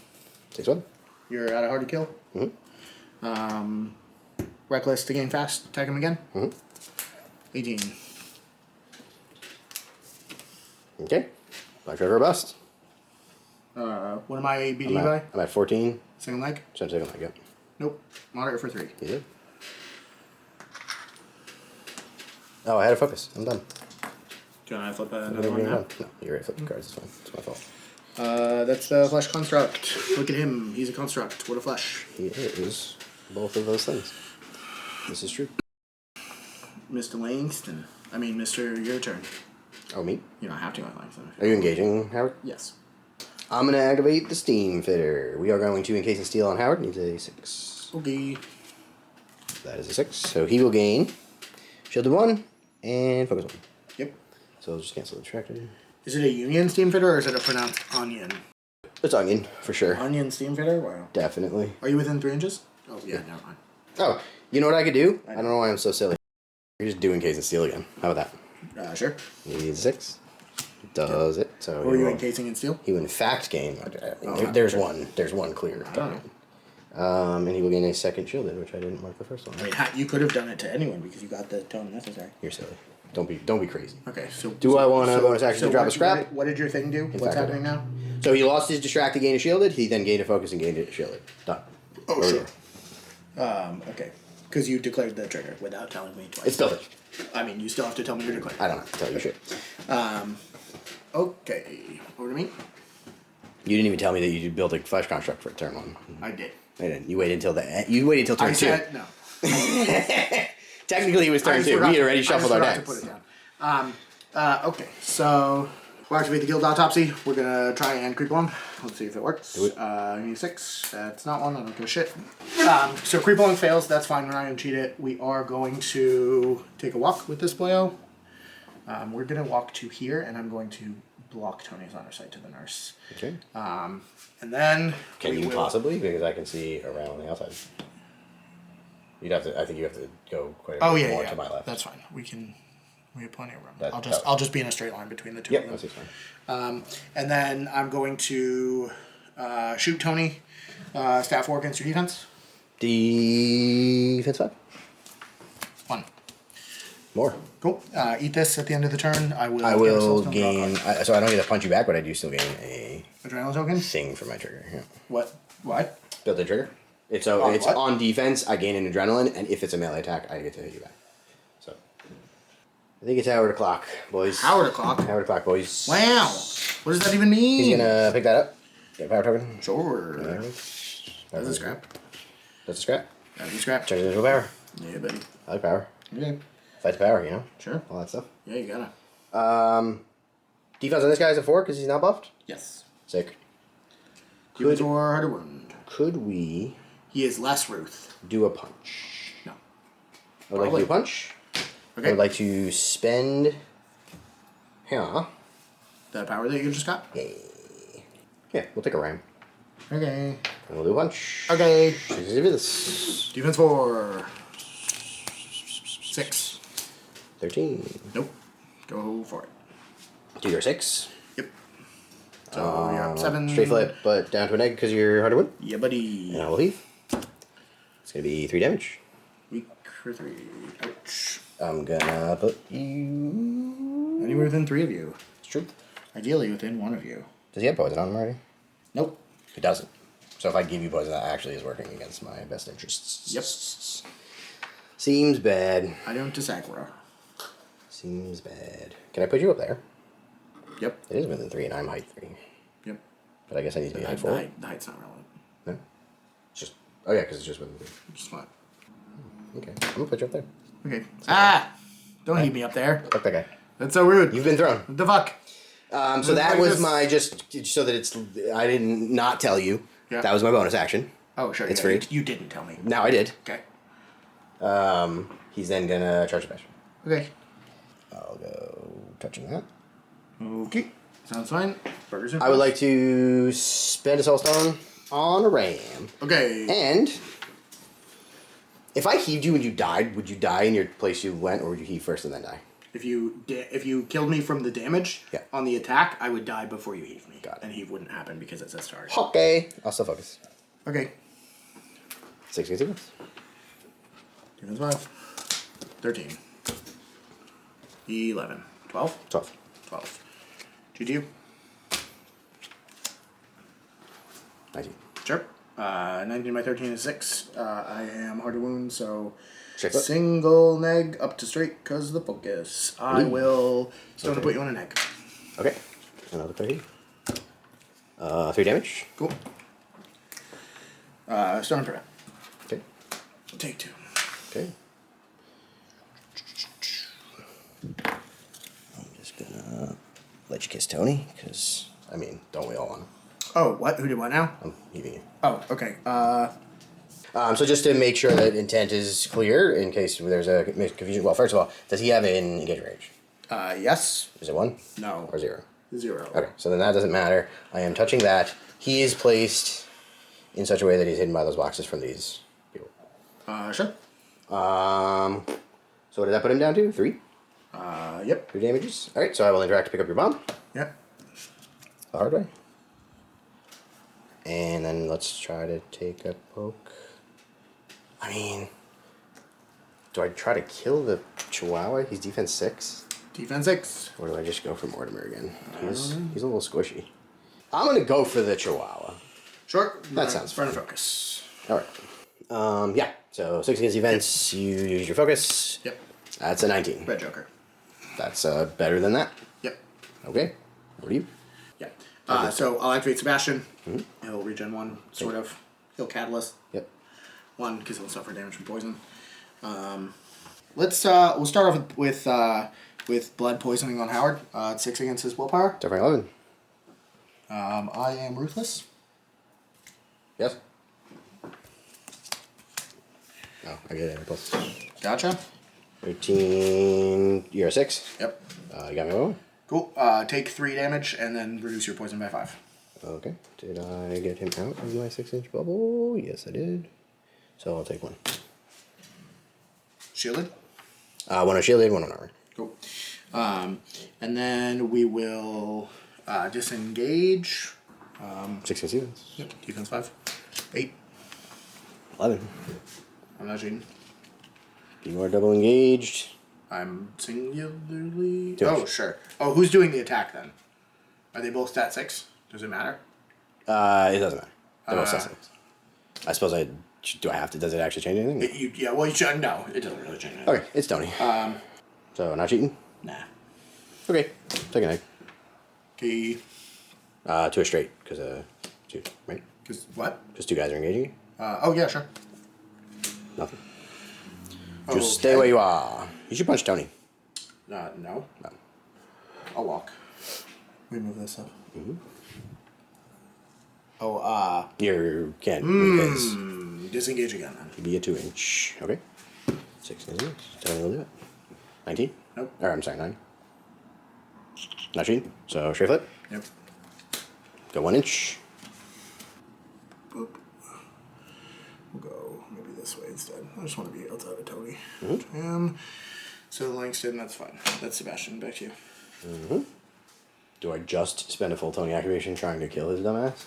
Takes 1. You're out of hard to kill. Mm-hmm. Reckless to gain fast. Attack him again. Mm-hmm. 18. Okay. Black Trevor bust. What am I beating you by? I'm at 14. Second leg? Second leg, yep. Nope. Moderate for 3. You did. Oh, I had a focus. I'm done. Do you want to flip another one now? No, you're right. Flip the cards. It's fine. It's my fault. That's the Flesh Construct. Look at him. He's a construct. What a flesh. He is both of those things. This is true. Mr. Langston. I mean, Mr. Your turn. Oh, me? You don't have to go Langston. Are you engaging, Howard? Yes. I'm going to activate the Steam Fitter. We are going to encase and steal on Howard. Needs a 6. Okay. That is a 6. So he will gain Shielded 1 and Focus 1. Yep. So I'll just cancel the tractor. Is it a Union Steam Fitter or is it a pronounced Onion? It's Onion, for sure. Onion Steam Fitter? Wow. Definitely. Are you within 3 inches? Oh, yeah, never mind. Oh, you know what I could do? I don't know why I'm so silly. You just do encase and steal again. How about that? Sure. He needs a 6. Does it? So Were you encasing and steel? he will in fact gain. Oh, there's sure. one. There's one clear. I don't know. And he will gain a 2nd shielded, which I didn't mark the first one. I mean, you could have done it to anyone because you got the tone necessary. You're silly. Don't be crazy. Okay, so... Do I want a bonus action to drop a scrap? What did your thing do? What's fact, I happening now? So he lost his distract to gain a shielded. He then gained a focus and gained a shielded. Done. Oh, sure. Okay. Because you declared the trigger without telling me twice. It's still there. I mean, you still have to tell me you're declared. I don't have to tell you shit. Okay. Over to me. You didn't even tell me that you built a flesh construct for turn 1. I did. I didn't. You waited until You waited until turn 2. I said no. Technically, it was turn 2. We had already shuffled our decks. To put it down. Okay, so we'll activate the Guild Autopsy. We're gonna try and creep along. Let's see if it works. Do it. Give me 6. That's not one. I don't give a shit. So creep along fails. That's fine. We're not gonna cheat it. We are going to take a walk with this boyo. We're gonna walk to here, and I'm going to block Tony's honor sight to the nurse. Okay. And then Can you possibly? Because I can see around on the outside. You'd have to. I think you have to go quite a bit more to my left. That's fine. We have plenty of room. That- I'll just be in a straight line between the two Yep, of them. that's fine. And then I'm going to shoot Tony. Stat 4 against your defense. Defense 5. 1. More. Cool. Eat this at the end of the turn. I will I get will ourselves no draw gain. card. So I don't get to punch you back, but I do still gain a Adrenaline token. thing for my trigger. Yeah. What? Build a trigger. It's On it's what? on defense. I gain an adrenaline, and if it's a melee attack, I get to hit you back. So I think it's Howard o'clock, boys. Howard o'clock. Howard o'clock, boys. Wow. What does that even mean? He's gonna pick that up. Get a power token. Sure. That's That's a scrap. That's a scrap. That's a scrap. Turn it into a power. Yeah, buddy. I like power. Okay. Fight the power, you know? Sure. All that stuff. Yeah, you gotta. Defense on this guy is a 4 because he's not buffed? Yes. Sick. Defense 4, harder wound. Could we He is less Ruth. do a punch? No. I would like to do a punch. Okay. I would like to spend... Yeah. The power that you just got? Yeah, we'll take a ram. Okay. And we'll do a punch. Okay. This. Defense 4. 6. 13. Nope. Go for it. 2 your 6. Yep. So you're up 7. Straight flip, but down to an egg because you're hard to win. Yeah, buddy. And I will leave. It's going to be 3 damage. Weak for 3. Ouch. I'm gonna put you... Anywhere within 3 of you. It's true. Ideally within 1 of you. Does he have poison on him already? Nope. He doesn't. So if I give you poison, that actually is working against my best interests. Yep. Seems bad. I don't disagree. Seems bad. Can I put you up there? Yep. It is within 3 and I'm height 3. Yep. But I guess I need to be height The 4. height's not relevant. No? It's just... Oh yeah, because it's just within 3. Just fine. Okay. I'm gonna put you up there. Okay. Ah! Don't heat me up there. Fuck that guy. That's so rude. You've been thrown. What the fuck? So that was my just so that it's I didn't not tell you. Yeah. That was my bonus action. Oh, sure. It's yeah, free. You didn't tell me. Now I did. Okay. He's then gonna charge the bash. Okay. I'll go touching that. Okay. Sounds fine. Burgers in I would like to spend a soul stone on a ram. Okay. And if I heaved you and you died, would you die in your place you went, or would you heave first and then die? If you killed me from the damage Yeah. on the attack, I would die before you heave me. Got it. And heave wouldn't happen because it says charge. Okay. I'll still focus. Okay. 6 seconds. Defense 5. 13. 11. 12? 12. 12. GG. 19. Sure. 19 by 13 is 6. I am hard to wound, so Straight foot. single neg up to straight because of the focus. I will stone to put you on a neg. Okay. Another 30. 3 damage. Cool. Stone prevent. Okay. Take 2. Okay. I'm just gonna let you kiss Tony, because, I mean, don't we all want him? Oh, what? Who did what now? I'm heaving you. Oh, okay. So just to make sure that intent is clear, in case there's a confusion. Well, first of all, does he have an engagement range? Yes. Is it 1? No. Or 0? 0. Okay, so then that doesn't matter. I am touching that. He is placed in such a way that he's hidden by those boxes from these people. Sure. So what did that put him down to? 3? Yep. 3 damages. Alright, so I will interact to pick up your bomb. Yep. The hard way. And then let's try to take a poke. I mean, do I try to kill the Chihuahua? He's defense 6. Defense 6. Or do I just go for Mortimer again? He's a little squishy. I'm gonna go for the Chihuahua. Sure. That sounds fun. Focus. Alright. Yeah. So 6 against defense, you use your focus. Yep. That's a 19. Red Joker. That's better than that. Yep. Okay. What are you? Yeah. So I'll activate Sebastian. He'll regen 1, sort of. He'll catalyst Yep. 1 because he'll suffer damage from poison. We'll start off with blood poisoning on Howard. 6 against his willpower. Different 11. I am ruthless. Yes. Oh, I get it. Plus Gotcha. 13. You're a 6. Yep. You got me one. Cool. Take 3 damage and then reduce your poison by 5. Okay. Did I get him out of my 6-inch bubble? Yes, I did. So I'll take 1. Shielded. 1 on shielded, 1 on armor. Cool. And then we will disengage. 6 against defense. Yep. Defense 5. 8. 11. I'm not cheating. You are double engaged. I'm singularly. Damage. Oh, sure. Oh, who's doing the attack then? Are they both stat 6? Does it matter? It doesn't matter. They're both stat 6. I suppose do I have to? Does it actually change anything? Well, you should. No, it doesn't really change anything. Okay, it's Tony. So not cheating. Nah. Okay, take an egg. Okay. To a straight because 2, right? Because what? Just 2 guys are engaging you. Oh yeah, sure. Nothing. Just stay where you are. You should punch Toni. No. No. I'll walk. We move this up. Mm-hmm. Oh, You can't move his. Disengage again then. He'd be a 2-inch. Okay. 6 inches. Toni will do it. 19? Nope. Or, I'm sorry, 9. Not cheating. So, straight flip. Yep. Go 1 inch. Boop. We'll go maybe this way instead. I just want to be outside of Toni. So Langston, that's fine. That's Sebastian. Back to you. Do I just spend a full Toni activation trying to kill his dumbass?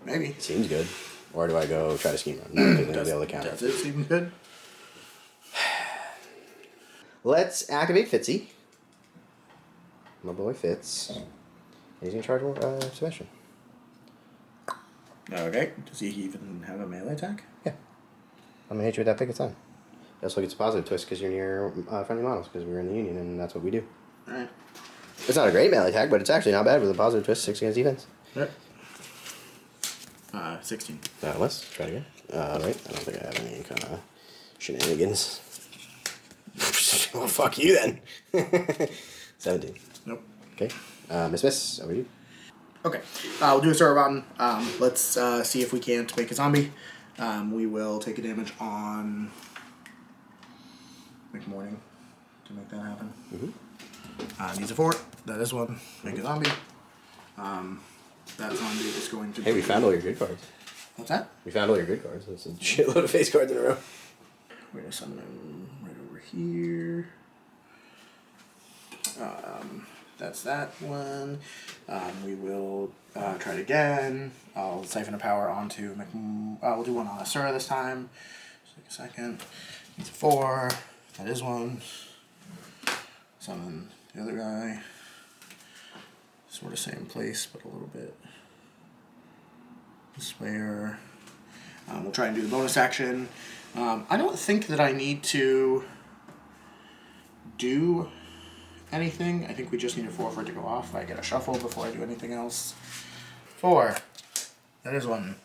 Maybe. Seems good. Or do I go try to scheme run? No, because I'll be able to counter. Does it seem good? Let's activate Fitzy. My boy Fitz. And he's going to charge Sebastian. Okay. Does he even have a melee attack? Yeah. I'm going to hit you with that picket sign. It also gets a positive twist because you're near friendly models because we're in the Union and that's what we do. Alright. It's not a great melee attack, but it's actually not bad with a positive twist, 6 against defense. Yep. 16. Let's try it again. Right. I don't think I have any kind of shenanigans. Well, fuck you then. 17. Nope. Okay. Miss, over you. Okay. We'll do a server button. Let's see if we can't make a zombie. We will take a damage on McMourning to make that happen. Needs a 4. That is 1. Make a zombie. That zombie is going to. Hey, we found all your good cards. What's that? We found all your good cards. That's a shitload of face cards in a row. We're gonna summon him right over here. That's that one. We will try it again. I'll siphon a power onto we'll do one on Asura this time. Just take a second. Needs a 4. That is 1. Summon the other guy. Sort of same place, but a little bit. Slayer. We'll try and do the bonus action. I don't think that I need to do anything. I think we just need a 4 for it to go off. I get a shuffle before I do anything else. 4. That is 1.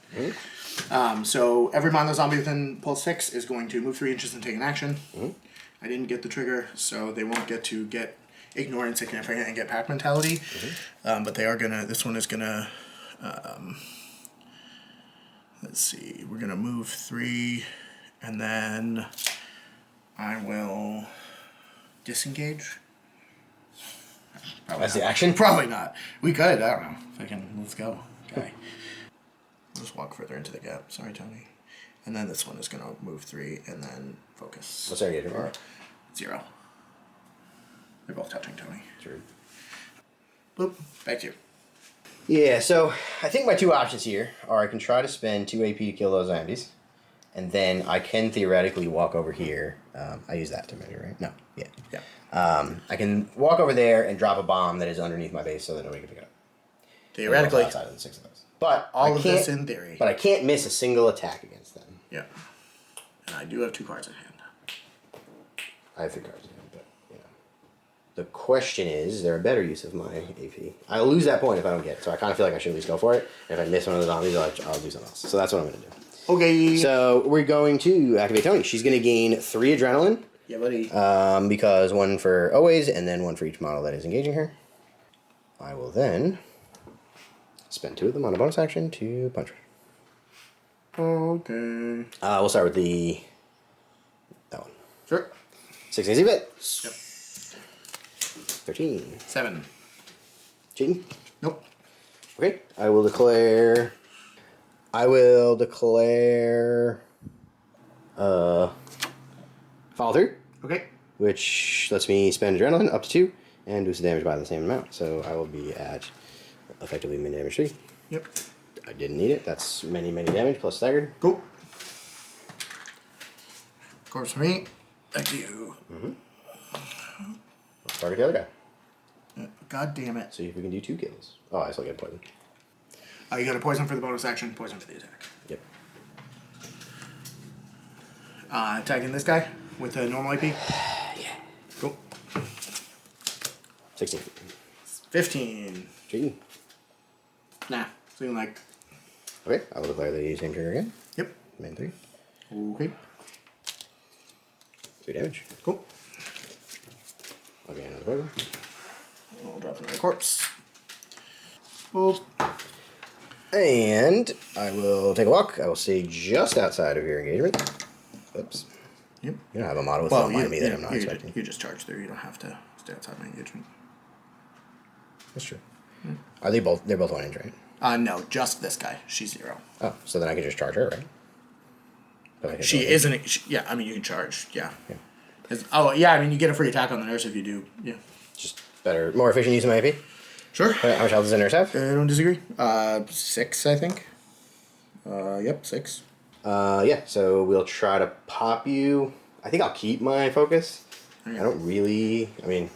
So every Mono Zombie within pulse 6 is going to move 3 inches and take an action. I didn't get the trigger, so they won't get to get Ignore, Insignificant, and get Pack Mentality. But they are gonna, this one is gonna, let's see, we're gonna move 3, and then I will disengage. That's the action? Probably not. We could, I don't know. If I can, let's go. Okay. Just walk further into the gap. Sorry, Toni. And then this one is gonna move 3, and then focus. What's our engagement? 0. They're both touching Toni. True. Boop. Back to you. Yeah, so I think my 2 options here are I can try to spend 2 AP to kill those zombies, and then I can theoretically walk over here. I use that to measure, right? No. Yeah. Yeah. I can walk over there and drop a bomb that is underneath my base so that nobody can pick it up. Theoretically. Outside of the 6 of those. But all of this in theory. But I can't miss a single attack against them. Yeah. And I do have 2 cards in hand. I have 3 cards in hand, but you know. The question is there a better use of my AP? I'll lose that point if I don't get it, so I kind of feel like I should at least go for it. And if I miss one of the zombies, I'll do something else. So that's what I'm going to do. Okay. So we're going to activate Toni. She's going to gain 3 adrenaline. Yeah, buddy. Because 1 for always, and then 1 for each model that is engaging her. I will then spend 2 of them on a bonus action to punch her. Okay. We'll start with that one. Sure. 6 easy bit. Yep. 13. 7. Cheating? Nope. Okay. I will declare follow through. Okay. Which lets me spend adrenaline up to 2 and boost the damage by the same amount. So I will be at effectively min damage 3. Yep. I didn't need it. That's many damage plus staggered. Cool. Of course, for me. Back to you. Let's target the other guy. God damn it. See if we can do 2 kills. Oh, I still get poison. You got a poison for the bonus action, poison for the attack. Yep. Attacking this guy with a normal AP. Yeah. Cool. 16. 15. Cheating. Nah. Something like. Okay, I will declare the same trigger again. Yep. Main 3. Okay. 3 damage. Cool. Okay, another poison. I'll drop another corpse. Boop. And I will take a walk. I will stay just outside of your engagement. Oops. Yep. You don't have a model with Well, me that I'm not expecting. You just charge through. You don't have to stay outside my engagement. That's true. Are they both? They're both 1 inch, right? No, just this guy. She's 0. Oh, so then I can just charge her, right? She isn't. Yeah, I mean you can charge. Yeah. Oh yeah, I mean you get a free attack on the nurse if you do. Yeah. Just better, more efficient use of my AP. Sure. How much health does the nurse have? I don't disagree. 6, I think. Yep, 6. Yeah. So we'll try to pop you. I think I'll keep my focus. Okay. I don't really. I mean,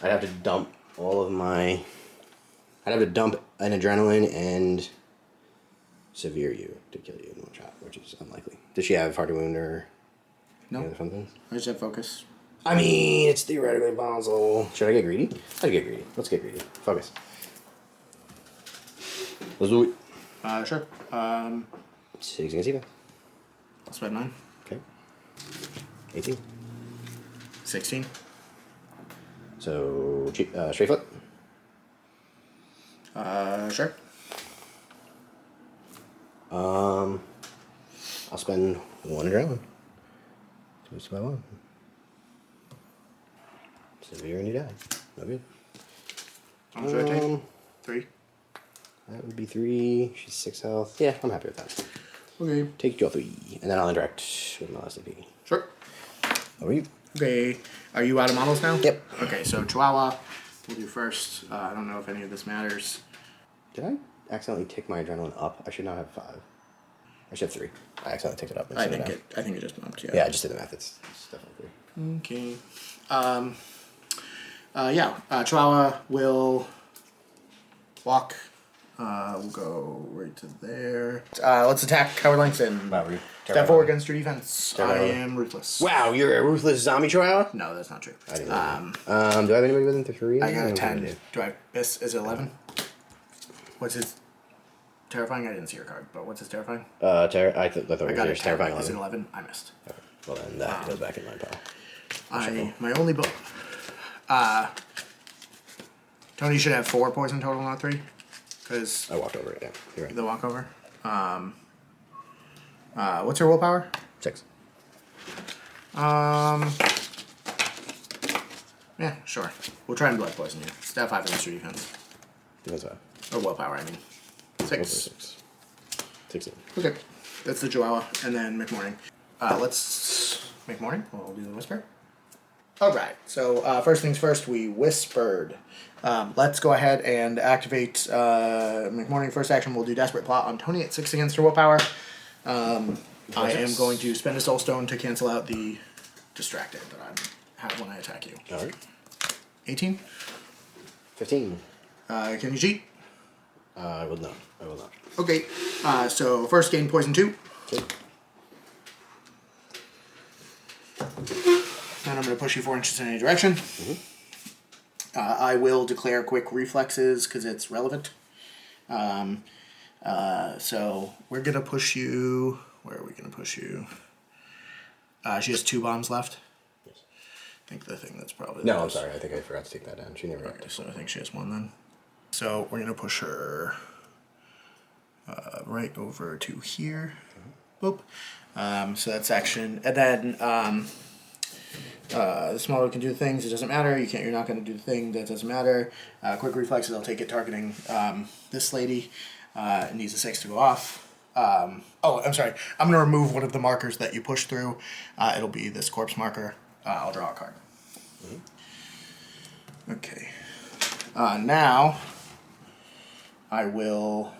I'd have to dump all of my. I'd have to dump an adrenaline and severe you to kill you in one shot, which is unlikely. Does she have hard to wound or No. any other fun things? I just have focus. I mean, it's theoretically possible. Should I get greedy? I'd get greedy. Let's get greedy. Focus. Let's do it. Sure. 6 against even. I'll spend 9. Okay. 18. 16. So, straight foot. Sure. I'll spend 1 adrenaline. 2 by 1. Severe and you die. No good. How much do I take? 3. That would be 3. She's 6 health. Yeah, I'm happy with that. Okay. Take your 3. And then I'll interact with my last AP. Sure. How are you? Okay. Are you out of models now? Yep. Okay, so Chihuahua we'll do first. I don't know if any of this matters. Did I accidentally tick my adrenaline up? I should not have 5. I should have 3. I accidentally ticked it up. I think it just bumped, yeah. Yeah, I just did the math. It's definitely 3. Okay. Chihuahua will walk. We'll go right to there. Let's attack Coward Langston. Wow, rude. Step forward against your defense. Terrible. I am ruthless. Wow, you're a ruthless zombie chihuahua? No, that's not true. I didn't know. Do I have anybody within 3? I got a 10. Do. Do I miss? Is it 11? What's his terrifying? I didn't see your card, but what's his terrifying? I thought it was I got a 10. terrifying. Is it 11? I missed. Okay. Well, then that goes back in my pile. My only Tony should have 4 poison total, not 3. Because I walked over it, yeah. You're right. the walkover. What's her willpower? 6. Yeah, sure. We'll try and blood poison you. Stat 5 against your defense. Defense 5. Or willpower, I mean. 6. 6. 16. Okay. That's the Chihuahua. And then McMourning. Let's... McMourning? We'll do the whisper. Alright, so first things first, we whispered. Let's go ahead and activate McMourning. First action, we'll do Desperate Plot on Toni at 6 against her willpower. I am going to spend a Soul Stone to cancel out the Distracted that I have when I attack you. Alright. 18. 15. Can you cheat? I will not. I will not. Okay, so first gain poison 2. Okay. And I'm going to push you 4 inches in any direction. I will declare quick reflexes because it's relevant. So we're going to push you... Where are we going to push you? She has 2 bombs left. Yes. I think the thing that's probably... No, I'm sorry. I think I forgot to take that down. She never Okay, so I think she has 1 then. So we're going to push her right over to here. Boop. So that's action. And then... the smaller can do the things, it doesn't matter. You're not going to do the thing, that doesn't matter. Quick reflexes, I'll take it targeting this lady. It needs a 6 to go off. Oh, I'm sorry. I'm going to remove one of the markers that you push through. It'll be this corpse marker. I'll draw a card. Okay. Now, I will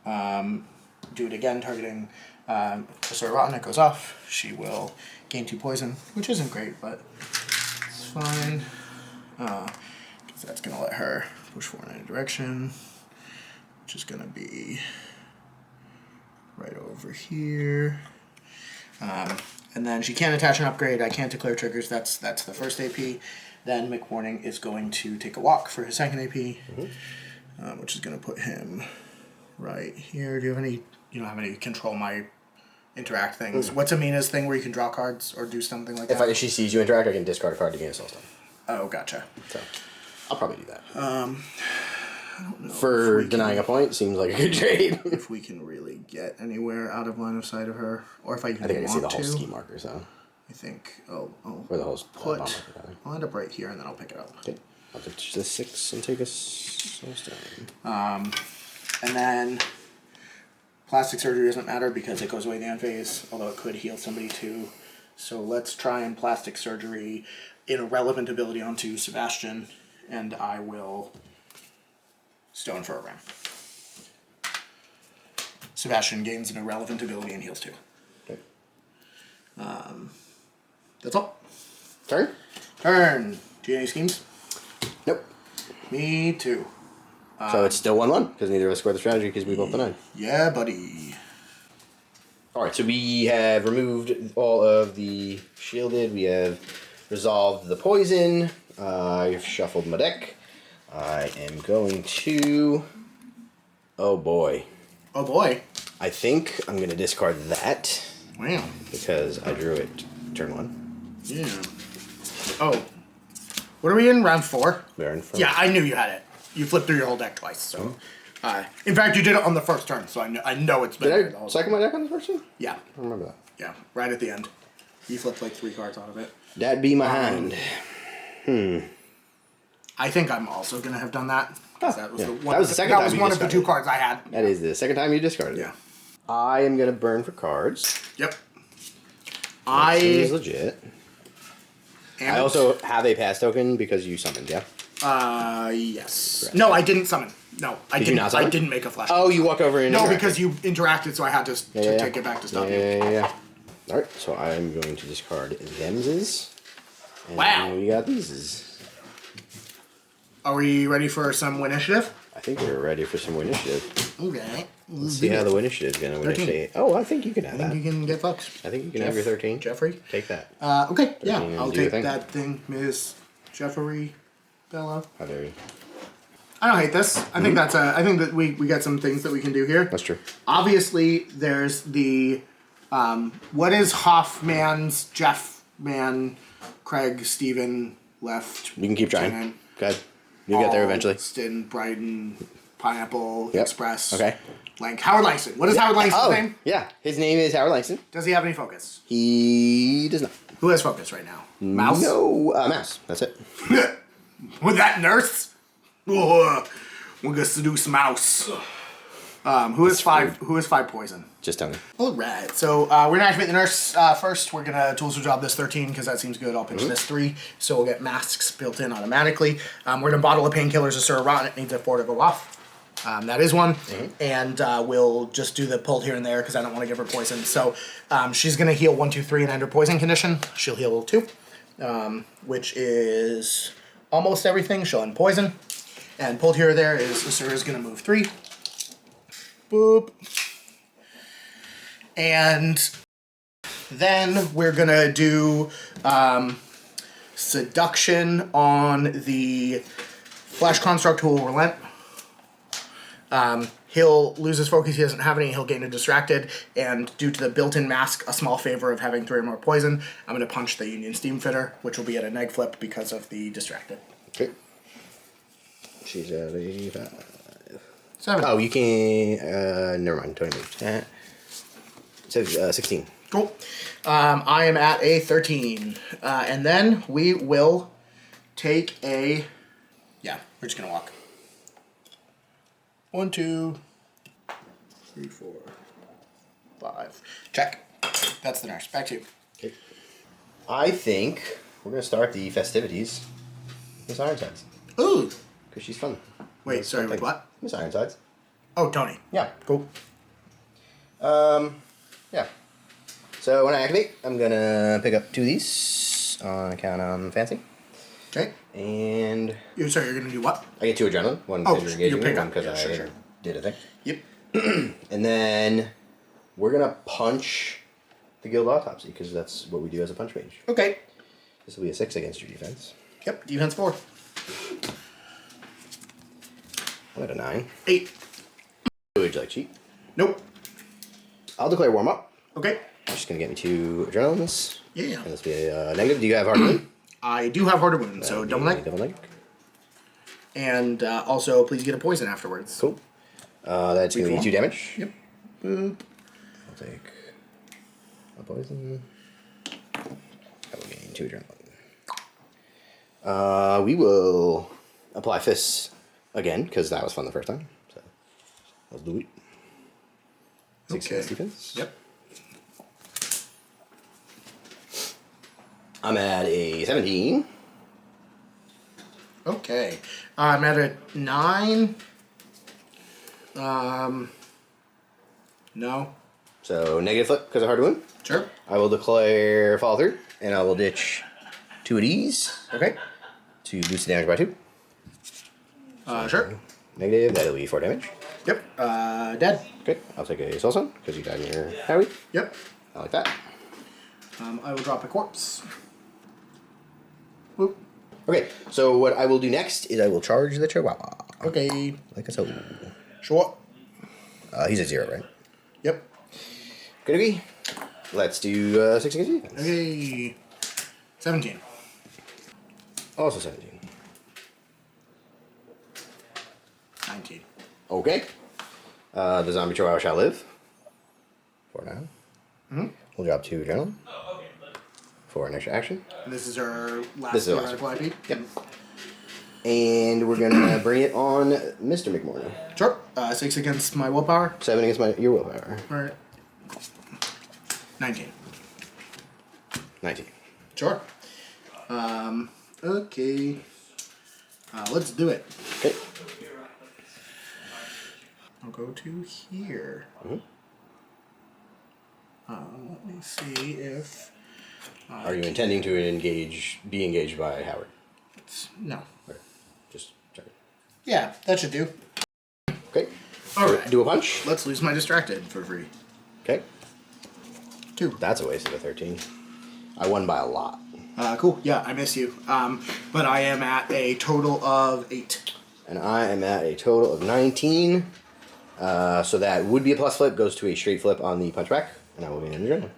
do it again, targeting Professor Rotten. It goes off. She will gain 2 poison, which isn't great, but it's fine. Because that's going to let her push 4 in any direction, which is going to be right over here. And then she can't attach an upgrade. I can't declare triggers. That's the first AP. Then McMourning is going to take a walk for his second AP, which is going to put him right here. Do you have any? You don't have any control my interact things. What's Amina's thing where you can draw cards or do something like that? If she sees you interact, I can discard a card to gain a soul stone. Oh, gotcha. So, I'll probably do that. I don't know. For denying a point, seems like a good trade. If we can really get anywhere out of line of sight of her, or if I even I think I want can see the whole to. ski marker, so. I think. Oh. Or the whole Put. bomb marker, I'll end up right here, and then I'll pick it up. okay. I'll take the 6 and take a soul stone. And then plastic surgery doesn't matter because it goes away the end phase, although it could heal somebody too. So let's try and plastic surgery in a relevant ability onto Sebastian, and I will stone for a ram. Sebastian gains an irrelevant ability and heals 2. Okay. That's all. Turn? Turn. Do you have any schemes? Nope. Me too. So it's still 1-1, because neither of us scored the strategy because we both denied. Yeah, buddy. Alright, so we have removed all of the shielded. We have resolved the poison. I've shuffled my deck. I am going to... Oh boy. Oh boy. I think I'm going to discard that. Wow. Because I drew it turn 1. Yeah. Oh. What are we in? Round 4? We're in front. Yeah, I knew you had it. You flipped through your whole deck twice, so... in fact, you did it on the first turn, so I know it's been there the Did whole I cycle my deck on the first one? Yeah. I don't remember that. Yeah, right at the end. You flipped like 3 cards out of it. That'd be my hand. I think I'm also going to have done that. That was yeah. the one, That was the second that time was you one of the 2 discarded. cards I had. That is the second time you discarded Yeah. it. I am going to burn for cards. Yep. Seems legit. And I also have a pass token because you summoned, yeah? yes. Correct. No, I didn't summon. No, I Did you didn't. not summon? I didn't make a flash. Oh, you walked over and no, interacted. because you interacted, so I had to take it back to stop you. Yeah. Alright, so I'm going to discard themses. And Wow. we got theses. Are we ready for some win initiative? I think we're ready for some initiative. Okay. Let's see how the initiative's going to 13. initiate. Oh, I think you can have I think that. you can get fucked. I think you can have your 13. Jeffrey? Take that. Okay, yeah. 13 I'll is your take thing. that thing, Miss Jeffrey Bella. How dare you? I don't hate this. I think that's I think that we got some things that we can do here. That's true. Obviously, there's the what is Hoffman's Jeffman, Craig, Steven, left. You can keep trying. Shannon, Go ahead. You'll get there eventually. Alston, Brighton, Pineapple, Yep. Express. Okay. Howard Langston. What is Howard Langston's name? Yeah. His name is Howard Langston. Does he have any focus? He does not. Who has focus right now? Mouse? No. Mouse. That's it. With that nurse? We're gonna seduce Mouse. Who is 5? Who is 5 poison? Just tell me. All right. So we're gonna activate the nurse first. We're gonna tools to job this 13 because that seems good. I'll pitch this 3, so we'll get masks built in automatically. We're gonna bottle of painkillers to Sir Rotten. It needs a 4 to go off. That is one, and we'll just do the pulled here and there because I don't want to give her poison. So she's gonna heal 1, 2, 3 and end her poison condition. She'll heal 2, which is almost everything. She'll end poison, and pulled here or there is Sir is gonna move 3. Boop. And then we're gonna do seduction on the flash construct who will relent. He'll lose his focus, he doesn't have any, he'll gain a distracted, and due to the built-in mask, a small favor of having 3 or more poison, I'm going to punch the Union Steam Fitter, which will be at a neg flip because of the distracted. Okay. She's at a 5. 7. Oh, you can. Never mind. Tony moved. It says 16. Cool. I am at a 13. And then we will take a... Yeah, we're just going to walk. 1, 2, 3, 4, 5. Check. That's the nurse. Back to you. Okay. I think we're gonna start the festivities. Miss Ironsides, Ooh. because she's fun. Wait, sorry, with what? Miss Ironsides. Oh, Tony. Yeah. Cool. Yeah. So when I activate, I'm gonna pick up 2 of these on account I'm fancy, Okay. and You're going to do what? I get 2 adrenaline. One Oh, because you're engaging you me, pick one up. because Yeah, I sure. did a thing. Yep. And then we're gonna punch the guild autopsy because that's what we do as a punch mage. Okay. This will be a 6 against your defense. Yep, defense 4. I'm at a 9. 8. Would you like cheat? Nope. I'll declare warm up. Okay. Just gonna get me 2 adrenalines. Yeah. And this will be a negative. Do you have hard wound? I do have Harder Wound, so double neg. Double neg. And also, please get a poison afterwards. Cool. That's gonna be 2 damage. Yep. Boop. I'll take a poison. I will gain 2 adrenaline. We will apply fists again because that was fun the first time. So let's do it. 6 Okay. defense. Yep. I'm at a 17. Okay. I'm at a 9. No. So negative flip because of hard wound. Sure. I will declare follow through, and I will ditch 2 of these Okay. to boost the damage by 2. Sure. Negative, that'll be 4 damage. Yep. Dead. Okay, I'll take a soul stone because you died in your Howie. Yep. I like that. I will drop a corpse. Whoop. Okay, so what I will do next is I will charge the Chihuahua. Okay. Like so. Sure. He's at 0, right? Yep. Good be. Let's do 6 against defense. Okay. 17. Also 17. 19. Okay. The zombie Chihuahua shall live. 4 now. We'll drop 2 adrenaline. For an extra action. And this is our last This is our theoretical IP? Yep. And we're gonna bring it on Mr. McMourning. Sure. 6 against my willpower. 7 against your willpower. Alright. 19. 19. Sure. Okay. Let's do it. Okay. I'll go to here. Let me see if... Are you intending to be engaged by Howard? No. Okay. Just check it. Yeah, that should do. Okay. Alright. Do a punch. Let's lose my distracted for free. Okay. 2. That's a waste of a 13. I won by a lot. Cool. Yeah, I miss you. But I am at a total of 8. And I am at a total of 19. So that would be a plus flip, goes to a straight flip on the punchback, and I will be an adrenaline.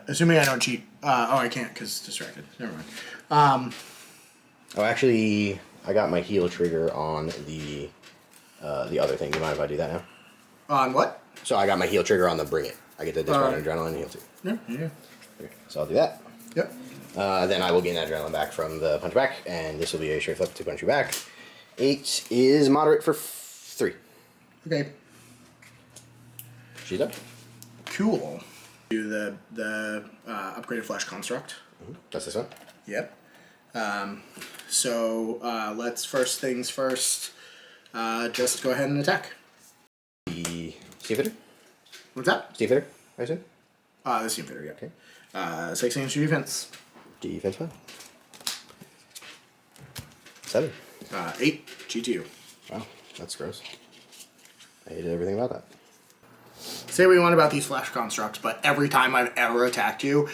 Assuming I don't cheat. I can't because distracted. Never mind. Oh, actually, I got my heal trigger on the other thing. Do you mind if I do that now? On what? So I got my heal trigger on the bring it. I get the discard adrenaline and heal too. Yeah. Okay, so I'll do that. Yep. Then I will gain that adrenaline back from the punchback, and this will be a straight flip to punch you back. 8 is moderate for 3. Okay. She's up. Cool. Do the upgraded flesh construct. That's this one. Yep. So let's first things first. Just go ahead and attack. The Steve Hitter? What's that? Steve Hitter, I assume? The steam fitter. Yeah. Okay. 6 inch defense. Defense 1. 7. 8 GTU. Wow, that's gross. I hated everything about that. Say what you want about these flash constructs, but every time I've ever attacked you,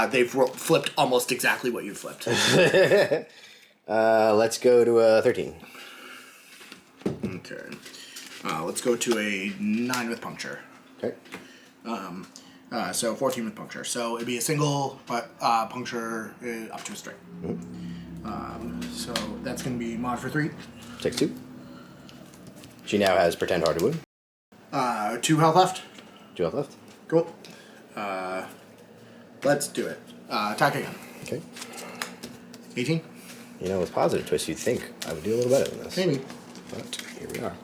they've flipped almost exactly what you flipped. Let's go to a 13. Okay. Let's go to a 9 with puncture. Okay. So 14 with puncture. So it'd be a single, but puncture up to a straight. So that's going to be mod for 3. Takes 2. She now has pretend hard to wound. 2 health left. 2 health left. Cool. Let's do it. Attack again. Okay. 18. You know, with positive twist, you'd think I would do a little better than this. Maybe. But here we are.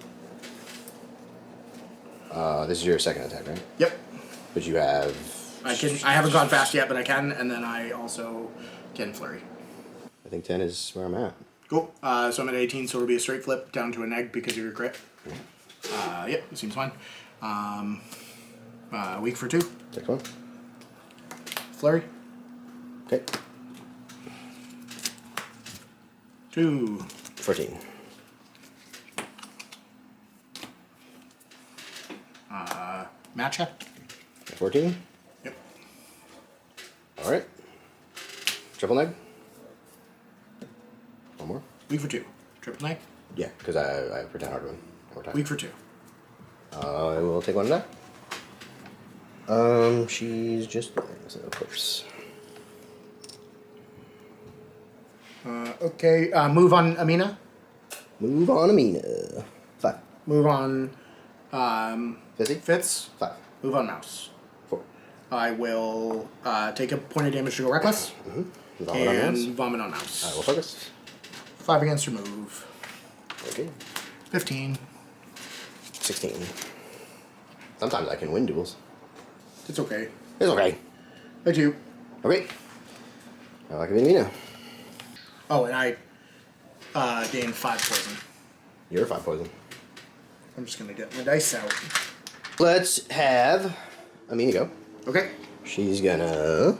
This is your second attack, right? Yep. But you have... I haven't gone fast yet, but I can, and then I also can flurry. I think 10 is where I'm at. Cool. So I'm at 18, so it'll be a straight flip down to a neg because of your crit. Yep, it seems fine. Weak for 2. Takes 1. Flurry. Okay. 2. 14. Match check. 14. Yep. Alright. Triple neg. One more. Weak for 2. Triple neg. Yeah, because I have pretend hard one. More time. Weak for 2. I will take 1 of that. She's just there, so of course. Okay. Move on, Amina. Move on, Amina. 5. Move on. Fizzy? Fitz. 5. Move on, Mouse. 4. I will take a point of damage to go reckless. Vomit on And Mouse. vomit on Mouse. I will focus. 5 against your move. Okay. 15. 16. Sometimes I can win duels. It's okay. It's okay. I do. Okay. I like Amina. Oh, and I gained 5 poison. You're 5 poison. I'm just gonna get my dice out. Let's have Amina go. Okay. She's gonna.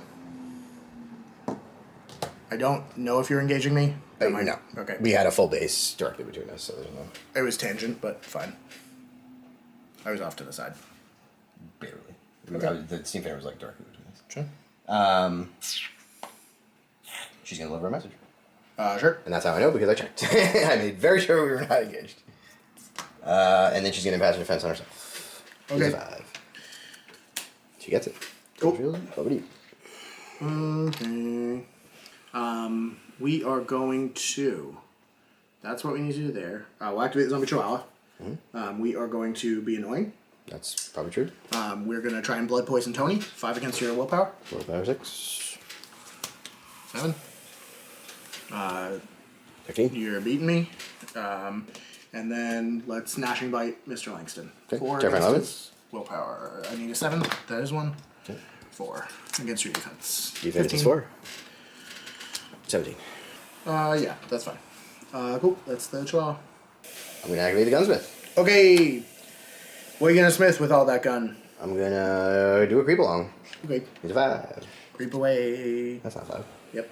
I don't know if you're engaging me. No. Okay. We had a full base directly between us, so there's no. It was tangent, but fine. I was off to the side. Barely. Okay. The Steam Fair was like directly between us. Sure. She's gonna deliver a message. Sure. And that's how I know, because I checked. I made very sure we were not engaged. And then she's gonna pass a defense on herself. Okay. She's a 5. She gets it. Cool. Over to you. Okay. We are going to. That's what we need to do there. We'll activate the zombie chihuahua. We are going to be annoying. That's probably true. We're going to try and blood poison Toni. 5 against your willpower. 4, 5, 6. 7. 15. You're beating me. And then let's Gnashing Bite Mr. Langston. Okay. 4 Terrifying against 11. his willpower. I need a 7. That is 1. Okay. 4 against your defense. Defense is 4. 17. Yeah, that's fine. Cool. That's the chihuahua. I'm gonna activate the gunsmith. Okay. What are you gonna smith with all that gun? I'm gonna do a creep along. Okay. He's a 5. Creep away. That's not 5. Yep.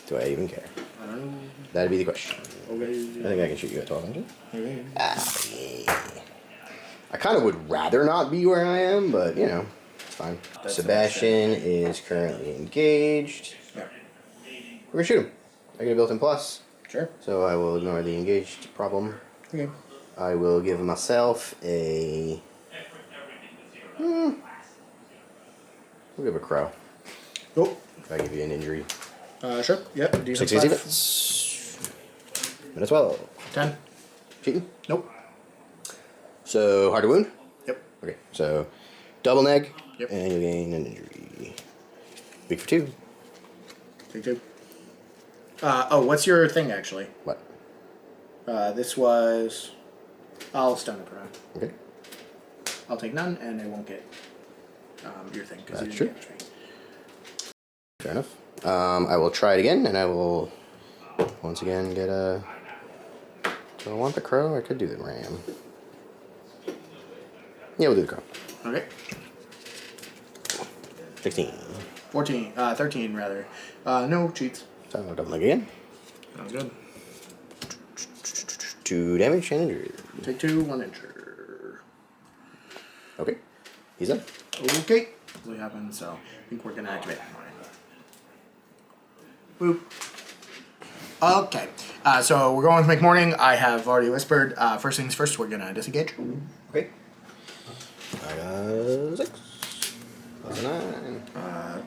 Do I even care? I don't know. That'd be the question. Okay. I think I can shoot you at 1200. Okay. Yeah. I kind of would rather not be where I am, but you know, it's fine. That's Sebastian is currently engaged. Yeah. We're gonna shoot him. I get a built-in plus, Sure. so I will ignore the engaged problem. Okay. I will give myself a. We'll give a crow. Cool. If I give you an injury. Sure. Yep. Decent 6 easy hits. And a 12. 10. Cheating? Nope. So, hard to wound? Yep. Okay, so double neg, Yep. and you'll gain an injury. Big for 2. Take 2. What's your thing actually? What? This was. I'll stun it around. Okay. I'll take none, and I won't get your thing because you That's didn't true. damage me. Fair enough. I will try it again, and I will once again get a. Do I want the crow? I could do the ram. Yeah, we'll do the crow. Okay. 16. 14. 13 rather. No cheats. So double neg again. Sounds good. 2 damage and injury. Take 2, 1 injure. Okay. He's up. Okay. That's what happened, so I think we're gonna activate. Boop. Okay. So we're going with McMourning. I have already whispered. First things first, we're gonna disengage. Okay. I got 6. That's a 9.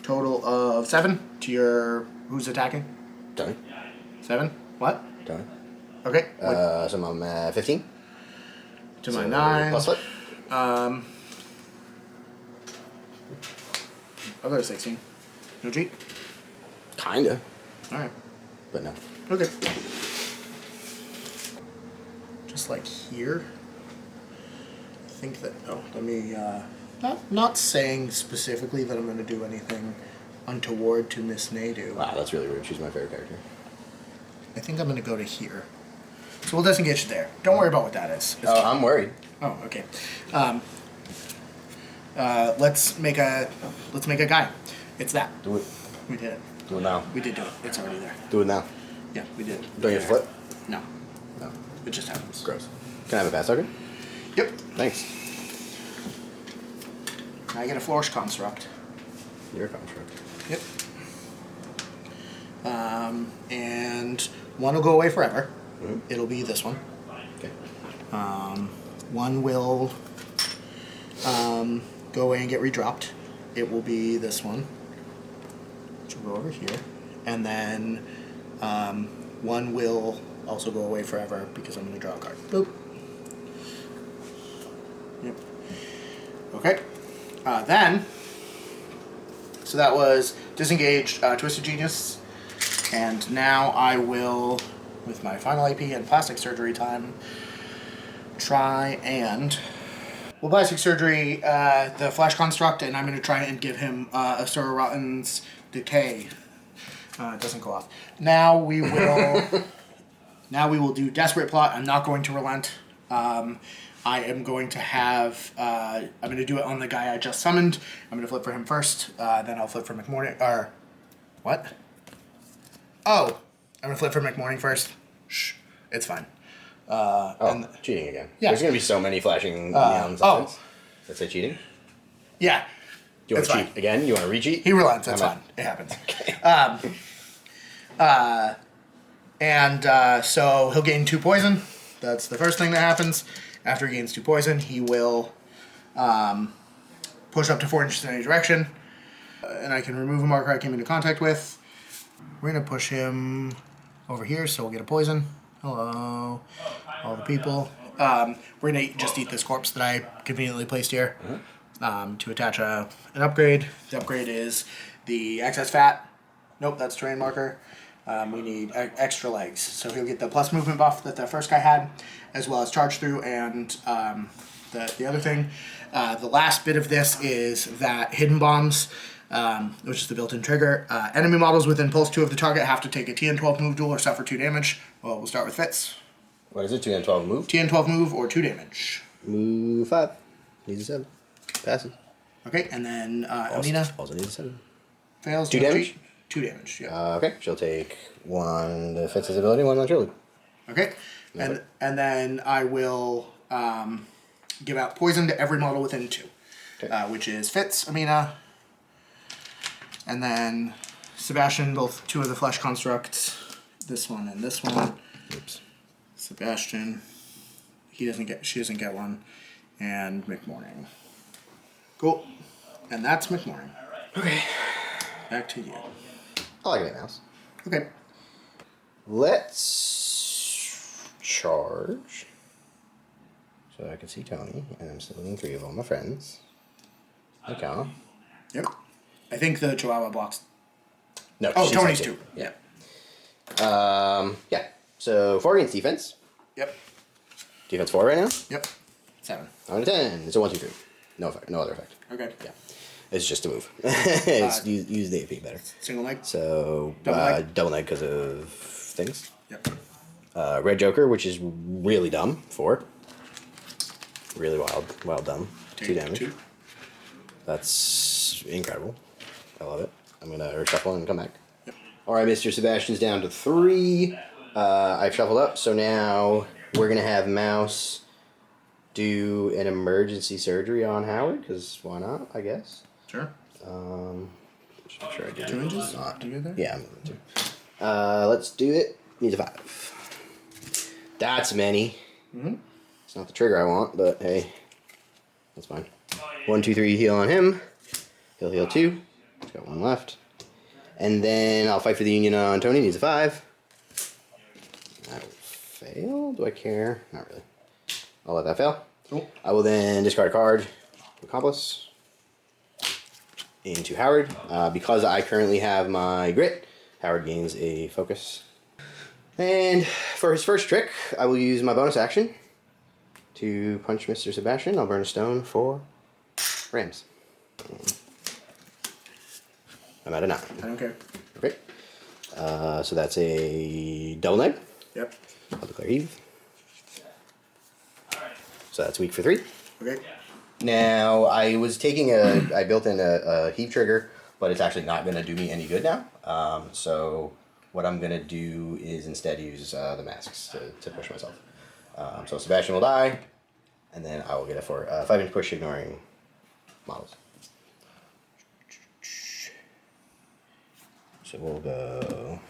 Total of 7 to your. Who's attacking? Tony. 7? What? Tony. Okay. What, So I'm at 15. to So my 9. Plus what? I'll go to 16. No cheat? Kinda. Alright. But no. Okay. Just like here. I think that. Oh, let me. Not saying specifically that I'm going to do anything untoward to Miss Nadu. Wow, that's really rude. She's my favorite character. I think I'm going to go to here. So we'll disengage there. Don't worry about what that is. It's Oh, fine. I'm worried. Oh, okay. Let's make a guy. It's that. Do it. We did it. Do it now. We did do it. It's already there. Do it now. Yeah, we did. Don't you have to flip? No, No. it just happens. Gross. Can I have a pass token? Yep. Thanks. I get a flourish construct. Your construct. Yep. And one will go away forever. It'll be this one. Okay. One will go away and get redropped. It will be this one, which will go over here, and then one will also go away forever because I'm going to draw a card. Boop. Yep. Okay. So that was Disengaged, Twisted Genius, and now I will, with my final AP and plastic surgery time, try and... Well, plastic surgery, the Flash Construct, and I'm going to try and give him a Sir Rotten's Decay. It doesn't go off. Now we will do Desperate Plot. I'm not going to relent. I am going to have, I'm going to do it on the guy I just summoned. I'm going to flip for him first, then I'll flip for McMourning, or, what? Oh, I'm going to flip for McMourning first. Shh, it's fine. Cheating again. Yeah. There's going to be so many flashing neon signs. That's say cheating? Yeah. Do you want to cheat again? You want to re-cheat? He relents, that's fine. It happens. Okay. So he'll gain 2 poison. That's the first thing that happens. After he gains 2 poison, he will push up to 4 inches in any direction. And I can remove a marker I came into contact with. We're going to push him over here, so we'll get a poison. Hello, all the people. We're going to just eat this corpse that I conveniently placed here to attach an upgrade. The upgrade is the excess fat. Nope, that's terrain marker. We need extra legs. So he'll get the plus movement buff that the first guy had, as well as charge through, and the other thing. The last bit of this is that hidden bombs, which is the built-in trigger. Enemy models within pulse 2 of the target have to take a TN12 move duel or suffer 2 damage. Well, we'll start with Fitz. What is it? TN12 move? TN12 move or 2 damage. Move 5. Needs a 7. Passes. Okay, and then Amina. Also needs a 7. Fails. 2 damage? 2 damage, yeah. Okay, she'll take 1 on the Fitz's ability, 1 on Trilly. Okay, and then I will give out poison to every model within 2, which is Fitz, Amina, and then Sebastian, both 2 of the flesh constructs, this one and this one. Oops. Sebastian, she doesn't get one, and McMourning. Cool, and that's McMourning. Okay. Back to you. I like that mouse. Okay. Let's charge. So I can see Tony, and I'm summoning 3 of all my friends. Okay. Yep. I think the Chihuahua blocks. No. Oh, Tony's 2. Yeah. Yeah. So 4 against defense. Yep. Defense 4 right now. Yep. 7. On to 10. It's a 1, 2, 3. No effect. No other effect. Okay. Yeah. It's just a move. It's use the AP better. Single leg. So double leg because of things. Yep. Red Joker, which is really dumb. 4. Really wild dumb. 2 damage. 2. That's incredible. I love it. I'm gonna reshuffle and come back. Yep. All right, Mr. Sebastian's down to 3. I've shuffled up, so now we're gonna have Mouse do an emergency surgery on Howard, because why not? I guess. Sure. Just make sure I did 2 it. inches? Not. Do you there? Yeah, I'm moving 2. Let's do it. Needs a 5. That's many. It's not the trigger I want, but hey, that's fine. 1, 2, 3 heal on him. He'll heal 2. He's got 1 left. And then I'll fight for the Union on Tony. Needs a 5. That'll fail. Do I care? Not really. I'll let that fail. Cool. I will then discard a card. Accomplice. Into Howard. Because I currently have my grit, Howard gains a focus. And for his first trick, I will use my bonus action to punch Mr. Sebastian. I'll burn a stone for Rams. I'm at a 9. I don't care. Okay. So that's a double leg. Yep. I'll declare Eve. So that's weak for 3. Okay. Now, I was taking I built in a heave trigger, but it's actually not going to do me any good now. So what I'm going to do is instead use the masks to push myself. So Sebastian will die, and then I will get it for 5-inch push ignoring models. So we'll go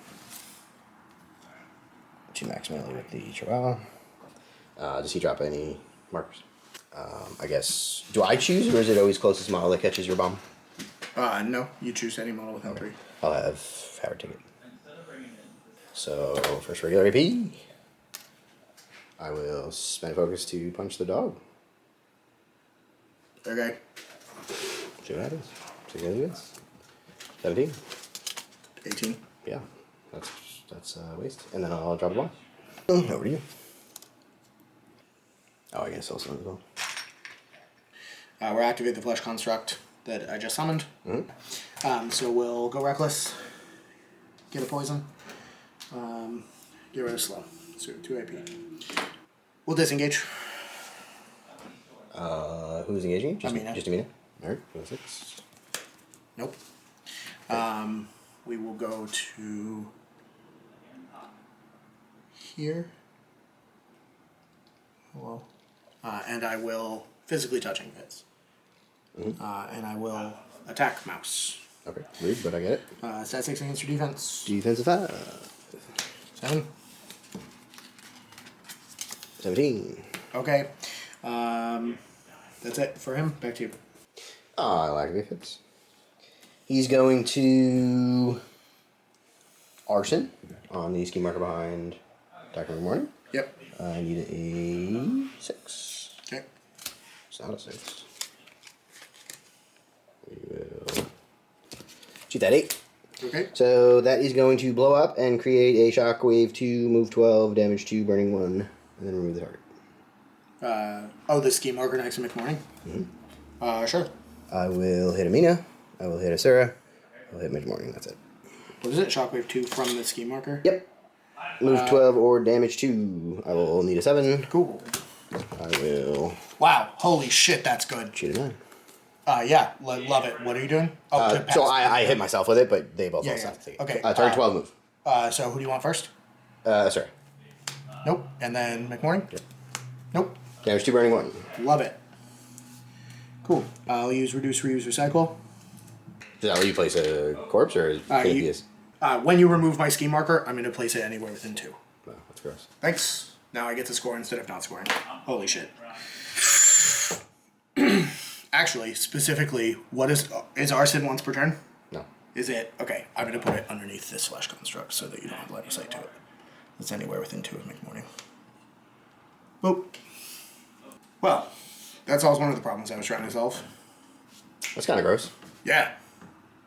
to max melee with the Chihuahua. Does he drop any markers? I guess. Do I choose, or is it always closest model that catches your bomb? No, you choose any model without three. I'll have Howard take it. So, first regular AP. I will spend focus to punch the dog. Okay. See what happens. See what happens. 17. 18. Yeah, that's a waste. And then I'll drop a bomb. Over to you. Oh, I guess also as well. We'll activate the flesh construct that I just summoned. So we'll go reckless. Get a poison. Get rid of slow. So 2 AP. We'll disengage. Who's engaging? Amina. Just Amina. Alright, 6. Nope. We will go to here. Hello. And I will physically touching Fitz. And I will attack Mouse. Okay, rude, but I get it. Stat 6 against your defense. Defensive 5. 7. 17. Okay. That's it for him. Back to you. I'll activate Fitz. He's going to arson on the ski marker behind Dr. McMourning. Yep. I need a 6. Okay. It's not a 6. We will shoot that 8. Okay. So that is going to blow up and create a shockwave 2, move 12, damage 2, burning 1, and then remove the target. The ski marker next to McMourning? Sure. I will hit Amina. I will hit Asura. I'll hit Midgame. That's it. What is it? Shockwave 2 from the ski marker? Yep. Move 12 or damage 2. I will need a 7. Cool. I will Wow. Holy shit, that's good. shoot a 9. Yeah. Love it. What are you doing? Oh, So I hit myself with it, but they both Yeah, also yeah. have to take it. Okay, Target 12 move. So who do you want first? Asura. Nope. And then McMourning? Yep. Nope. Damage 2, burning 1. Love it. Cool. I'll use reduce, reuse, recycle. Is that where you place a corpse, or can it be When you remove my ski marker, I'm going to place it anywhere within 2. No, that's gross. Thanks. Now I get to score instead of not scoring. Holy shit. Actually, specifically, what is arson once per turn? No. Is it? Okay, I'm going to put it underneath this flesh construct so that you don't have line of sight to it. It's anywhere within 2 of McMourning. Boop. Well, that solves one of the problems I was trying to solve. That's kind of gross. Yeah.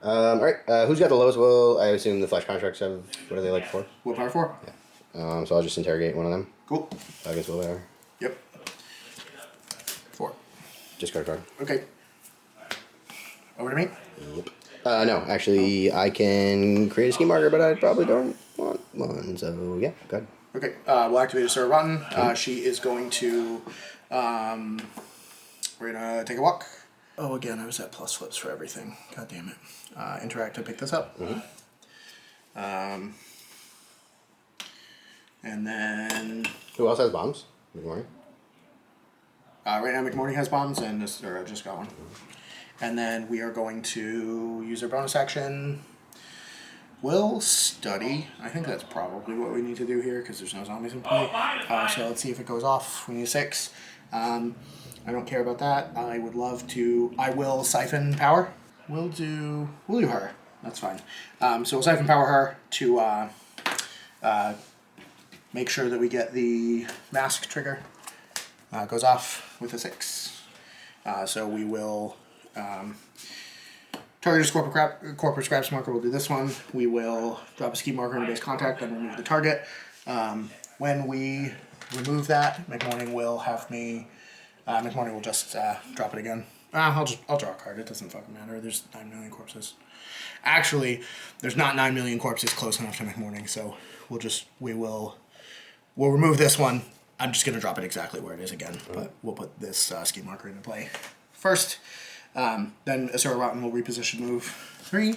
Alright, who's got the lowest will? I assume the flesh contracts have, what are they like for? Willpower 4? Yeah. So I'll just interrogate one of them. Cool. I guess willpower. Yep. 4. Discard card. Okay. Over to me? Yep. No, actually, I can create a ski marker, but I probably don't want one, so yeah, go ahead. Okay, we'll activate a Sarah Rotten. She is going to, we're gonna take a walk. Oh, again, I was at plus flips for everything. God damn it. Interact to pick this up. And then, Who else has bombs? Good morning. right now McMourning has bombs and Sarah just got one. And then we are going to use our bonus action. We'll study. I think that's probably what we need to do here because there's no zombies in play. So let's see if it goes off. We need a 6. I don't care about that. I would love to. I will siphon power. We'll do her. That's fine. So we'll siphon power her to make sure that we get the mask trigger. Goes off with a 6. So we will. Target is corporate scraps marker. We'll do this one. We will drop a ski marker into base contact, then remove the target. When we remove that, McMourning will have me. McMourning will just drop it again. I'll draw a card. It doesn't fucking matter. There's 9 million corpses. Actually, there's not 9 million corpses close enough to McMourning, so we'll remove this one. I'm just gonna drop it exactly where it is again, but we'll put this ski marker into play first. Then Asura Rotten will reposition move 3.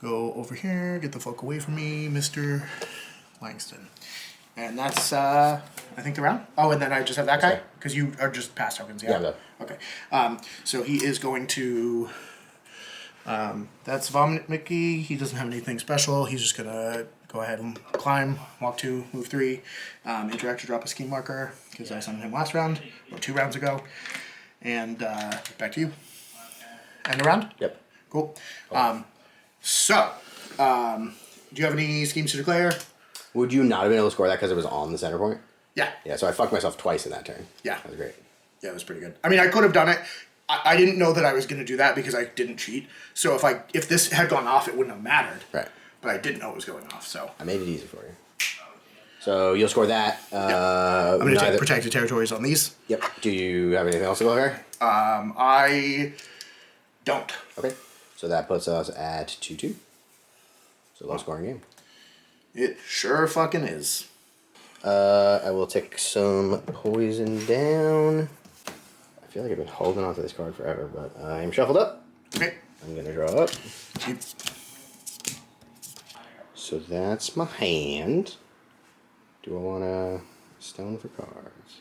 Go over here, get the fuck away from me, Mr. Langston. And that's, I think, the round. Oh, and then I just have that guy? Because you are just pass tokens, yeah? Yeah, Okay. So he is going to... that's Vomit Mickey. He doesn't have anything special. He's just going to go ahead and climb, walk 2, move 3, interact to drop a scheme marker, because I summoned him last round, or 2 rounds ago. And back to you. End the round? Yep. Cool. Do you have any schemes to declare? Would you not have been able to score that because it was on the center point? Yeah. Yeah, so I fucked myself twice in that turn. Yeah. That was great. Yeah, it was pretty good. I mean, I could have done it. I didn't know that I was going to do that because I didn't cheat. So if this had gone off, it wouldn't have mattered. Right. But I didn't know it was going off, so. I made it easy for you. So you'll score that. I'm going to take protected territories on these. Yep. Do you have anything else to go here? I don't. Okay. So that puts us at 2-2. So low scoring game. It sure fucking is. I will take some poison down. I feel like I've been holding on to this card forever, but I'm shuffled up. Okay. I'm going to draw up. Yep. So that's my hand. Do I want to stone for cards?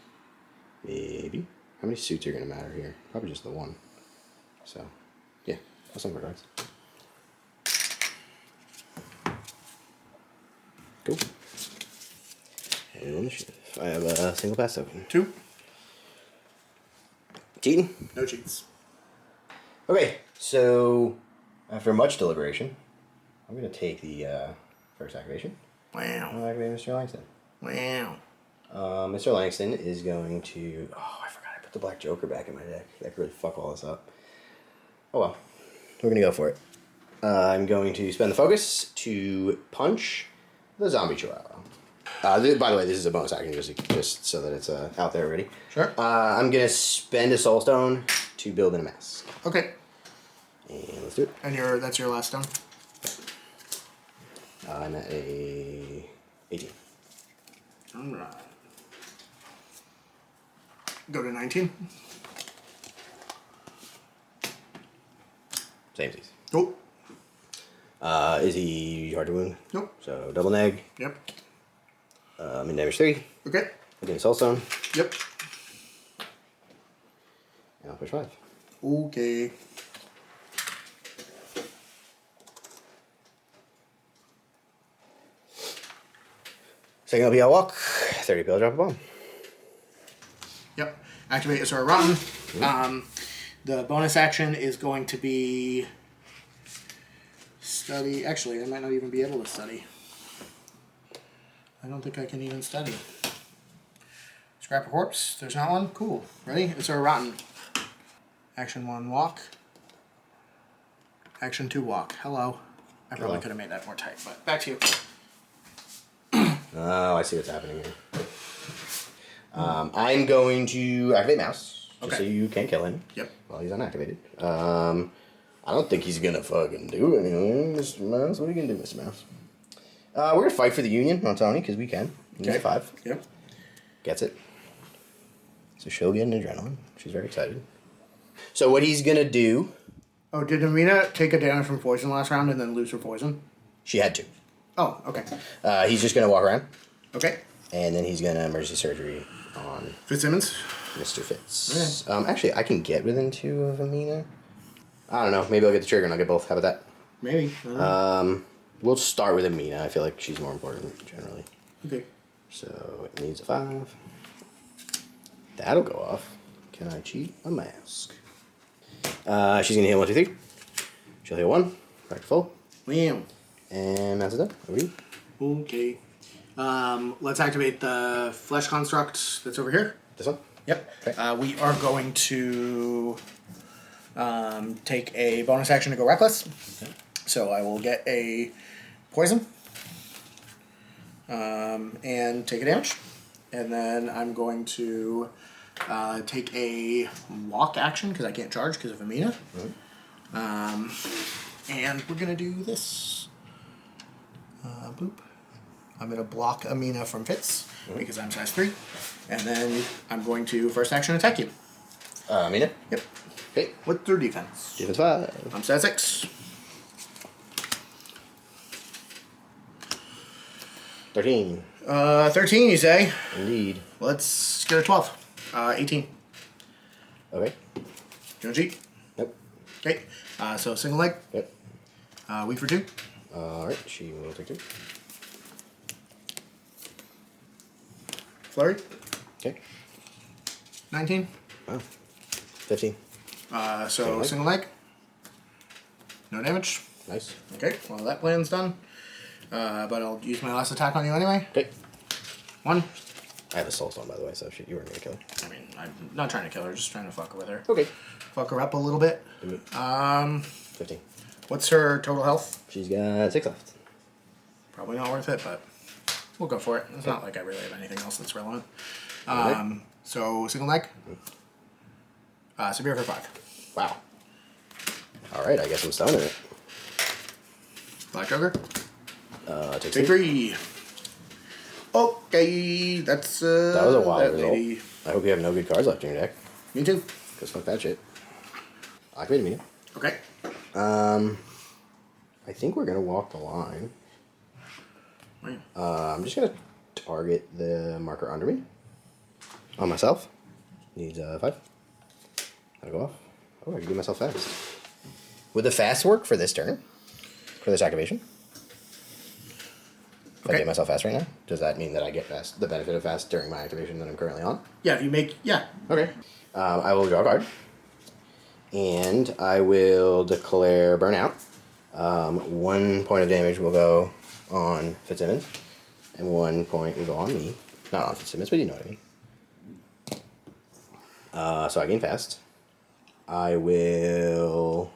Maybe. How many suits are going to matter here? Probably just the one. So, yeah, I'll stone for cards. Cool. And initiative. I have a single pass token. 2. Cheating? No cheats. Okay, so after much deliberation, I'm going to take the first activation. Wow. I'll activate Mr. Langston. Wow. Mr. Langston is going to... Oh, I forgot I put the Black Joker back in my deck. That could really fuck all this up. Oh well. We're going to go for it. I'm going to spend the focus to punch the Zombie Chihuahua. By the way, this is a bonus action just so that it's out there already. Sure. I'm going to spend a Soul Stone to build in a mask. Okay. And let's do it. And that's your last stone? I'm at a 18. Alright. Go to 19. Same seas. Cool. Is he hard to wound? Nope. So double neg. Yep. In damage 3. Okay. Again, Soul Stone. Yep. And I'll push 5. Okay. Second LP, I'll walk. 30 pill, drop a bomb. Yep. Activate Azura Rotten. The bonus action is going to be study. Actually, I might not even be able to study. I don't think I can even study. Scrap a corpse. There's not one. Cool. Ready? Azura Rotten. Action 1, walk. Action 2, walk. Hello. I probably Hello. could have made that more tight, but back to you. Oh, I see what's happening here. I'm going to activate Mouse, just so you can't kill him. Yep. While he's unactivated. I don't think he's gonna fucking do anything, Mr. Mouse. What are you gonna do, Mr. Mouse? We're gonna fight for the Union on Toni, because we can. Okay. 5. Yep. Gets it. So she'll get an adrenaline. She's very excited. So what he's gonna do... Oh, did Amina take a damage from poison last round and then lose her poison? She had to. Oh, okay. He's just gonna walk around. Okay. And then he's gonna emergency surgery on Fitzsimmons? Mr. Fitz. Okay. Actually, I can get within 2 of Amina. I don't know. Maybe I'll get the trigger and I'll get both. How about that? Maybe. I don't know. We'll start with Amina. I feel like she's more important generally. Okay. So it needs a 5. That'll go off. Can I cheat a mask? She's gonna heal 1, 2, 3. She'll heal 1. Back to full. Wham. And that's it done. Over to you. Okay. Let's activate the flesh construct that's over here. This one? Yep. Okay. We are going to take a bonus action to go reckless. Okay. So I will get a poison and take a damage. And then I'm going to take a walk action because I can't charge because of Amina. And we're going to do this. Boop. I'm going to block Amina from Fitz because I'm size 3. And then I'm going to first action attack you. Amina? Yep. Okay. What's their defense? Defense 5. I'm size 6. 13. 13, you say? Indeed. Let's get a 12. 18. Okay. Do you want to cheat? Nope. Okay. So single leg. Yep. Weak for 2. Alright, she will take 2. flurry. Okay. 19. Wow. 15. So single leg. No damage. Nice. Okay, well that plan's done. But I'll use my last attack on you anyway. Okay. 1. I have a soul stone, by the way, so you weren't gonna kill her. I mean, I'm not trying to kill her, just trying to fuck with her. Okay. Fuck her up a little bit. 15. What's her total health? She's got 6 left. Probably not worth it, but we'll go for it. It's not like I really have anything else that's relevant. So single leg. Severe for 5. Wow. Alright, I guess I'm stoning it. Black Joker. Take Take 3. Okay, that's that was a wild that result. lady. I hope you have no good cards left in your deck. Me too. Because fuck that shit. Activate me. Okay. I think we're gonna walk the line. Right. I'm just gonna target the marker under me. On myself. Needs 5. That'll go off. Oh, I can do myself fast. Would the fast work for this turn? For this activation? If I get myself fast right now, does that mean that I get fast, the benefit of fast during my activation that I'm currently on? Yeah, if you make... Yeah. Okay. I will draw a card. And I will declare Burnout. 1 point of damage will go on Fitzsimmons. And 1 point will go on me. Not on Fitzsimmons, but you know what I mean. So I gain fast. I will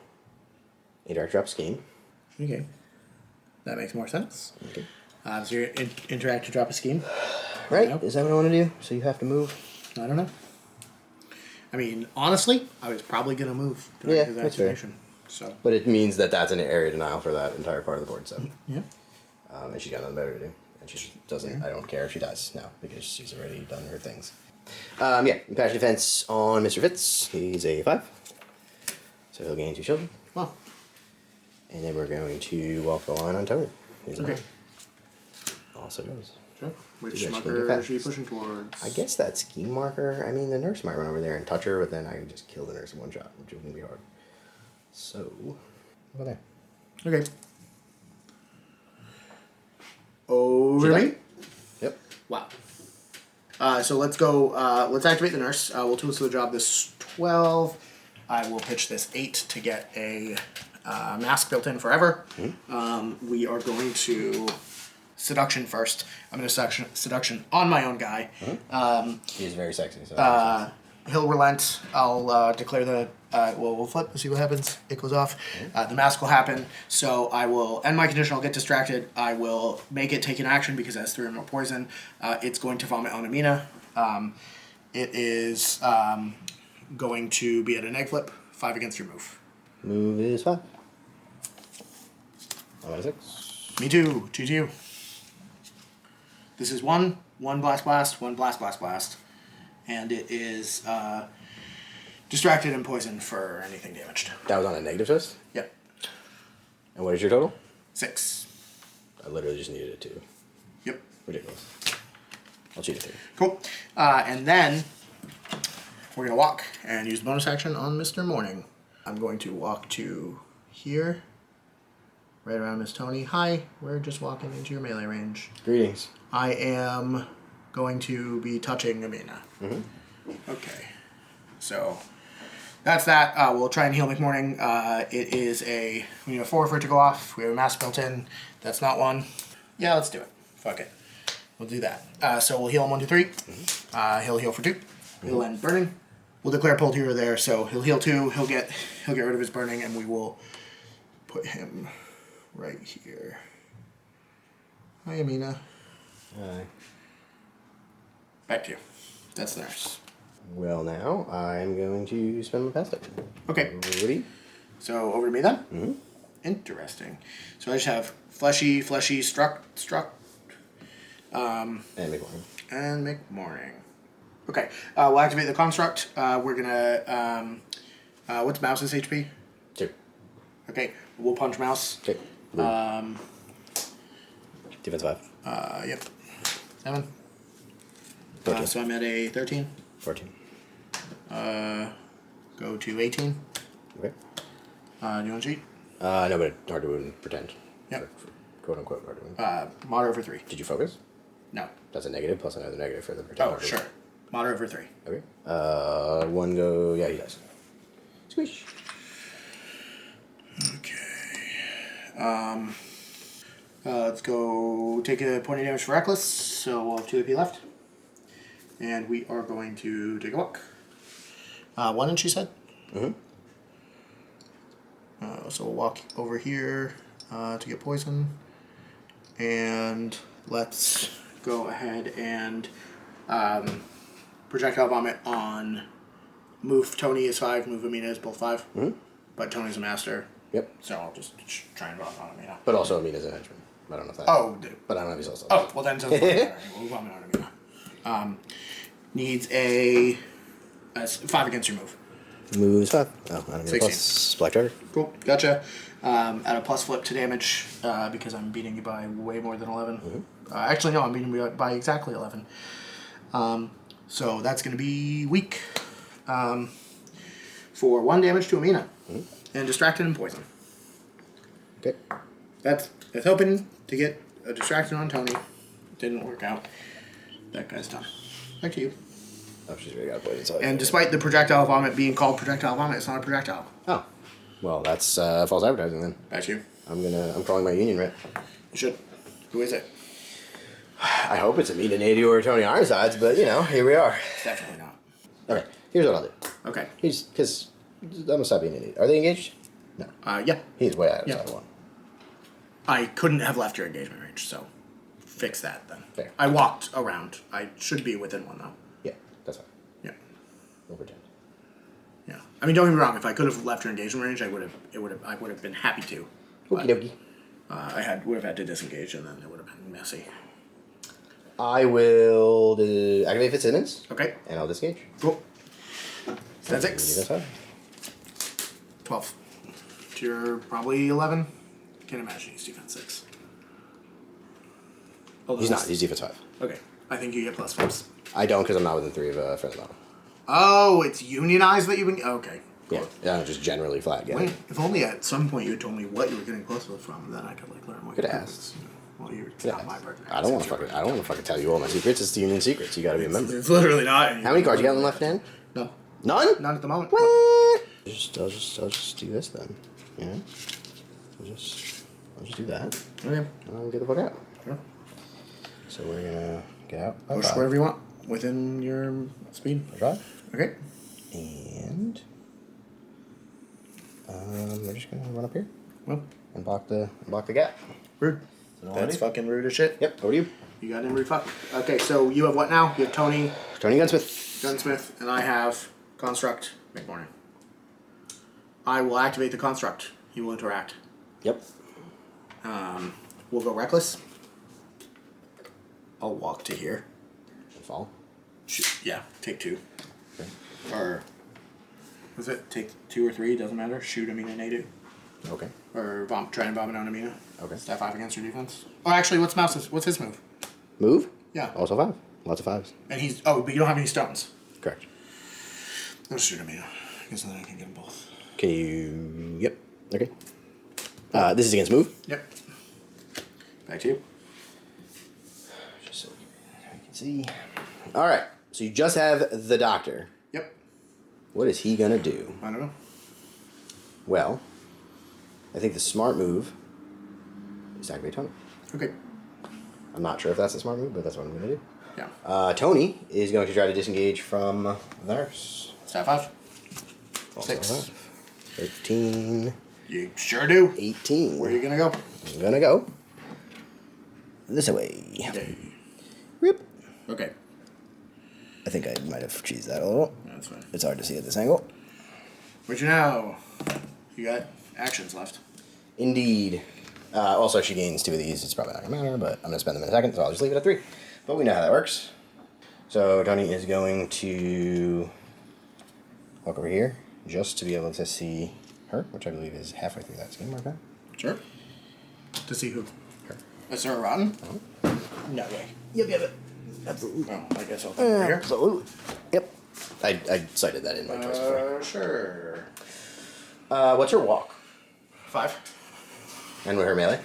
Indirect Drop Scheme. Okay. That makes more sense. Okay. So you're interact to drop a scheme? Right? Yep. Is that what I want to do? So you have to move? I don't know. I mean, honestly, I was probably going to move during Yeah, his that's fair. activation. So. But it means that that's an area denial for that entire part of the board, so. Yeah. And she's got nothing better to do. And she doesn't, I don't care if she dies now, because she's already done her things. Yeah, Passion Defense on Mr. Fitz. He's a 5. So he'll gain 2 children. Wow. And then we're going to walk the line on Tony. He's a Okay. 9. Also goes. Sure. Which You guys can marker do is she fast. pushing towards? I guess that scheme marker, I mean, the nurse might run over there and touch her, but then I can just kill the nurse in 1 shot, which is going to be hard. So, over there. Okay. Over She me? died? Yep. Wow. So let's go, let's activate the nurse. We'll tool to the job this 12. I will pitch this 8 to get a mask built in forever. Mm-hmm. We are going to seduction first. I'm going to seduction on my own guy. He is very sexy. So He'll relent. I'll declare the. We'll flip and see what happens. It goes off. The mask will happen. So I will end my condition. I'll get distracted. I will make it take an action because it has 3 or more poison. It's going to vomit on Amina. It is going to be at an egg flip. 5 against your move. Move is 5. I'm at a 6. Me too. 2 to you. This is 1 blast, 1 blast. And it is distracted and poisoned for anything damaged. That was on a negative twist? Yep. And what is your total? 6. I literally just needed a 2. Yep. Ridiculous. I'll cheat a 3. Cool. And then we're going to walk and use the bonus action on Mr. Morning. I'm going to walk to here, right around Miss Toni. Hi, we're just walking into your melee range. Greetings. I am going to be touching Amina. Okay. So that's that. We'll try and heal McMourning. It is we need a 4 for it to go off. We have a mask built in. That's not 1. Yeah, let's do it. Fuck it. We'll do that. So we'll heal him 1, 2, 3. He'll heal for 2. He'll end burning. We'll declare pulled hero there, so he'll heal 2. He'll get rid of his burning, and we will put him right here. Hi, Amina. Hi. Back to you. That's the nurse. Well, now I'm going to spend my pass turn. Okay. Woody? So over to me then. Interesting. So I just have fleshy, struck, And McMourning. and McMourning. Okay. We'll activate the construct. We're gonna. What's Mouse's HP? 2. Okay. We'll punch Mouse. Okay. Defense 5. Yep. 7. 14. So I'm at a 13. 14. Go to 18. Okay. Do you want to cheat? No, but hard to win, pretend. Yep. For quote unquote hard to win. Moderate for 3. Did you focus? No. That's a negative plus another negative for the projectile. Oh, sure. Moderate for 3. Okay. One go. Yeah, he does. Squish. Okay. Let's go take a point of damage for reckless. So we'll have 2 AP left. And we are going to take a walk. 1 inch, you said? Mm-hmm. So we'll walk over here to get poison. And let's go ahead and projectile vomit on move. Toni is 5, move Amina is both 5. Mm-hmm. But Tony's a master. Yep. So I'll just try and vomit on Amina. But also Amina's a henchman. I don't know if that. Oh, but I don't know if he's also. Oh, well then so we'll vomit on Amina. Needs a 5 against your move. Moves 5. Oh, I don't get a 16. plus Black Trigger. Cool, gotcha. At a plus flip to damage because I'm beating you by way more than 11. Mm-hmm. Actually, no, I'm beating you by exactly 11. So that's going to be weak for 1 damage to Amina. Mm-hmm. And distracted and poison. Okay. That's hoping to get a distraction on Toni. Didn't work out. That guy's done. Back to you. Oh, she's really got a poison. So And despite the projectile vomit being called projectile vomit, it's not a projectile. Oh. Well, that's false advertising then. Back to you. I'm calling my union rep. You should. Who is it? I hope it's Amina Nadu or Toni Ironsides, but you know, here we are. It's definitely not. Okay, here's what I'll do. Okay. He's because I'm gonna stop being an idiot. Are they engaged? No. Yeah. He's way out of Yeah. side one. I couldn't have left your engagement range, so fix that then. Fair. I walked around. I should be within 1 though. Yeah, that's fine. Yeah. We'll pretend. Yeah. I mean, don't get me wrong. If I could have left your engagement range, I would have been happy to. Okie dokie. I would have had to disengage, and then it would have been messy. I will activate Fitzsimmons. Okay. And I'll disengage. Cool. So that's That's 6. fine. 12. You're probably 11. Can't imagine he's defense 6. Oh, He's not. He's defense 5. Okay. I think you get plus 5s. I don't because I'm not within 3 of a friendly model. Oh, it's unionized that you've been. Okay. Cool. Yeah, just generally flat. Wait, if only at some point you had told me what you were getting close with from, then I could like learn what. Could you have did. asked. Well, you're Yeah. not my partner. I don't want to fucking tell you all my secrets. It's the union secrets. You got to be a member. It's literally not. How many cards you got in the left hand? No. None. Not at the moment. What? I'll just do this then. You know. I'll just do that. Okay. And I'll get the fuck out. Sure. So we're gonna get out. Push wherever you want within your speed. Right. Okay. And we're just gonna run up here Well, and block the gap. rude. That's fucking rude as shit. Yep. Over to you. You got him rude fuck. Okay, so you have what now? You have Toni, Toni Gunsmith. Gunsmith, and I have Construct, McMourning. I will activate the Construct. He will interact. Yep. We'll go Reckless. I'll walk to here. Fall. Yeah, take 2. Okay. Or, was it take 2 or 3? Doesn't matter. Shoot Amina Nadu. Okay. Or try and vomit on Amina. Okay. Stat 5 against your defense. Oh, actually, what's his move? Move. Yeah. Also 5. Lots of 5s. And but you don't have any stones. Correct. I'll shoot Amina. Because then I can get them both. Can you? Yep. Okay. This is against move. Yep. Back to you. Just so you can see. All right. So you just have the doctor. Yep. What is he gonna do? I don't know. Well, I think the smart move is to activate Toni. Okay. I'm not sure if that's the smart move, but that's what I'm gonna do. Yeah. Toni is going to try to disengage from the nurse. Stat 5. Also 6. 5. 13. You sure do. 18. Where are you gonna go? I'm gonna go this way. Okay. Rip. Okay. I think I might have cheesed that a little. That's fine. It's hard to see at this angle. What you know? You got actions left. Indeed. Also, she gains 2 of these. It's probably not gonna matter, but I'm gonna spend them in a second, so I'll just leave it at 3. But we know how that works. So Toni is going to walk over here just to be able to see her, which I believe is halfway through that scheme mark. Sure. To see who? Her. Is Sarah Rotten? Uh-huh. No way. Yep. Absolutely. Oh, I guess I'll come over here. Absolutely. Yep. I cited that in my choice before. Sure. What's her walk? 5. And with her melee?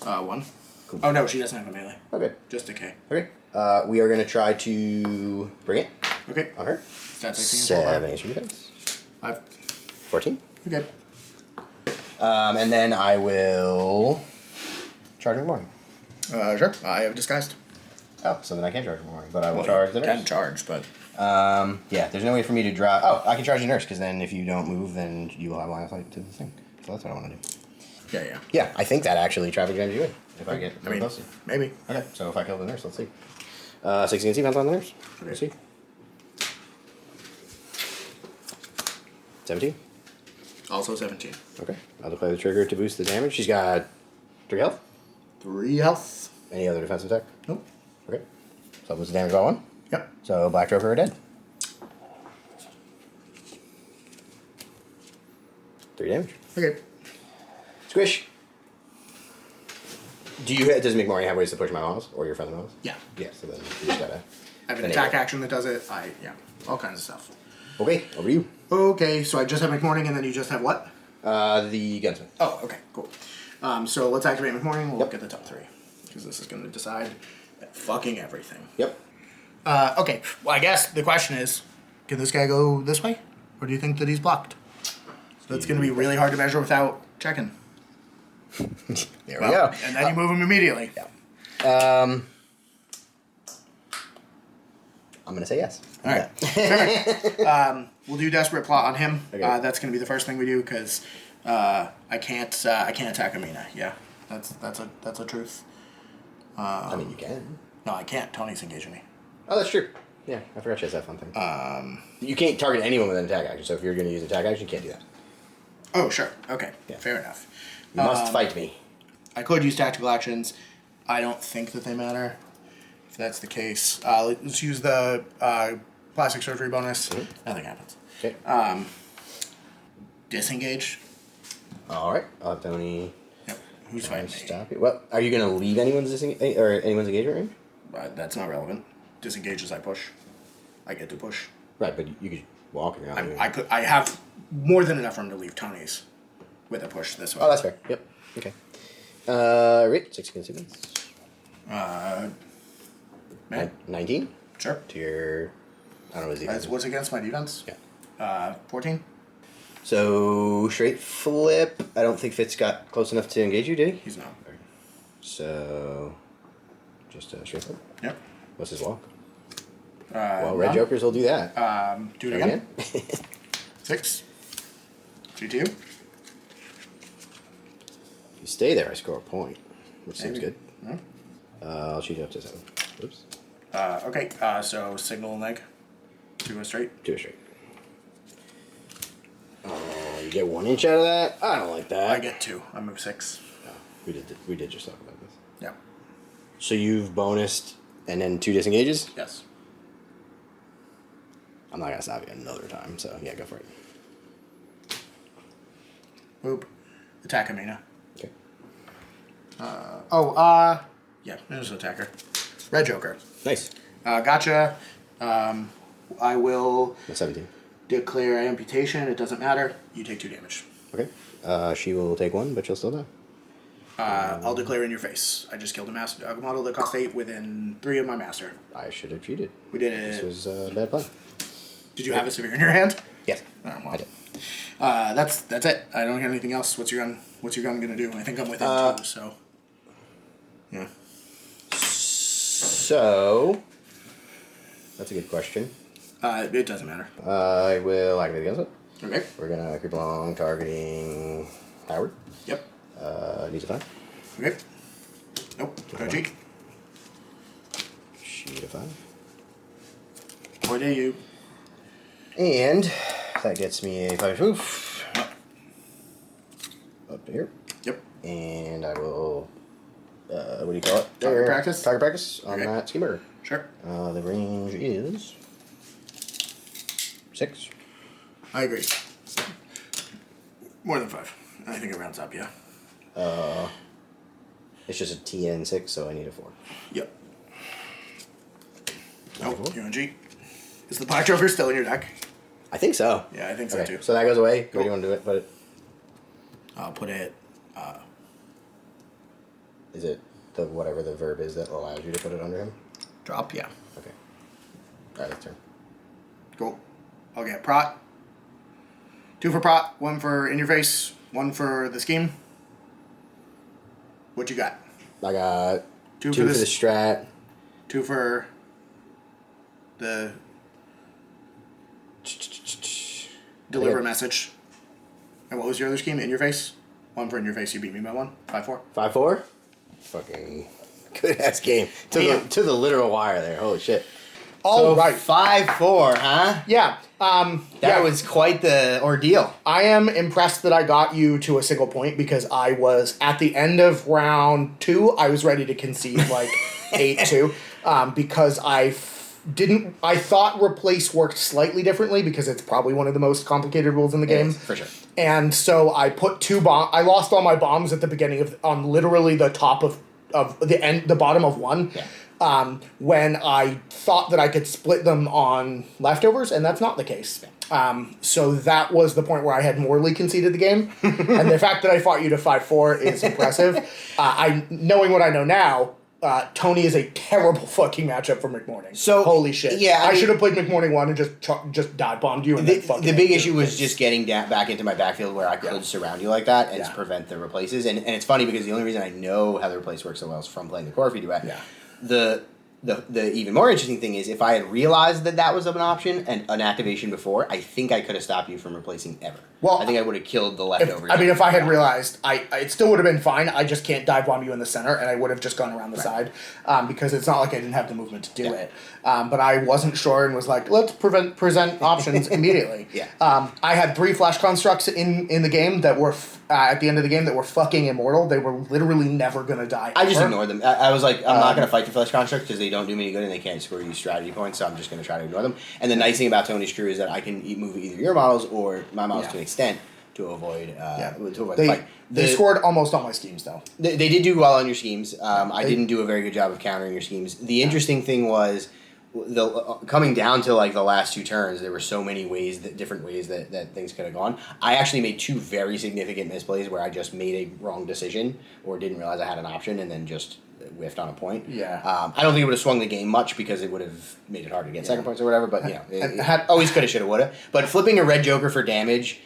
1. Cool. Oh no, she doesn't have a melee. Okay. Just a K. Okay. We are going to try to bring it Okay. on her. Stat 16. 7 HP defense. 5. 14. Okay. And then I will charge McMourning. Sure. I have disguised. Oh, so then I can't charge McMourning, but I will charge the nurse. Can charge, but... Yeah, there's no way for me to draw... Oh, I can charge the nurse, because then if you don't move, then you will have line of sight to the thing. So that's what I want to do. Yeah. Yeah, I think that actually traffic jams you in, if I get close. Maybe. Okay, so if I kill the nurse, let's see. 16 defense on the nurse. Okay. Let's see. 17. Also 17. Okay, I'll deploy the trigger to boost the damage. She's got 3 health. 3 health. Any other defensive attack? Nope. Okay. So boost the damage by 1. Yep. So Black Joker are dead. 3 damage. Okay. Squish. Does McMourning have ways to push my models or your friendly models? Yeah. Yeah. So then you just gotta. I have an attack action that does it. All kinds of stuff. Okay, over to you. Okay, so I just have McMourning, and then you just have what? The gunsmith. Oh, okay, cool. So let's activate McMourning. We'll look at the top 3 because this is going to decide fucking everything. Yep. Okay. Well, I guess the question is, can this guy go this way, or do you think that he's blocked? So that's going to be really hard to measure without checking. There we go. And then you move him immediately. Yeah. I'm gonna say yes. All right. We'll do desperate plot on him. Okay. That's gonna be the first thing we do because I can't attack Amina. Yeah, that's a truth. I mean, you can. No, I can't. Tony's engaging me. Oh, that's true. Yeah, I forgot she has that fun thing. You can't target anyone with an attack action. So if you're gonna use an attack action, you can't do that. Oh, sure. Okay. Yeah. Fair enough. You must fight me. I could use tactical actions. I don't think that they matter. If that's the case, let's use the plastic surgery bonus. Mm-hmm. Nothing happens. Okay. Disengage. All right. I'll have Tony. Yep. Who's fighting me? Stop you. Well, are you gonna leave anyone's anyone's engagement range? That's not relevant. Disengage as I push. I get to push. Right, but you could walk around. I have more than enough room to leave Tony's with a push this way. Oh, that's fair. Yep. Okay. Right. 6 against defense. Man. 19 Sure. to your. I don't know. Is he? What's against my defense? Yeah. 14. So straight flip. I don't think Fitz got close enough to engage you, did he? He's not. Okay. So just a straight flip. Yep. What's his walk? Well, red jokers will do that. Do it again. 6. 2-2. If you stay there, I score a point, which seems good. No? I'll shoot you up to 7. Oops. Okay. So signal leg. 2 a straight. 2 straight. You get 1 inch out of that. I don't like that. I get 2. I move 6. No, we did just talk about this. Yeah. So you've bonused and then 2 disengages. Yes. I'm not gonna stop you another time. So yeah, go for it. Boop. Attack Amina. Okay. Yeah, there's an attacker. Red Joker. Nice. Gotcha. I will That's 17. declare amputation. It doesn't matter. You take 2 damage. Okay. She will take 1, but she'll still die. I'll declare in your face. I just killed a model that cost 8 within 3 of my master. I should have cheated. We did This it. was a bad plan. Did you have a severe in your hand? Yes. Oh, well. I did. That's it. I don't have anything else. What's your gun gonna do? I think I'm within 2, so. Yeah. So that's a good question. It doesn't matter. I will activate the gunslip. Okay. We're gonna creep along, targeting Howard. Yep. Needs a 5. Okay. Nope. Go cheek. Shoot a 5. Or do you? And that gets me a 5 move. Up here. Yep. And I will. What do you call it? Target practice? Target practice on Okay. that schemer. Sure. The range is 6. I agree. More than 5. I think it rounds up, yeah. It's just a TN6, so I need a 4. Yep. Nope. UNG. Is the Black Joker still in your deck? I think so. Yeah, I think so too. So that goes away. Cool. Where do you want to do it? Put it. I'll put it. Is it the whatever the verb is that allows you to put it under him? Drop, yeah. Okay. Alright, that's turn. Cool. I'll get Prot. 2 for Prot, 1 for In Your Face, 1 for the Scheme. What you got? I got 2 for the strat. 2 for the deliver a message. And what was your other scheme? In Your Face? 1 for In Your Face, you beat me by 1. 5-4. 5-4? Fucking good ass game. To the literal wire there. Holy shit. All right. 5-4, huh? Yeah. That was quite the ordeal. I am impressed that I got you to a single point because I was at the end of round 2. I was ready to concede like 8-2 because I thought replace worked slightly differently because it's probably one of the most complicated rules in the game. For sure. And so I put 2 bombs. I lost all my bombs at the beginning on literally the top of the bottom of 1. Yeah. When I thought that I could split them on leftovers, and that's not the case. So that was the point where I had morally conceded the game, and the fact that I fought you to 5-4 is impressive. Knowing what I know now, Toni is a terrible fucking matchup for McMourning. So holy shit! Yeah, I should have played McMourning 1 and just dive bombed you. And the big issue was just getting back into my backfield where I could surround you like that and prevent the replaces. And it's funny because the only reason I know how the replace works so well is from playing the Corfu duet. Yeah. The even more interesting thing is if I had realized that was an option and an activation before, I think I could have stopped you from replacing ever. Well, I think I would have killed the leftovers. If I had realized, it still would have been fine. I just can't dive bomb you in the center, and I would have just gone around the side because it's not like I didn't have the movement to do it. But I wasn't sure and was like, let's present options immediately. I had 3 flash constructs in the game that were at the end of the game that were fucking immortal. They were literally never gonna die. I just ignored them. I was like, I'm not gonna fight the flash constructs because they don't do me any good and they can't score you strategy points. So I'm just gonna try to ignore them. And the nice thing about Tony's crew is that I can move either your models or my models to an extent to avoid the fight. They scored almost all my schemes though. They did do well on your schemes. I didn't do a very good job of countering your schemes. The interesting thing was coming down to like the last 2 turns, there were so many different ways that things could have gone. I actually made 2 very significant misplays where I just made a wrong decision or didn't realize I had an option and then just whiffed on a point. I don't think it would have swung the game much because it would have made it hard to get second points or whatever. But it always could have, should have, would have. But flipping a red Joker for damage,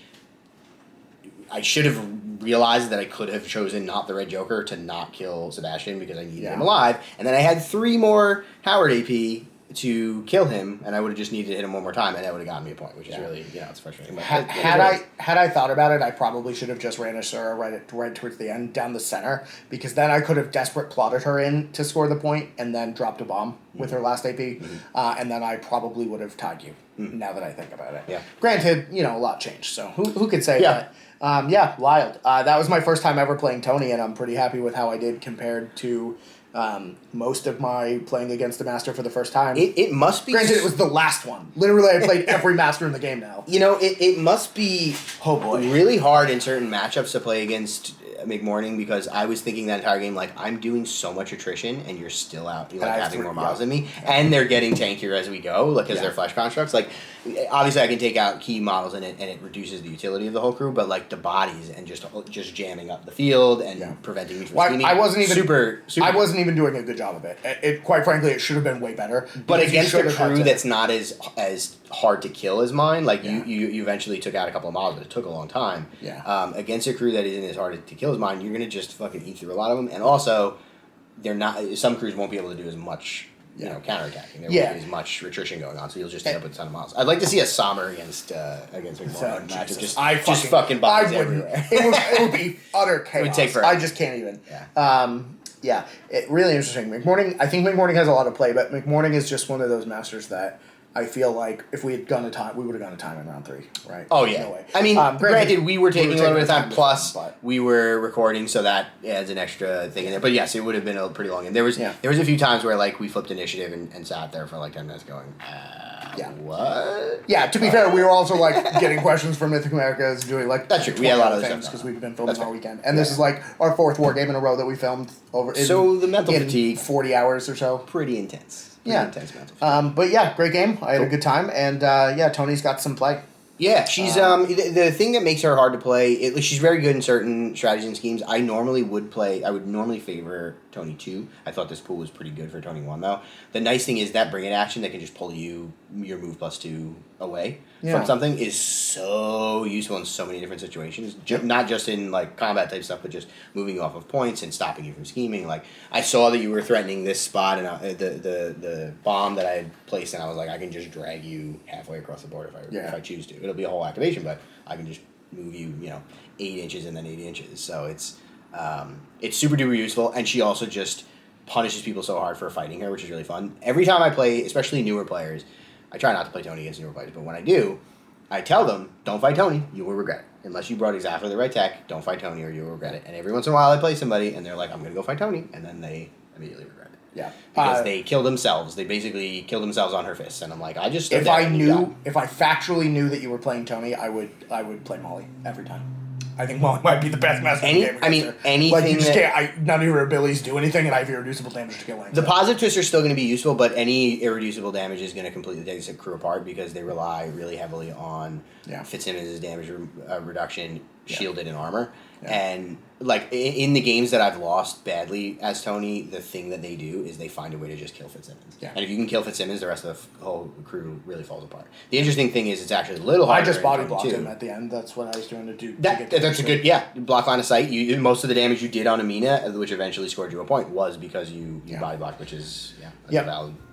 I should have realized that I could have chosen not the red Joker to not kill Sebastian because I needed him alive, and then I had 3 more Howard AP to kill him, and I would have just needed to hit him one more time, and that would have gotten me a point, which is really, it's frustrating. But had I thought about it, I probably should have just ran a Sura right towards the end, down the center, because then I could have desperate plotted her in to score the point, and then dropped a bomb with her last AP, and then I probably would have tied you, now that I think about it. Yeah. Granted, a lot changed, so who could say that? Wild. That was my first time ever playing Toni, and I'm pretty happy with how I did compared to most of my playing against the Master for the first time. It must be... Granted, it was the last one. Literally, I played every Master in the game now. It must be really hard in certain matchups to play against McMourning because I was thinking that entire game, like, I'm doing so much attrition and you're still out, having more models than me. And they're getting tankier as we go, because they're flash constructs. Like, obviously I can take out key models and it reduces the utility of the whole crew, but, like, the bodies and just jamming up the field and preventing me from scheming. I wasn't even super. I wasn't even doing a good job of it. Quite frankly, it should have been way better. But against a crew that's not as hard to kill as mine, like, you eventually took out a couple of models, but it took a long time. Against a crew that isn't as hard to kill as mine, you're going to just fucking eat through a lot of them. And also, some crews won't be able to do as much counterattacking. There won't be as much attrition going on, so you'll just end up with a ton of models. I'd like to see a Sommer against McMourning match. Just fucking bodies everywhere. It would be utter chaos. It would take forever. I just can't even. Really interesting. I think McMourning has a lot of play, but McMourning is just one of those masters that I feel like if we had gone to time, we would have gone to time in round 3, right? Oh, yeah. No way. I mean, granted, we were taking a little bit of time, plus we were recording, so that adds an extra thing in there. But yes, it would have been a pretty long game. There was a few times where, like, we flipped initiative and sat there for like 10 minutes going, what? Yeah, to be fair, we were also, like, getting questions from Mythic Americas, doing, like, that's true. We had a lot of things because we've been filming all weekend. And this is, like, our 4th war game in a row that we filmed so the mental fatigue, 40 hours or so. Pretty intense. Intense mental fatigue. But great game. I had a good time, and Toni's got some play. Yeah, she's the thing that makes her hard to play. She's very good in certain strategies and schemes. I would normally favor Toni 2. I thought this pool was pretty good for Toni 1, though. The nice thing is that bring it action that can just pull your move +2 away from something is so useful in so many different situations. Not just in like combat type stuff, but just moving off of points and stopping you from scheming. Like I saw that you were threatening this spot and the bomb that I had placed, and I was like, I can just drag you halfway across the board if I choose to. It'll be a whole activation, but I can just move you 8 inches and then 8 inches. So it's super duper useful, and she also just punishes people so hard for fighting her, which is really fun. Every time I play, especially newer players, I try not to play Toni against newer players, but when I do, I tell them, don't fight Toni, you will regret it. Unless you brought exactly the right tech, don't fight Toni or you will regret it. And every once in a while I play somebody and they're like, I'm going to go fight Toni, and then they immediately regret it. Yeah. Because they kill themselves. They basically kill themselves on her fists, and I'm like, I just if I factually knew that you were playing Toni, I would play Molly every time. I think Molly might be the best master in the game. Anything like you just can't. None of your abilities do anything, and I have irreducible damage to kill anything. The positive twists are still going to be useful, but any irreducible damage is going to completely take the crew apart because they rely really heavily on Fitzsimmons' damage reduction, shielded, and armor. Yeah. And like in the games that I've lost badly as Toni, the thing that they do is they find a way to just kill Fitzsimmons. Yeah. And if you can kill Fitzsimmons, the rest of the whole crew really falls apart. The interesting thing is it's actually a little harder. I just body blocked him at the end. That's what I was doing to do. That's a good block line of sight. Most of the damage you did on Amina, which eventually scored you a point, was because you body blocked, which is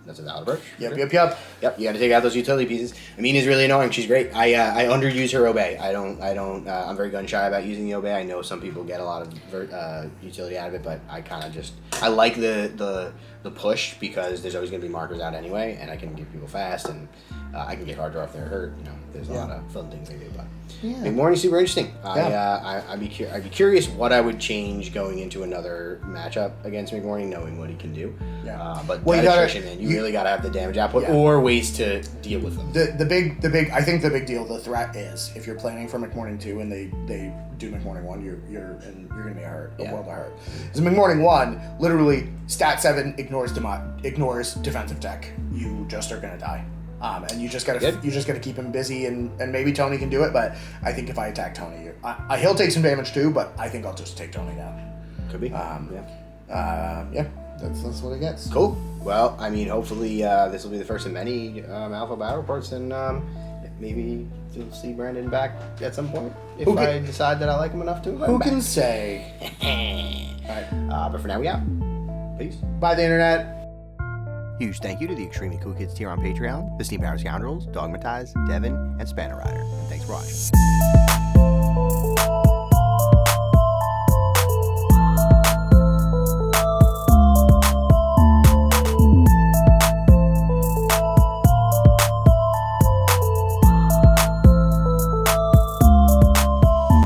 that's a valid approach. Yep. You got to take out those utility pieces. Amina's really annoying. She's great. I underuse her obey. I don't. I'm very gun shy about using the obey. I know some people get a lot of utility out of it, but I kind of I like the push because there's always going to be markers out anyway, and I can get people fast, and I can get hard draw if they're hurt. There's a lot of fun things they do. But McMourning's super interesting. I'd be curious what I would change going into another matchup against McMourning, knowing what he can do. But attrition, man, you really got to have the damage output or ways to deal with them. I think the big deal, the threat is if you're planning for McMourning 2 and they do McMourning 1, you're gonna be a world of hurt. Because McMourning 1, literally stat 7 ignores defensive tech. You just are gonna die. And you just gotta keep him busy, and maybe Toni can do it. But I think if I attack Toni, he'll take some damage too. But I think I'll just take Toni down. Could be. That's what it gets. Cool. Well, I mean, hopefully this will be the first of many Alpha Battle Reports, and maybe you'll see Brandon back at some point if I decide that I like him enough to. Who can say? All right. But for now, we out. Peace. Bye, the internet. Huge thank you to the Extremely Cool Kids tier on Patreon, the Steam Power Scoundrels, Dogmatize, Devin, and Spanner Rider. And thanks for watching.